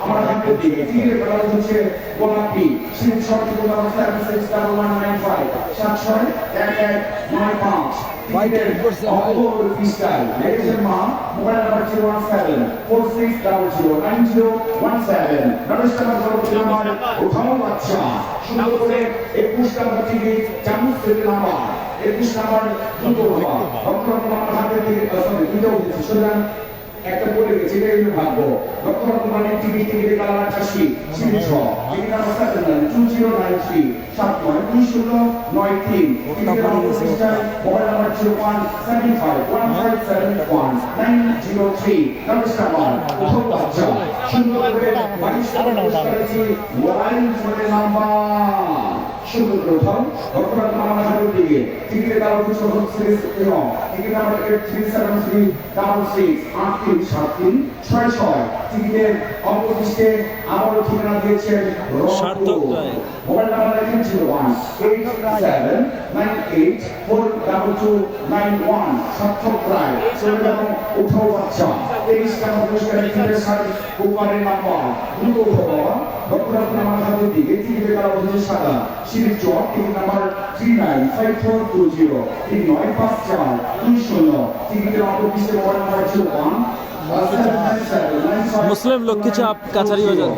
আমার হাতে দিয়ে টিকিটের বেলা হচ্ছে গোলাপি সিন শর্ট করে অবস্থায় 6195 761195 Fighter করছে ভাই। অপর পিস্টাল লেডিস মা মোবাইল নাম্বার 01746009017 নাম্বার পরবর্তী নাম্বার ওঠাও বাচ্চা সুন্দর করে 21 নাম্বার টিকিট চামচ থেকে নাম্বার 21 নাম্বার দুটো বাবা লক্ষ্য আমার হাতে দিয়ে সরি দুটো হচ্ছে সুতরাং একটা বলে গেছে এটাই হলো ভাগ্য লক্ষ্য মানে টিকিটের কালার আকাশী সিরিজ টিকিট নাম্বার 2093 792093 টিকিটের অফিসিয়াল মোবাইল নাম্বার 01751571903 নাম্বার আচ্ছা সুন্দর করে 22 মোবাইল ফোনের নাম্বার সুন্দর করে উঠাও লক্ষ্য আমার হাতে দিয়ে টিকিটের কালার হচ্ছে সিরিজ এবং টিকিট নাম্বার 837336837366 টিকিটের অপোজিটে আবারও ঠিকানা দিয়েছেন সার্থক রায়। মোবাইল নাম্বার লিখেন 01798422291 সার্থক রায় চলে গেল উঠাও বাচ্চা 23 টাকা পুরস্কারের টিকিটের সাথে কুপারের নাম্বার দুটো উঠাও লক্ষ্য আমার হাতে দিয়ে টিকিটের কালার হচ্ছে সাদা সিরিজ চক টিকিট নাম্বার 395420 395420 টিকিটের অপোজিটে মোবাইল নাম্বার 01 মুসলিম লক্ষ্মী চাপ কাছারি বাজার।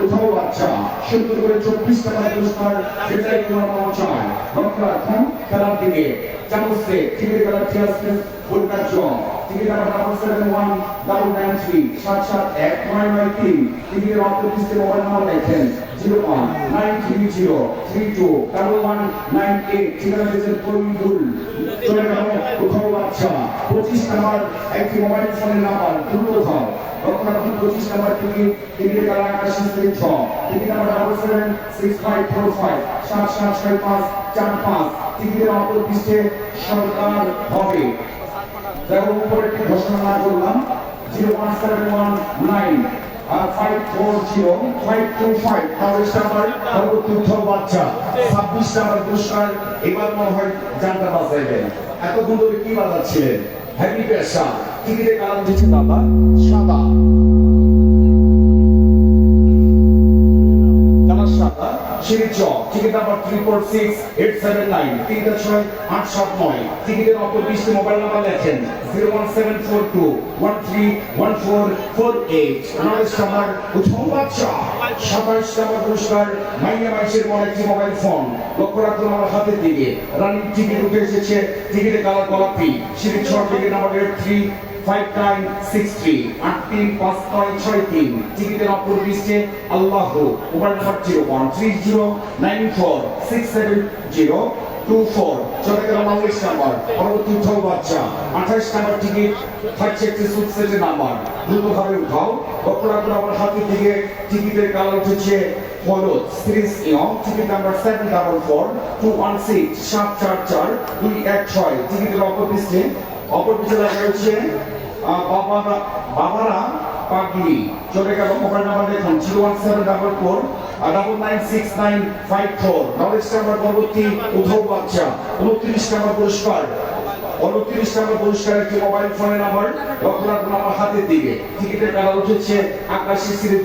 উঠাও বাচ্চা সুন্দর করে 24 টাকা পুরস্কার যেটাই তোমার পাওয়া চায় লক্ষ্য রাখুন খেলার দিকে চামচে টিকিট কালার টিয়াসেস ফুলকার জম টিকিট নাম্বার 7193 771993 টিকিটের অপোজিটে মোবাইল নাম্বার লেখেন 01930321198 ঠিকানা দিয়েছেন করিমুল চলে গেল উঠাও বাচ্চা 25 নাম্বার একটি মোবাইল ফোনের নাম্বার দুটো উঠাও লক্ষ্য রাখুন 25 নাম্বার টিকিটের কালার আকাশী সিরিজ টিকিট নাম্বার 776545776545 টিকিটের অপোজিটে সরকার হবে দেখো উপরে একটি ঘোষণা না করলাম 01719 540-525 তাহলে নাম্বার পরবর্তী বাচ্চা 26 নাম্বার পুরস্কার এবার মনে হয় জানতে বাঁচাইবেন এতক্ষণ ধরে কি বাজাচ্ছিলেন হ্যাপি পেশা টিকিটের কালার দিচ্ছে দাদা সাদা কালার সাদা সিরিজ টিকিট নাম্বার 346879 36879 টিকিটের অপোজিটে মোবাইল নাম্বার লেখেন 01742131448 আনালিস্ট নাম্বার উঠাও বাচ্চা 27 নাম্বার পুরস্কার মাইনে মাইসের মনে একটি মোবাইল ফোন লক্ষ্য রাখুন আমার হাতের দিকে রানিং টিকিট উঠে এসেছে টিকিটের কালার গোলাপি সিরিজ টিকিট নাম্বার 5963 835963 টিকিটের অপর লিস্টে আল্লাহ মোবাইল নাম্বার 01309467024 চলে গেল 19 নাম্বার পরবর্তী উঠাও বাচ্চা 28 নাম্বার টিকিট থাকছে একটি সুটসেটের নাম্বার দ্রুতভাবে উঠাও লক্ষ্য রাখুন আমার হাতের দিকে টিকিটের কালার উঠেছে হলুদ সিরিজ ইয়ং টিকিট নাম্বার 744216 টিকিটের অপর লিস্টে লেখা রয়েছে বাবারা পাগলি চলে গেল মোবাইল নাম্বার দেখুন 01744996954 নলেজ নাম্বার পরবর্তী উঠাও বাচ্চা 29 নাম্বার পুরস্কার 29 নাম্বার পুরস্কার একটি মোবাইল ফোনের নাম্বার লক্ষ্য রাখুন আমার হাতের দিকে টিকিটের কালার উঠেছে আকাশী সিরিজ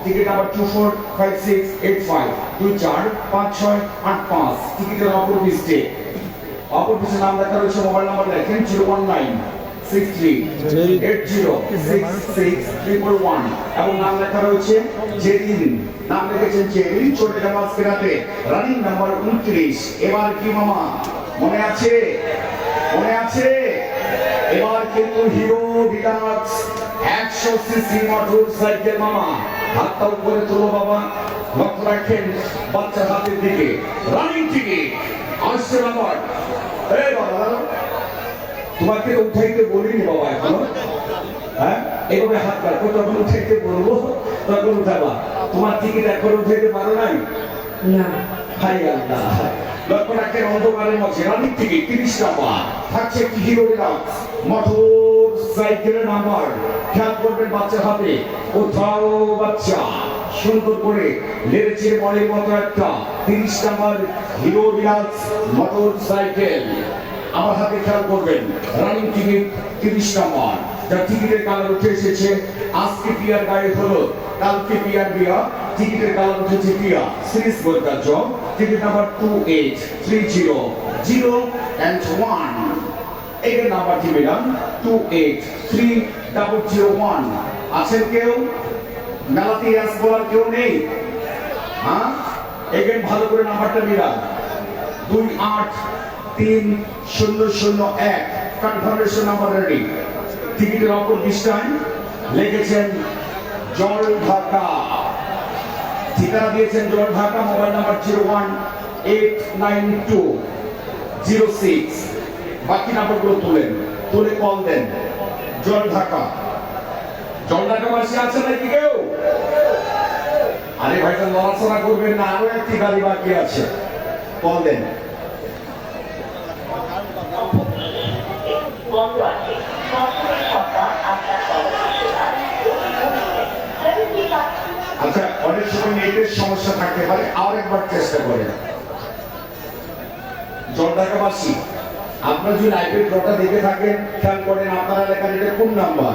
টিকিট নাম্বার 245685 245685 টিকিটের অপর লিস্টে নাম লেখা রয়েছে মোবাইল নাম্বার লেখেন 01963806611 এবং নাম লেখা রয়েছে জেরিন নাম লিখেছেন জেরিন চলে গেল আজকে রাতে রানিং নাম্বার 29 এবার কি মামা মনে আছে এবার কিন্তু hero deluxe 100 CC motor cycle মামা হাতটা উপরে তোলো বাবা লক্ষ্য রাখেন বাচ্চার হাতের দিকে রানিং টিকিট আসছে নাম্বার এই বাবা তোমাকে উঠাইতে বলিনি বাবা এখনো হ্যাঁ এইভাবে হাত রাখো তখন উঠাইতে বলবো তখন উঠাবা তোমার টিকিট এখন উঠাইতে পারো নাই না হাই আল্লাহ লক্ষ্য রাখেন অন্ধকারের মধ্যে রানিং টিকিট 30 নাম্বার থাকছে একটি হিরো ডিলাক্স মোটর সাইকেলের নাম্বার খেয়াল করবেন বাচ্চার হাতে কোথাও বাচ্চা সুন্দর করে লেড়েছে মনের মতো একটা 30 number hero deluxe motor cycle আমার হাতে খেয়াল করবেন রানিং টিকিট 30 নাম্বার যার টিকিটের কালার উঠে এসেছে আজকে পিয়ার গায়ে হলো কালকে পিয়ার বিয়া টিকিটের কালার উঠেছে পিয়া সিরিজ বলকার জব টিকিট নাম্বার 28300 and 1 এর নাম্বারটি পেলাম 28301 আছেন কেউ মেলাতে ইয়াস বলার কেউ নেই হ্যাঁ এগেন ভালো করে নাম্বারটা মিলান 28301 কনফার্মেশন নাম্বার রেডি টিকিটের অপর পৃষ্ঠায় লিখেছেন জল ঢাকা ঠিকানা দিয়েছেন জল ঢাকা মোবাইল নাম্বার 0189206 বাকি নাম্বারগুলো তুলে কল দেন জল ঢাকা বাসী আছে নাকি কেউ আরে ভাইটা লড়াচড়া করবেন না আরো একটি গাড়ি বাকি আছে কল দেন আচ্ছা অনেক সময় নেটের সমস্যা থাকতে পারে আর একবার চেষ্টা করেন জলঢাকাবাসী আপনারা যদি লাইভের ড্রটা দেখে থাকেন খেয়াল করেন আপনারা এলাকার এটা কোন নাম্বার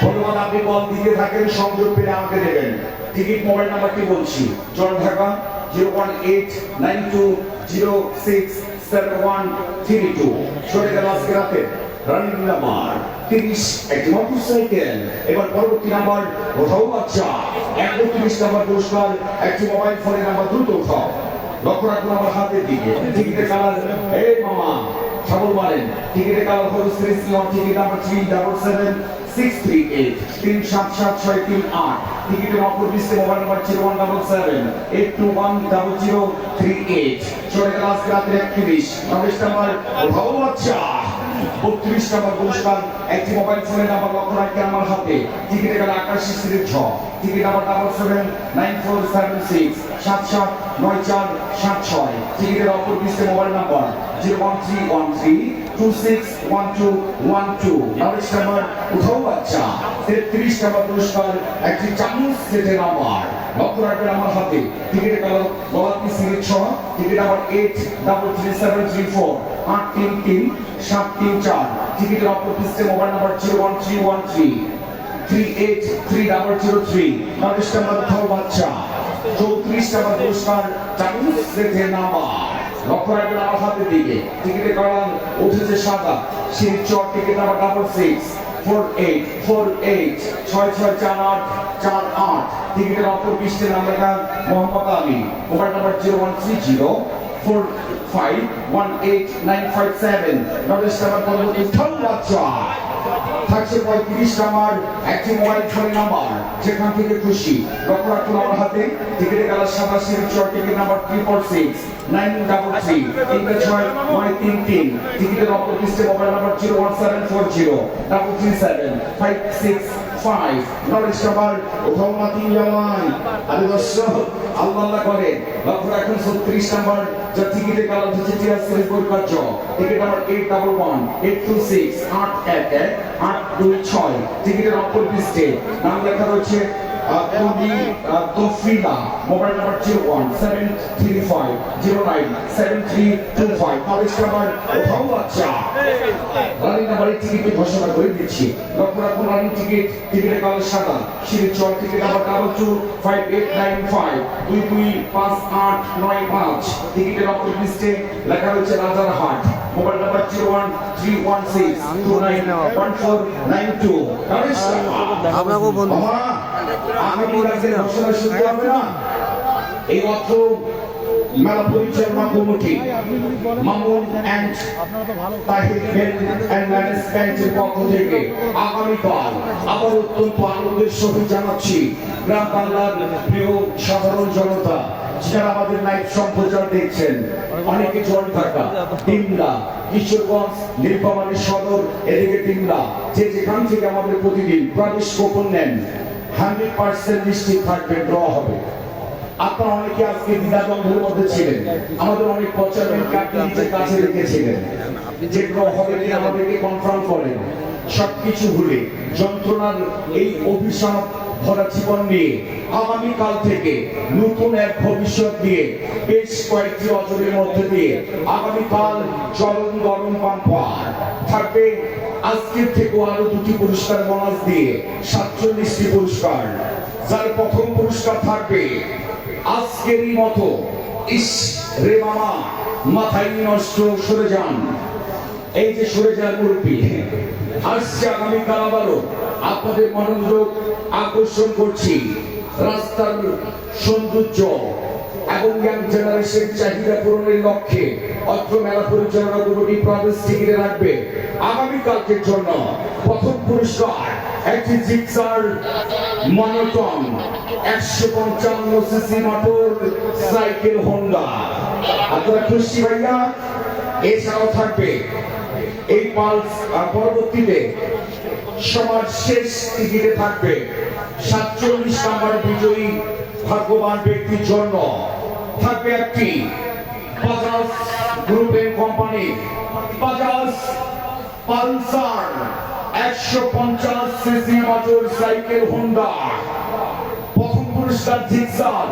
ধন্যবাদ আপনি কল দিতে থাকেন সংযোগ পেলে আমাকে দেবেন টিকিট মোবাইল নাম্বারটি বলছি জলঢাকা 01890671732 সরে গেল আজকে রাতে রানিং নাম্বার 30 একটি মোটরসাইকেল এবার পরবর্তী নাম্বার কোথাও বাচ্চা 31 নাম্বার পুরস্কার একটি মোবাইল ফোনের নাম্বার দ্রুত উঠাও লক্ষ্য রাখুন আমার হাতের দিকে টিকিটের কালার এই মামা সবল বলেন টিকিটের কালার হলো সিরিজ টিকিট নাম্বার 377638 377638 টিকিটের অপর পৃষ্ঠে মোবাইল নাম্বার 01778210038 চলে গেল আজকে রাতে 31 নবেশ নাম্বার কোথাও বাচ্চা 32 নম্বর পুরস্কার একটি মোবাইল ফোনের নাম্বার লক্ষ্য রাখতে আমার হাতে টিকিটের কালার আকাশী সিরিজ 6 টিকিট নাম্বার 779476 779476 টিকিটের অপর পৃষ্ঠে মোবাইল নাম্বার 01313261212 নবেশ নাম্বার কোথাও বাচ্চা 33 নম্বর পুরস্কার একটি চামচ সেটের নাম্বার লক্ষ্য রাখবেন আমার হাতে টিকিটের কালার গোলাপি সিরিজ 6 টিকিট নাম্বার 833734 833 টিকিটের অপর পৃষ্ঠে মোবাইল নাম্বার 01313383003 নবেশ নাম্বার কোথাও বাচ্চা 34 নম্বর পুরস্কার চামচ সেটের নাম্বার লক্ষ্য রাখবেন আমার হাতের দিকে টিকিটের কালার উঠেছে সাদা সিরিজ 4 টিকিট নাম্বার 664848664848 টিকিটের অপর পৃষ্ঠে নাম্বারটা মোহাম্মদ আলী মোবাইল নাম্বার 01304518957 নবেশ নাম্বার পরবর্তী বাচ্চা থাকছে 35 নাম্বার একটি মোবাইল ফোন নাম্বার যেখান থেকে খুশি লক্ষ্য রাখুন আমার হাতে টিকিটের কালার সাদা সিরিজ 4 টিকিট নাম্বার 366933 টিকিটের অপর পৃষ্ঠে মোবাইল নাম্বার 01740337565 নবেশ নাম্বার কোথাও মাতি জামান আরে দর্শক আল্লাহ করে লক্ষ্য রাখুন 36 নাম্বার যা টিকিটের কালার হচ্ছে টিআর সিরিজ বইকার টিকিট নাম্বার 811826 টিকিটের অপর পৃষ্ঠে নাম লেখা রয়েছে তোফিলা মোবাইল নাম্বার 01735097325 নবেশ নাম্বার কোথাও বাচ্চা রানিং নাম্বারের টিকিট ঘোষণা করে দিচ্ছি লক্ষ্য রাখুন রানিং টিকিটের কালার সাদা সিরিজ 4 টিকিট নাম্বার 225895 225895 টিকিটের অপর পৃষ্ঠে লেখা রয়েছে রাজারহাট মোবাইল নাম্বার 01316291492 নবেশ আপনাকেও বন্ধু এই অর্থ মেলা পরিচালনা committee Mamun and Tahir and ম্যানেজমেন্টের পক্ষ থেকে আগামীকাল আবার অত্যন্ত আনন্দের সহিত জানাচ্ছি গ্রাম বাংলার প্রিয় সাধারণ জনতা যারা আমাদের লাইভ সম্প্রচার দেখছেন অনেকে জল ঢাকা ডিমলা কিশোরগঞ্জ নীলফামারী সদর এদিকে ডিমলা যে যেখান থেকে আমাদের প্রতিদিন প্রবেশ গোপন নেন 100% নিশ্চিত থাকবে ড্র হবে আপনারা অনেকে আজকে দ্বিধাদ্বন্দ্বের মধ্যে ছিলেন, আমাদের অনেক পচারমেন্ট কার্ডটি নিজের কাছে রেখেছিলেন, যেগুলো হবে কি আমাদেরকে কনফার্ম করেন। সবকিছু ভুলে যন্ত্রণার এই অভিশাপ ভরা জীবন নিয়ে আগামীকাল থেকে নতুন এক ভবিষ্যৎ দিয়ে বেশ কয়েকটি অজরের মধ্যে দিয়ে আগামীকাল চরম গরম পাম্পার থাকবে। আজকের থেকেও আরো 2টি পুরস্কার বোনাস দিয়ে 47টি পুরস্কার, যার প্রথম পুরস্কার থাকবে আজকেরই মতো ইস রে মামা মাথায় নষ্ট সরে যান, এই যে সরে যান মুরব্বী আসছে আগামীকাল আবারও আপনাদের মনোযোগ আকর্ষণ করছি। রাস্তার সৌন্দর্য এবং ইয়াং জেনারেশন চাহিদা পূরণের লক্ষ্যে অত্র মেলা পরিচালনা কমিটি প্রবেশ টিকিটে রাখবে আগামীকালকের জন্য প্রথম পুরস্কার একটি Gixxer monotone 155 CC motor cycle Honda. আপনারা খুশি ভাইয়া? এছাড়াও থাকবে এই পালস পরবর্তীতে সবার শেষ টিকিটে থাকবে 47 নাম্বার বিজয়ী ভাগ্যবান ব্যক্তির জন্য থাকবে একটি বাজাজ গ্রুপের company Bajaj Pulsar 150 CC motor cycle Honda. প্রথম পুরস্কার জিক্সার,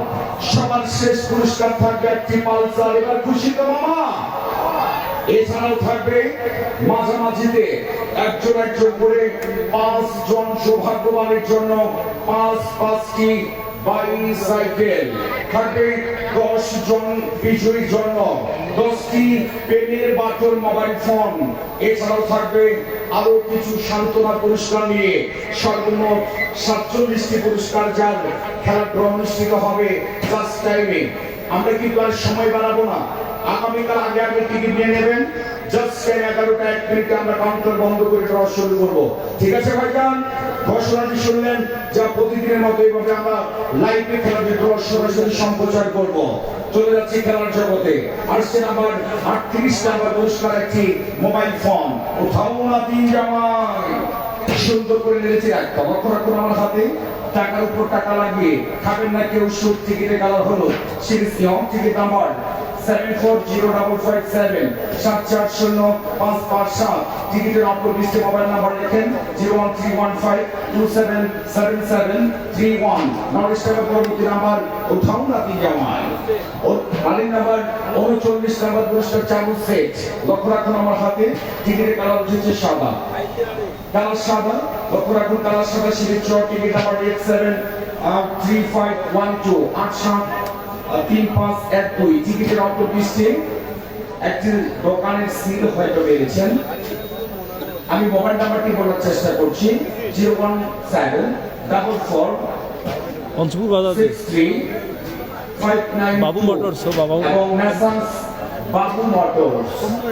সবার শেষ পুরস্কার থাকবে একটি পালসার। এবার খুশি তো মামা? এছাড়াও থাকবে মাঝামাঝিতে একজন একজন করে 5 জন সৌভাগ্যবানের জন্য 5টি বাইসাইকেল থাকবে। 10 জন বিজয়ীর জন্য 10টি পেনের বাটন মোবাইল ফোন। এছাড়াও থাকবে আরো কিছু সান্ত্বনা পুরস্কার নিয়ে সর্বমোট 47টি পুরস্কার, যার খেলা ড্র অনুষ্ঠিত হবে জাস্ট টাইমে। আমরা কিন্তু আর সময় বাড়াবো না, আগামীকাল আগে আগে টিকিট নিয়ে নেবেন। জাস্ট 11টা 1 মিনিটে আমরা কাউন্টার বন্ধ করে ড্র শুরু করব। ঠিক আছে ভাইজান? ঘোষণাটি শুনলেন, যা প্রতিদিনের মতো এইভাবে আমরা লাইভে খেলার ড্র সরাসরি সম্প্রচার করব। চলে যাচ্ছি খেলার জগতে। আসছে নাম্বার 38 নাম্বার পুরস্কার একটি মোবাইল ফোন। কোথাও না 3 জামাই সুন্দর করে নিয়েছে একটা লক্ষ্য রাখুন আমার হাতে। টাকার উপর টাকা লাগিয়ে খাবেন না কেউ সুদ। টিকিটে কালার হলো সিরিজ নিয়ম। Ticket number 740557 7405557। টিকিটের অপর লিস্টে মোবাইল নাম্বার লেখেন 01315277731। নরেশ টাকা পরবর্তী নাম্বার উঠাও না 3 জামাই। ও মালিক নাম্বার 39 নাম্বার পুরস্কার চালু সেট। লক্ষ্য রাখুন আমার হাতে। টিকিটের কালার হচ্ছে সাদা, কালার সাদা। লক্ষ্য রাখুন কালার সাদা সিরিজ টিকিট নাম্বার 873512 873512। টিকিটের অপর লিস্টে একটি দোকানের সিল হয়তো পেয়েছেন। আমি মোবাইল নাম্বারটি বলার চেষ্টা করছি 01744 পঞ্চপুর বাজার 6359 বাবু মোটরস বাবু এবং নাসাস বাবু মোটরস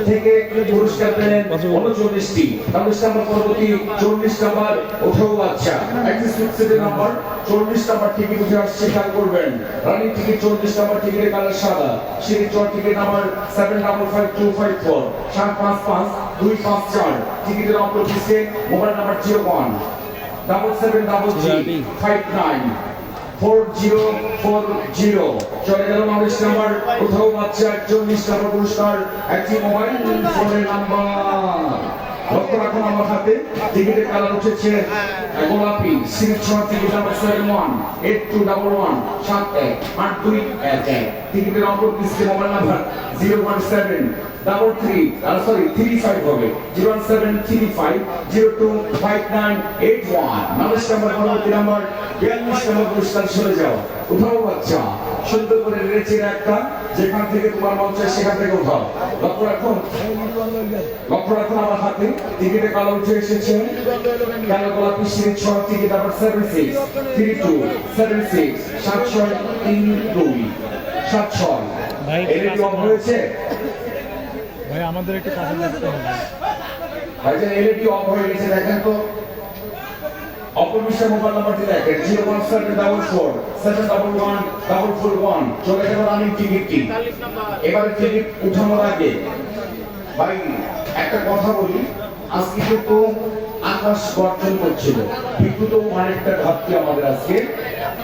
থেকে পুরস্কার পেলেন 39টি। 40 নম্বর পরবর্তী 40 নম্বর ওঠাও বাচ্চা একটি সুইট নাম্বার 40 নম্বর টিকিট উঠে আসছে, খেয়াল করবেন। রানিং টিকিট 40 নম্বর টিকিটের কালার সাদা। Series ticket number 755254 7552554। টিকিটের অপর লিস্টে মোবাইল নাম্বার 0177594040। চলে গেল নরেশ নাম্বার কোথাও বাচ্চা 41 নম্বর পুরস্কার একটি মোবাইল ফোনের নাম্বার। লক্ষ্য রাখুন আমার হাতে। টিকিটের কালার উঠেছে গোলাপি। Series ticket number 718211718211। টিকিটের অপর লিস্টে মোবাইল নাম্বার 01733 হবে 01735025981। নরেশ নাম্বার পরবর্তী নাম্বার 42 নম্বর পুরস্কার। চলে যাও উঠাও বাচ্চা, সুন্দর করে রেচে একটা, যেখান থেকে তোমার মন চায় সেখান থেকে উঠাও। লক্ষ্য রাখুন, লক্ষ্য রাখুন আমার হাতে। টিকিটে কালো উঠে এসেছে কালো গোলাপি series ticket number 763276 763276। LED of হয়েছে ভাই, আমাদের একটু কাছে দেখতে হবে। ভাইজান এলইডি অফ হয়ে গেছে, দেখেন তো। অপরবিশ্বের মোবাইল নাম্বারটি দেখেন 01744711141। চলে গেল রানিং টিকিটটি। এবারে টিকিট উঠানোর আগে ভাই একটা কথা বলি, আজকে কিন্তু আকাশ গর্জন করছিল, বিদ্যুৎ অনেকটা ঘাটতি আমাদের আজকে।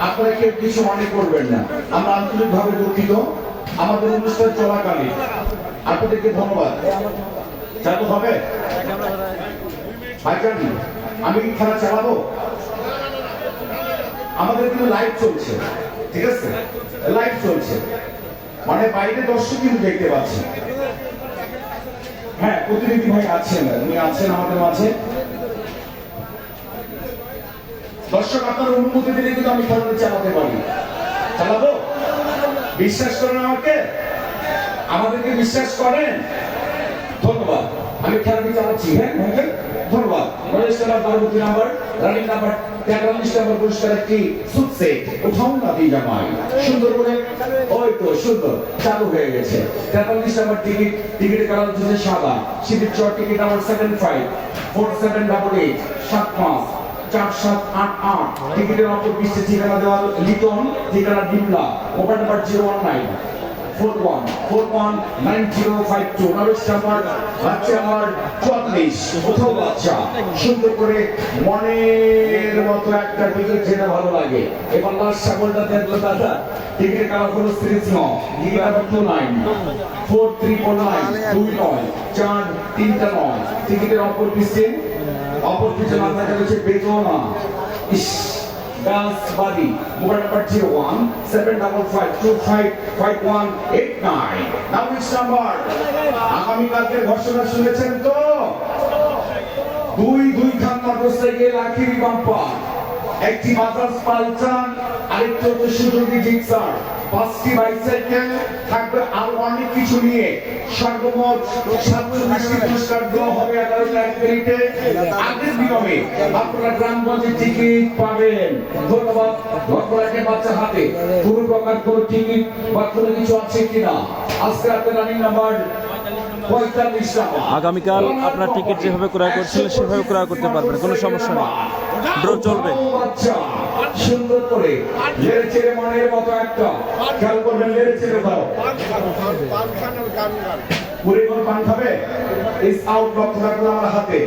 আপনারা কেউ কিছু মনে করবেন না, আমরা আন্তরিকভাবে দুঃখিত। আমাদের অনুষ্ঠান চলাকালীন আপনাদেরকে ধন্যবাদ। চালু হবে ভাইজান, আমি কি খেলা চালাবো? আমাদের কিন্তু লাইভ চলছে, ঠিক আছে? লাইভ চলছে মানে বাইরে দর্শক কিন্তু দেখতে পাচ্ছি। হ্যাঁ, প্রতিনিধি ভাই আছেন, উনি আছেন আমাদের মাঝে। দর্শক আপনার অনুমতি দিলে কিন্তু আমি খেলাটা চালাতে পারি। চালাবো? বিশ্বাস করেন আমাকে? আমাদেরকে বিশ্বাস করেন? ধন্যবাদ। আমি খেলাটি চালাচ্ছি। হ্যাঁ, ধন্যবাদ। রেজিস্টার পরবর্তী নাম্বার, রানিং নাম্বার 43 নম্বর পুরস্কার একটি সুট সেট উঠাও না দিয়ে জামাই। সুন্দর করে, ওই তো সুন্দর চালু হয়ে গেছে। 43 নম্বর টিকিট, টিকিটের কালার হচ্ছে সাদা। সিটির চট টিকিট নাম্বার 754788 75 4788। টিকিটের অপর পৃষ্ঠে ঠিকানা দেওয়া লিটন, ঠিকানা Dimla, mobile number 019 41419052। Naresh number বাচ্চা আমার 44 কোথাও বাচ্চা। সুন্দর করে মনের মতো একটা টিকিট যেটা ভালো লাগে। এবার লাস্ট ছাগলটা দেখলো দাদা, টিকিটের কালার হলো সিরিজ ন, টিকিট নাম্বার 29 4349 29 4 3টা 9। টিকিটের অপর পৃষ্ঠে নাম্বার হচ্ছে বেতনা ইস গার্লস বাড়ি, মোবাইল নাম্বার 01755255189। নাম্বার নাম্বার আগামীকালকে ঘোষণা শুনেছেন তো? দুই খান মোটরসাইকেল আখিরি বাম্পার, একটি বাজাজ পালসার, আরেকটি হচ্ছে সুজুকি জিক্সার, 5টি বাইসাইকেল থাকবে আর অনেক কিছু নিয়ে। সর্বমোট 47টি পুরস্কার দেওয়া হবে 11 মিনিটে। আগের নিয়মে আপনারা গ্রামগঞ্জে টিকিট পাবেন। ধন্যবাদ। ঘটনাকে বাচ্চা হাতে কোনো প্রকার কোনো টিকিট বা কোনো কিছু আছে কিনা? আজকে আপনার রানিং নাম্বার 45 নাম্বার। আগামীকাল আপনার টিকিট যেভাবে ক্রয় করছিলেন সেভাবে ক্রয় করতে পারবেন, কোনো সমস্যা নেই। ড্র চলবে। সুন্দর করে লেড়ে চেড়ে মনের মতো একটা খেয়াল করবেন, লেড়ে চেড়ে দাও। পরিবার পান খাবে ইস আউট লক্ষ্য রাখলো আমার হাতে।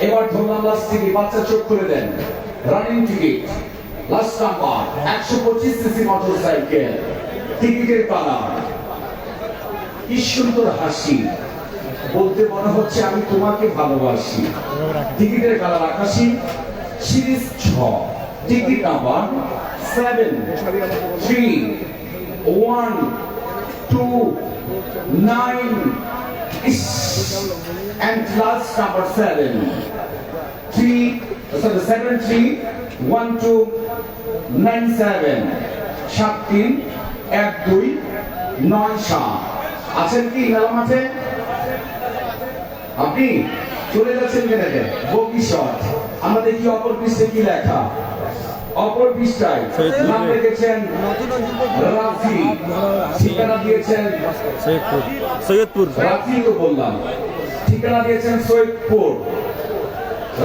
এবার ধরলাম লাস্ট টিকিট, বাচ্চা চোখ করে দেন। Running ticket last number 125 CC motorcycle, টিকিটের কালার কি সুন্দর হাসি, বলতে মনে হচ্ছে আমি তোমাকে ভালোবাসি। টিকিটের কালার আকাশী, series 6, ticket number 731229 and last number 731297 731297। আছেন কি মেলা মাঠে? আপনি চলে যাচ্ছেন কেন? বগি শট। আমরা দেখি অপর পৃষ্ঠে কি লেখা। অপর পৃষ্ঠায় নাম লিখেছেন রাফি, ঠিকানা দিয়েছেন সৈয়দপুর। রাফি তো বললাম, ঠিকানা দিয়েছেন সৈয়দপুর।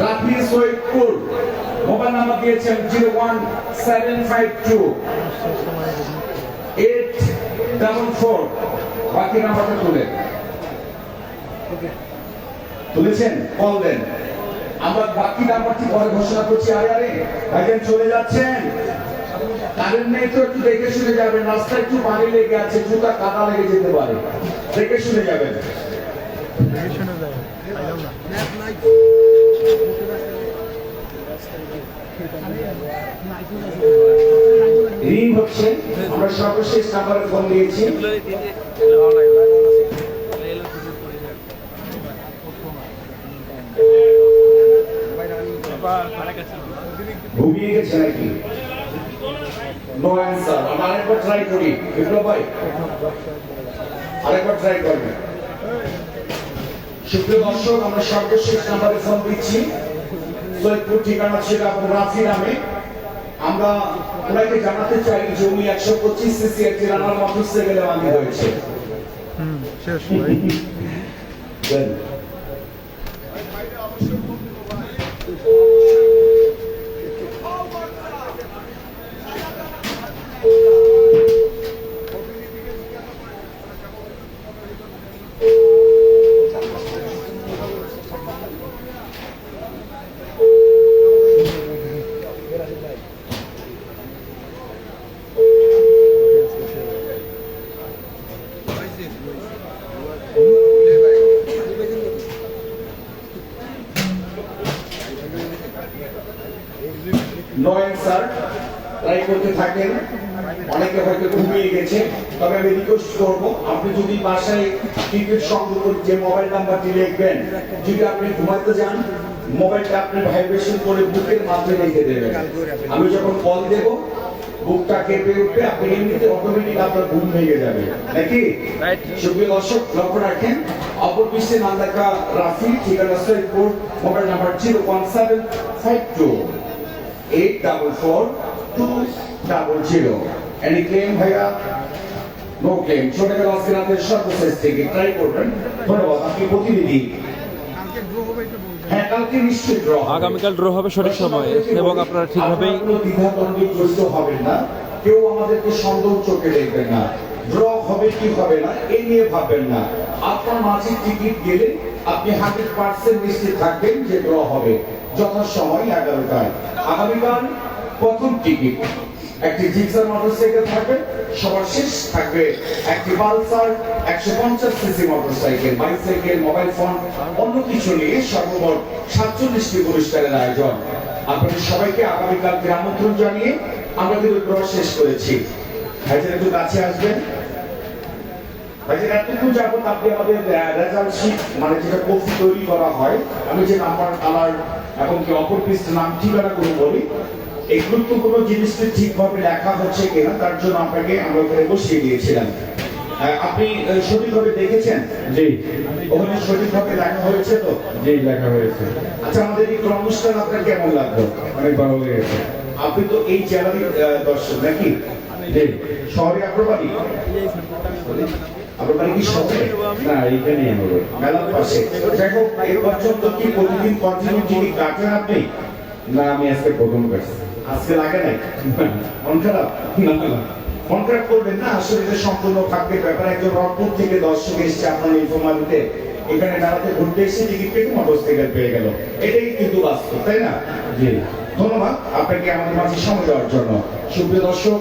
রাফি সৈয়দপুর। মোবাইল নাম্বার দিয়েছেন 01752 বাকি নাম্বারটা তুলেছেন, কল দেন। আমরা বাকি নাম্বারটি পরে ঘোষণা করছি। আরে ভাইজান চলে যাচ্ছেন, কারেন্ট নেই তো একটু দেখে শুনে যাবেন। রাস্তায় একটু পানি লেগে আছে, জুতা কাদা লেগে যেতে পারে, দেখে শুনে যাবেন। রিং হচ্ছে, আমরা সর্বশেষ নাম্বারে ফোন দিয়েছি। ঘুমিয়ে গেছে নাকি? No answer. আমরা আরেকবার ট্রাই করি। বিপ্লব ভাই আরেকবার ট্রাই করবেন। সুপ্রিয় দর্শক, আমরা সর্বশেষ নাম্বারে ফোন দিচ্ছি। সৈয়দপুর, ঠিকানা ছিল রাফি নামে। আমরা ওনাকে জানাতে চাই যে উনি 125 সিসি একটি রানার মোটরসাইকেলে বাঁধি হয়েছে। নো অ্যান্সার ট্রাই করতে থাকেন। অনেকে হয়তো ঘুমিয়ে গেছে, তবে আমি রিকোয়েস্ট করবো আপনি যদি বাসায় টিকিট সংগ্রহ যে মোবাইল নাম্বারটি লিখবেন, যদি আপনি ঘুমাতে যান মোবাইলটা আপনি ভাইব্রেশন করে বুকের মাঝে রেখে দেবেন। আমি যখন কল দেব বুকটা কেঁপে উঠবে, আপনি এমনিতে অটোমেটিক আপনার ঘুম ভেঙে যাবে নাকি। সুপ্রিয় দর্শক লক্ষ্য রাখেন, অপর পৃষ্ঠে নাম লেখা রাফি, ঠিকানা Saidpur, mobile number 01752844200। Any claim ভাইয়া? No claim. ছোট গেল আজকে রাতের সর্বশেষ টিকিট, ট্রাই করবেন। ধন্যবাদ। আপনি প্রতিনিধি। হ্যাঁ, কালকে নিশ্চিত ড্র হবে। আগামীকাল ড্র হবে সঠিক সময়ে এবং আপনারা ঠিকভাবেই দ্বিধাদ্বন্দ্বগ্রস্ত হবেন না, কেউ আমাদেরকে সন্দেহ চোখে দেখবেন না। ড্র হবে কি হবে না এই নিয়ে ভাববেন না। আপনার মাঝে টিকিট গেলে আপনি 100% নিশ্চিত থাকবেন যে ড্র হবে যথাসময় 11টায়। আগামীকাল প্রথম টিকিট একটি জিক্সার মোটরসাইকেল থাকবে, সবার শেষ থাকবে একটি Pulsar 150 CC motorcycle, bicycle, mobile phone, অন্য কিছু নিয়ে সর্বমোট 47টি পুরস্কারের আয়োজন। আপনাদের সবাইকে আগামীকালকে আমন্ত্রণ জানিয়ে আমরা কিন্তু ড্র শেষ করেছি। ভাইজান একটু কাছে আসবেন। ভাইজান এতটুকু যাবত আপনি আমাদের রেজাল্ট শিট মানে যেটা কপি তৈরি করা হয়, আমি যে নাম্বার কালার এবং কি অপর পৃষ্ঠের নাম ঠিকানা করে বলি, এই গুরুত্বপূর্ণ জিনিসটি ঠিকভাবে লেখা হচ্ছে কিনা তার জন্য আপনাকে আমরা ওখানে বসিয়ে দিয়েছিলাম। আপনি সঠিকভাবে দেখেছেন? জি। ওখানে সঠিকভাবে লেখা হয়েছে তো? জি, লেখা হয়েছে। আচ্ছা, আমাদের এই অনুষ্ঠান আপনার কেমন লাগলো? অনেক ভালো লেগেছে। আপনি তো এই জেলারই দর্শক নাকি? জি। শহরে আপনার বাড়ি? আপনার বাড়ি কি শহরে? না, এইখানেই আমাদের মেলার পাশে। যাই হোক, এর পর্যন্ত কি প্রতিদিন কন্টিনিউ টিকিট কাটেন আপনি? না, আমি আজকে প্রথম কাটছি। আজকে লাগে নাই? মন খারাপ? না, মন খারাপ করবেন না। আসলে এটা সম্পূর্ণ ভাগ্যের ব্যাপার। একজন রংপুর থেকে দর্শক এসেছে আপনার ইনফরমালিতে, এখানে মেলাতে ঘুরতে এসে টিকিট কেটে মোটরসাইকেল পেয়ে গেল। এটাই কিন্তু বাস্তব, তাই না? জি। ধন্যবাদ আপনাকে আমাদের মাঝে সময় দেওয়ার জন্য। সুপ্রিয় দর্শক,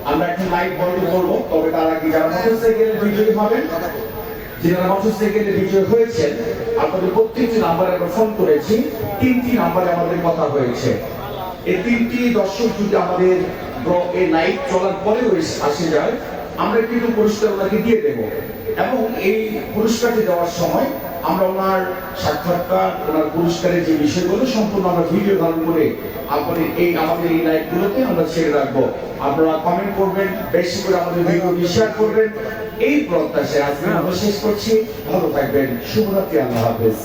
আমরা এখন লাইভ বন্ধ করবো, তবে তার আগে যারা মোটরসাইকেলের বিজয়ী হবেন, যারা মোটরসাইকেলের বিজয় হয়েছেন, আপনাদের প্রত্যেকটি নাম্বারে আমরা ফোন করেছি। 3টি নাম্বারে আমাদের কথা হয়েছে। এই 3টি দর্শক যদি আমাদের এই লাইভ চলার পরেও আসে যায়, আমরা কিন্তু পুরস্কার ওনাকে দিয়ে দেব। এবং এই পুরস্কারটি দেওয়ার সময় আমরা ওনার সাক্ষাৎকার, ওনার পুরস্কারের যে বিষয়গুলো সম্পূর্ণ আমরা ভিডিও ধারণ করে আপনাদের আমাদের এই লাইভগুলোতে আমরা ছেড়ে রাখবো। আপনারা কমেন্ট করবেন, বেশি করে আমাদের ভিডিওটি শেয়ার করবেন। এই প্রত্যাশায় আজকে আমরা শেষ করছি। ভালো থাকবেন। শুভরাত্রি। আল্লাহ হাফেজ।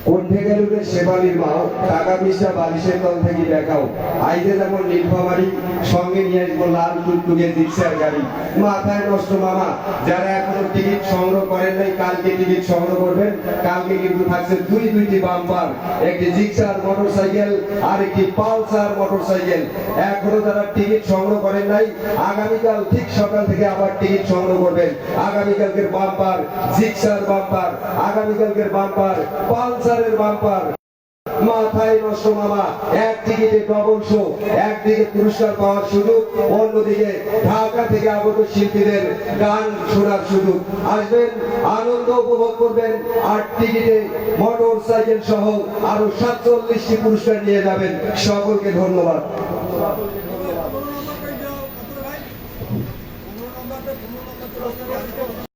কোঠে গেলুরে সেবালির মাও, টাকা পয়সা বালিশের তল থেকে দেখাও। আইজে যেমন নীলফামারি, সঙ্গে নিয়ে আসবো লাল টুকটুকে রিক্সার গাড়ি। মাথায় নষ্ট মামা, যারা এখনো টিকিট সংগ্রহ করেন নাই কালকে টিকিট সংগ্রহ করবেন। কালকে কিন্তু থাকছে দুইটি বাম্পার, একটি জিক্সার মোটরসাইকেল আর একটি পালসার মোটরসাইকেল। এখনো যারা টিকিট সংগ্রহ করেন নাই, আগামীকাল ঠিক সকাল থেকে আবার টিকিট সংগ্রহ করবেন। আগামীকালকের বাম্পার জিক্সার বাম্পার, আগামীকালকের বাম্পার পালসারের বাম্পার। মাথায় নষ্ট মামা, এক টিকিটে ডবল শো, একদিকে পুরস্কার পাওয়ার সুযোগ, অন্যদিকে ঢাকা থেকে আগত শিল্পীদের গান শোনার সুযোগ। আসবেন, আনন্দ উপভোগ করবেন, আর টিকিটে মোটর সাইকেল সহ আরো 47টি পুরস্কার নিয়ে যাবেন। সকলকে ধন্যবাদ।